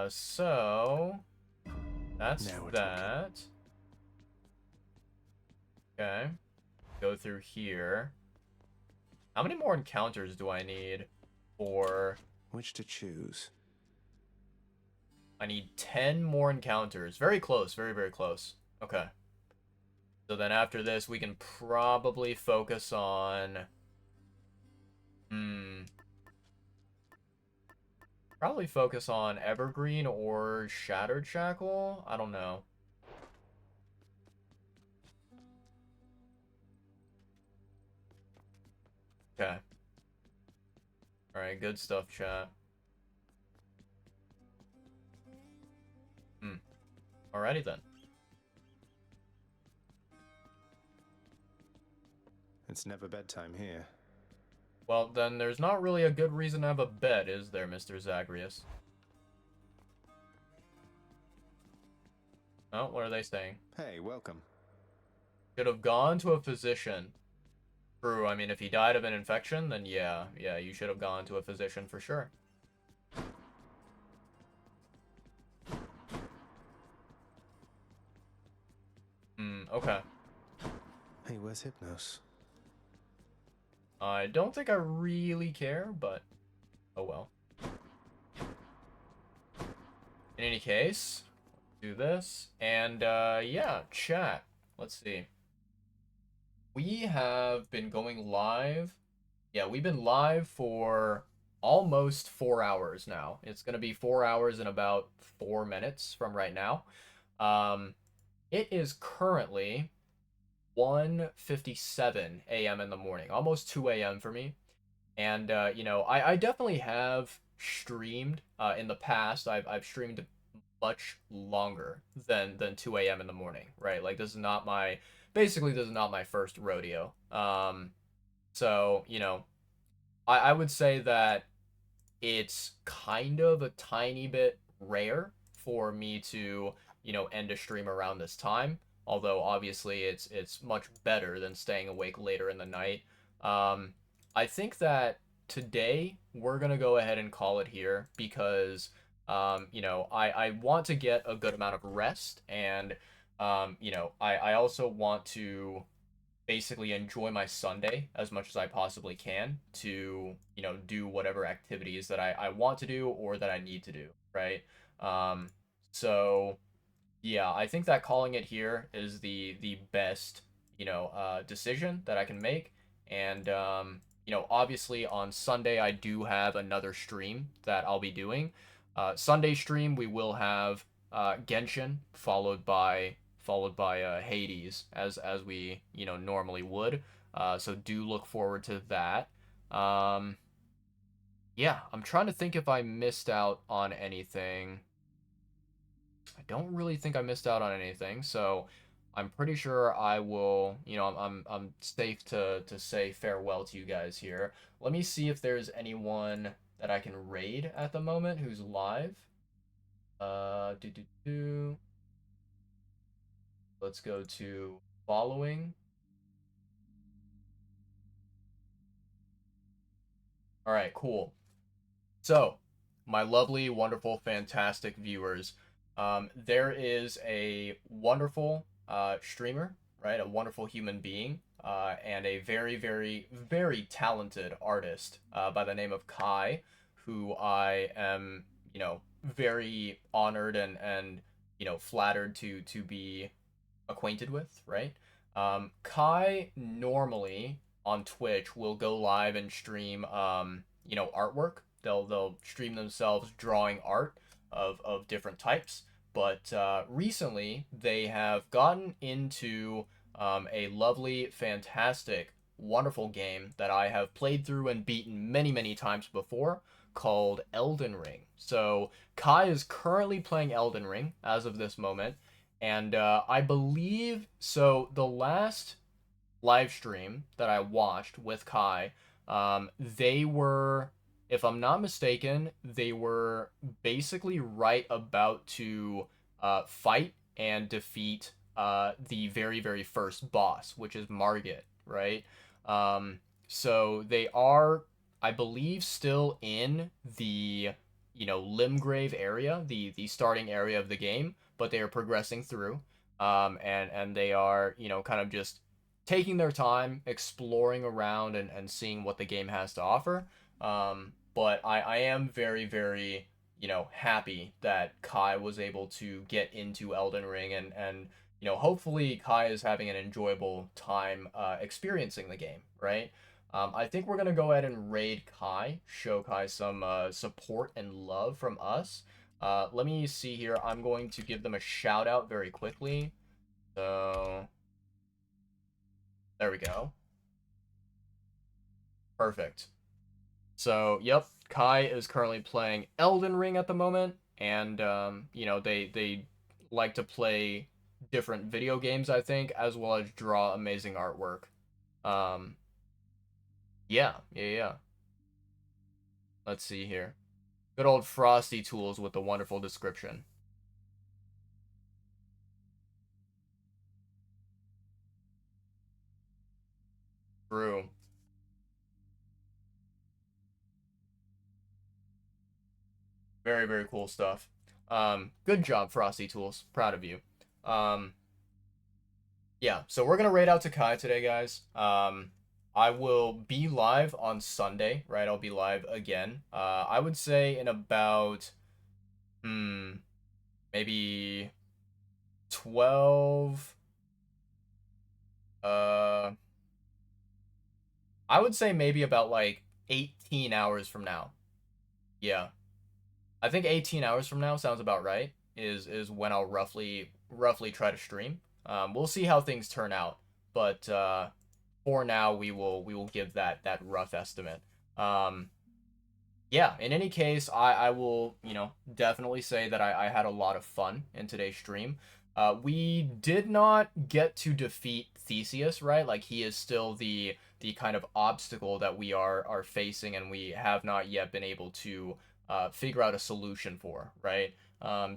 So... That's Now we're that. Okay. Go through here. How many more encounters do I need for... Which to choose? I need 10 more encounters. Very close. Very, very close. Okay. So then after this, we can probably focus on... Probably focus on Evergreen or Shattered Shackle? I don't know. Okay. Alright, good stuff, chat. Alrighty then. It's never bedtime here. Well, then there's not really a good reason to have a bed, is there, Mr. Zagreus? Oh, what are they saying? Hey, welcome. Should have gone to a physician. True, I mean, if he died of an infection, then yeah, you should have gone to a physician for sure. Okay. Hey, where's Hypnos? I don't think I really care, but oh well. In any case, let's do this. And yeah, chat. Let's see. We have been going live. Yeah, we've been live for almost 4 hours now. It's going to be 4 hours and about 4 minutes from right now. It is currently 1:57 a.m. in the morning, almost 2 a.m. for me. And, you know, I definitely have streamed in the past. I've streamed much longer than 2 a.m. in the morning, right? Like, this is not my, basically, this is not my first rodeo. So, you know, I would say that it's kind of a tiny bit rare for me to, you know, end a stream around this time. Although obviously it's much better than staying awake later in the night. I think that today we're gonna go ahead and call it here because you know, I want to get a good amount of rest, and you know, I also want to basically enjoy my Sunday as much as I possibly can to, you know, do whatever activities that I want to do or that I need to do, right? So yeah, I think that calling it here is the best, you know, decision that I can make. And you know, obviously on Sunday I do have another stream that I'll be doing. Sunday stream we will have Genshin followed by Hades as we, you know, normally would. So do look forward to that. Yeah, I'm trying to think if I missed out on anything. I don't really think I missed out on anything, so I'm pretty sure I will, you know, I'm safe to say farewell to you guys here. Let me see if there's anyone that I can raid at the moment who's live. Let's go to following. All right, cool. So, my lovely, wonderful, fantastic viewers, there is a wonderful streamer, right? A wonderful human being, and a very, very, very talented artist by the name of Kai, who I am, you know, very honored and you know, flattered to be acquainted with, right? Kai normally on Twitch will go live and stream, you know, artwork. They'll stream themselves drawing art of different types. But recently, they have gotten into a lovely, fantastic, wonderful game that I have played through and beaten many, many times before, called Elden Ring. So Kai is currently playing Elden Ring as of this moment, and I believe, so the last live stream that I watched with Kai, they were, if I'm not mistaken, they were basically right about to fight and defeat the very, very first boss, which is Margit, right? So they are, I believe, still in the, you know, Limgrave area, the starting area of the game, but they are progressing through, and they are, you know, kind of just taking their time, exploring around, and seeing what the game has to offer. But I am very, very, happy that Kai was able to get into Elden Ring, and hopefully Kai is having an enjoyable time experiencing the game, right? I think we're going to go ahead and raid Kai, show Kai some support and love from us. Let me see here. I'm going to give them a shout out very quickly. So, there we go. Perfect. So, yep, Kai is currently playing Elden Ring at the moment, and, they like to play different video games, I think, as well as draw amazing artwork. Yeah. Let's see here. Good old Frosty Tools with the wonderful description. True. Very, very cool stuff. Good job, Frosty Tools. Proud of you. Yeah, so we're gonna raid out to Kai today, guys. I will be live on Sunday, right? I'll be live again. I would say in about, maybe 12, I would say maybe about like 18 hours from now. Yeah. I think 18 hours from now sounds about right, is when I'll roughly try to stream. We'll see how things turn out, but for now we will give that rough estimate. Yeah, in any case, I will, definitely say that I had a lot of fun in today's stream. We did not get to defeat Theseus, right? Like, he is still the kind of obstacle that we are facing, and we have not yet been able to figure out a solution for, right?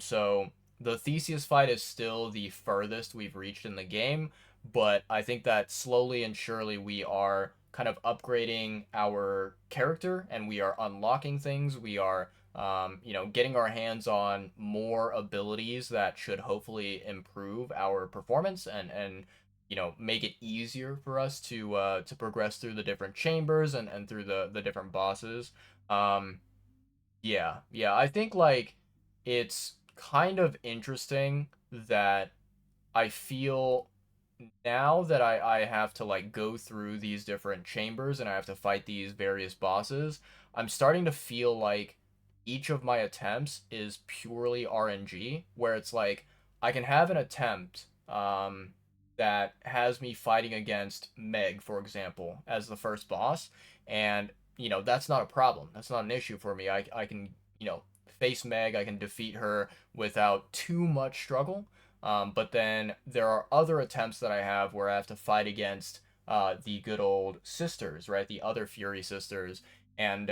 So the Theseus fight is still the furthest we've reached in the game, but I think that slowly and surely we are kind of upgrading our character, and we are unlocking things. We are, getting our hands on more abilities that should hopefully improve our performance and make it easier for us to progress through the different chambers and through the different bosses. Yeah, I think, like, it's kind of interesting that I feel now that I have to, like, go through these different chambers and I have to fight these various bosses, I'm starting to feel like each of my attempts is purely RNG, where it's like I can have an attempt that has me fighting against Meg, for example, as the first boss, and that's not a problem. That's not an issue for me. I can, face Meg, I can defeat her without too much struggle. But then there are other attempts that I have where I have to fight against the good old sisters, right? The other Fury sisters. And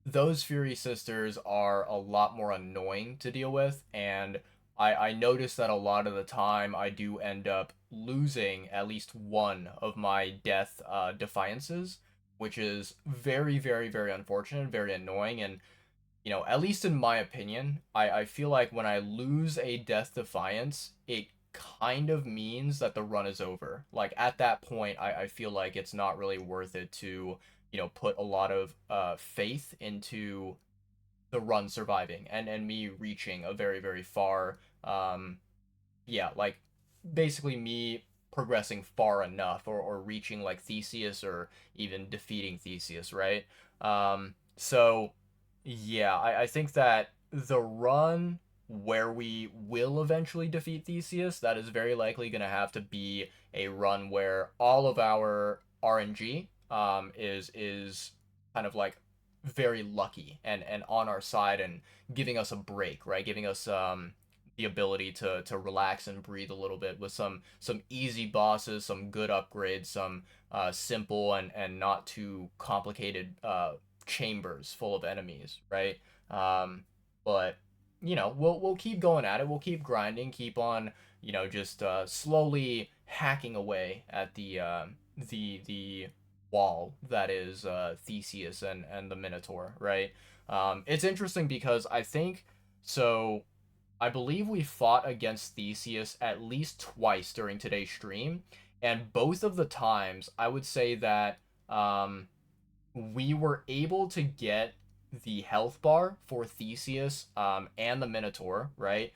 those Fury sisters are a lot more annoying to deal with. And I notice that a lot of the time I do end up losing at least one of my death defiances, which is very, very, very unfortunate, very annoying. And at least in my opinion, I feel like when I lose a Death Defiance, it kind of means that the run is over. Like, at that point, I feel like it's not really worth it to, put a lot of faith into the run surviving and me reaching a very, very far, like, basically me progressing far enough or reaching, like, Theseus or even defeating Theseus, right? So yeah, I think that the run where we will eventually defeat Theseus, that is very likely going to have to be a run where all of our RNG is kind of like very lucky and on our side and giving us a break, right? Giving us the ability to relax and breathe a little bit with some easy bosses, some good upgrades, some simple and not too complicated chambers full of enemies, right? But we'll keep going at it. We'll keep grinding, keep on, just slowly hacking away at the wall that is Theseus and the Minotaur, right? It's interesting because I believe we fought against Theseus at least twice during today's stream, And both of the times, I would say that we were able to get the health bar for Theseus and the Minotaur, right?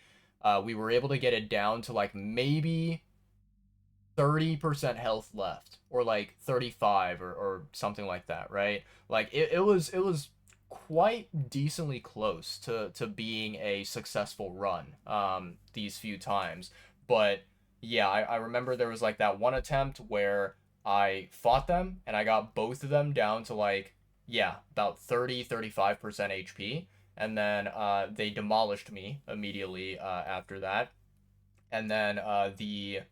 We were able to get it down to like maybe 30% health left, or like 35 or something like that, right? Like it was quite decently close to being a successful run these few times. But yeah, I remember there was like that one attempt where I fought them and I got both of them down to like, yeah, about 30-35% HP, and then they demolished me immediately after that. And then the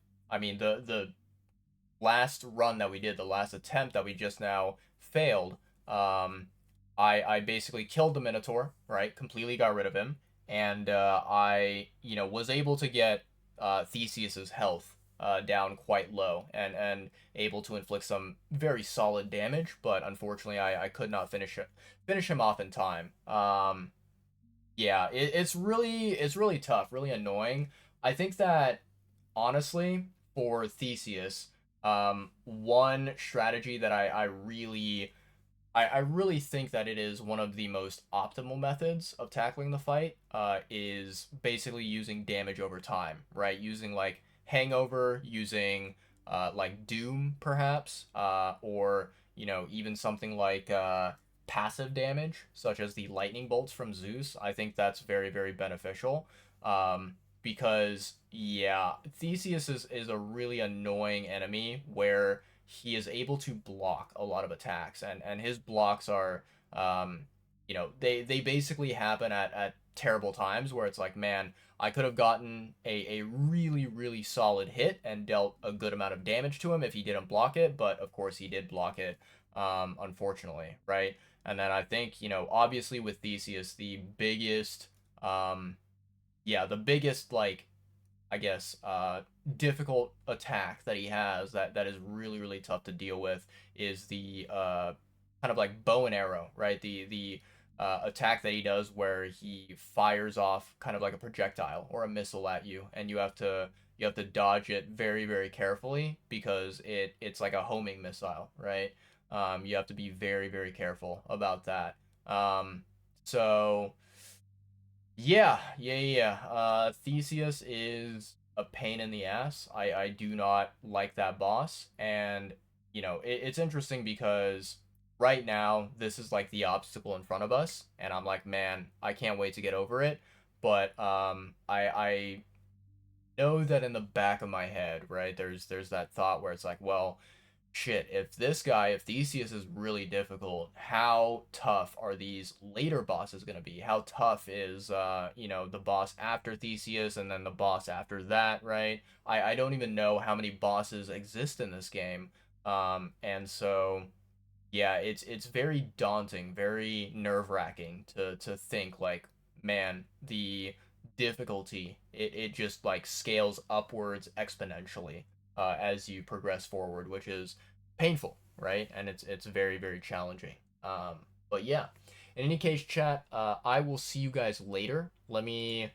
last run that we did, the last attempt that we just now failed, I basically killed the Minotaur, right? Completely got rid of him, and I was able to get Theseus's health down quite low, and able to inflict some very solid damage, but unfortunately I could not finish him off in time. Yeah, it's really tough, really annoying. I think that honestly, for Theseus, one strategy that I really think that it is one of the most optimal methods of tackling the fight, is basically using damage over time, right? Using like Hangover, using like Doom perhaps, or even something like passive damage, such as the lightning bolts from Zeus. I think that's very, very beneficial. Because yeah, Theseus is a really annoying enemy where he is able to block a lot of attacks, and his blocks are they basically happen at terrible times where it's like, man, I could have gotten a really, really solid hit and dealt a good amount of damage to him if he didn't block it, but of course he did block it, unfortunately, right? And then I think, obviously with Theseus, the biggest like, I guess, difficult attack that he has that is really, really tough to deal with is the kind of like bow and arrow, right? The attack that he does where he fires off kind of like a projectile or a missile at you, and you have to dodge it very, very carefully because it's like a homing missile, right? You have to be very, very careful about that. So yeah. Theseus is a pain in the ass. I do not like that boss, and it's interesting because right now this is like the obstacle in front of us, and I'm like, man, I can't wait to get over it. But I know that in the back of my head, right, there's that thought where it's like, well, shit, if Theseus is really difficult, how tough are these later bosses going to be? How tough is, the boss after Theseus and then the boss after that, right? I don't even know how many bosses exist in this game. And so, yeah, it's very daunting, very nerve-wracking to think, like, man, the difficulty, it just, like, scales upwards exponentially as you progress forward, which is painful, right? And it's very, very challenging. But yeah, in any case, chat, I will see you guys later. Let me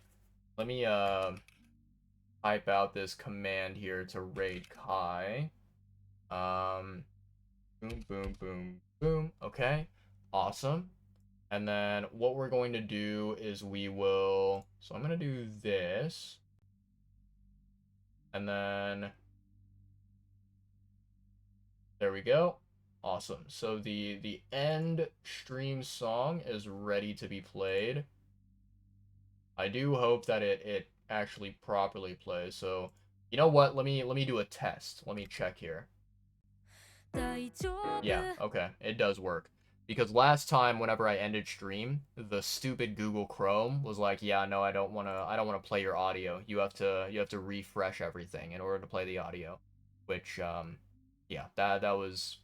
type out this command here to raid Kai. Boom, boom, boom, boom. Okay, awesome. And then what we're going to do is so I'm going to do this. And then there we go. Awesome. So the end stream song is ready to be played. I do hope that it actually properly plays. So, you know what? Let me do a test. Let me check here. Yeah, okay. It does work. Because last time whenever I ended stream, the stupid Google Chrome was like, "Yeah, no, I don't want to play your audio. You have to refresh everything in order to play the audio." Which yeah, that was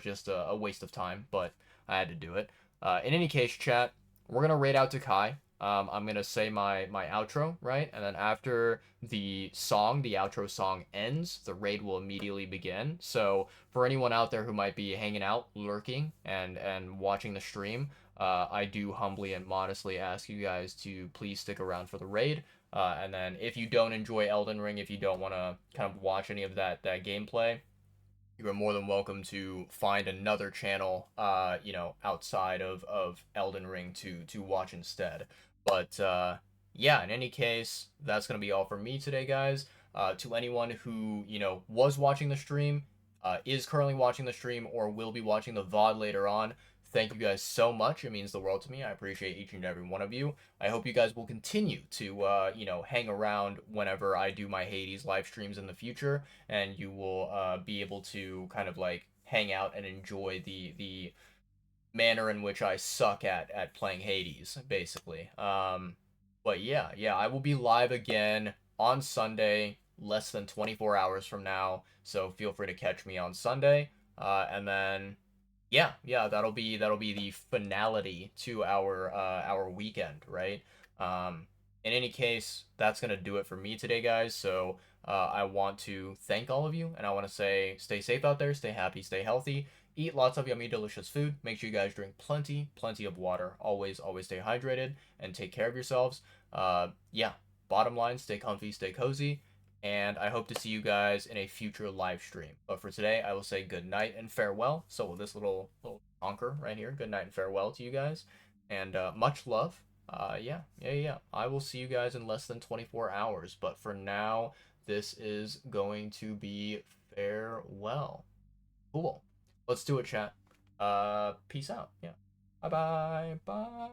just a waste of time, but I had to do it. In any case, chat, we're gonna raid out to Kai. I'm gonna say my outro, right? And then after the outro song ends, the raid will immediately begin. So for anyone out there who might be hanging out, lurking, and watching the stream, I do humbly and modestly ask you guys to please stick around for the raid. And then if you don't enjoy Elden Ring, if you don't want to kind of watch any of that gameplay, you are more than welcome to find another channel, you know, outside of Elden Ring to watch instead. But yeah, in any case, that's gonna be all for me today, guys. To anyone who, you know, was watching the stream, is currently watching the stream, or will be watching the VOD later on, thank you guys so much. It means the world to me. I appreciate each and every one of you. I hope you guys will continue to, you know, hang around whenever I do my Hades live streams in the future, and you will be able to kind of like hang out and enjoy the manner in which I suck at playing Hades, basically. But yeah, I will be live again on Sunday, less than 24 hours from now. So feel free to catch me on Sunday. And then yeah, that'll be the finality to our weekend, right? In any case, that's gonna do it for me today, guys. So I want to thank all of you, and I want to say stay safe out there, stay happy, stay healthy, eat lots of yummy, delicious food. Make sure you guys drink plenty of water. Always stay hydrated and take care of yourselves. Yeah, bottom line, stay comfy, stay cozy. And I hope to see you guys in a future live stream. But for today, I will say good night and farewell. So with this little honker right here, good night and farewell to you guys. And much love. Yeah. I will see you guys in less than 24 hours. But for now, this is going to be farewell. Cool. Let's do it, chat. Peace out. Yeah. Bye-bye. Bye.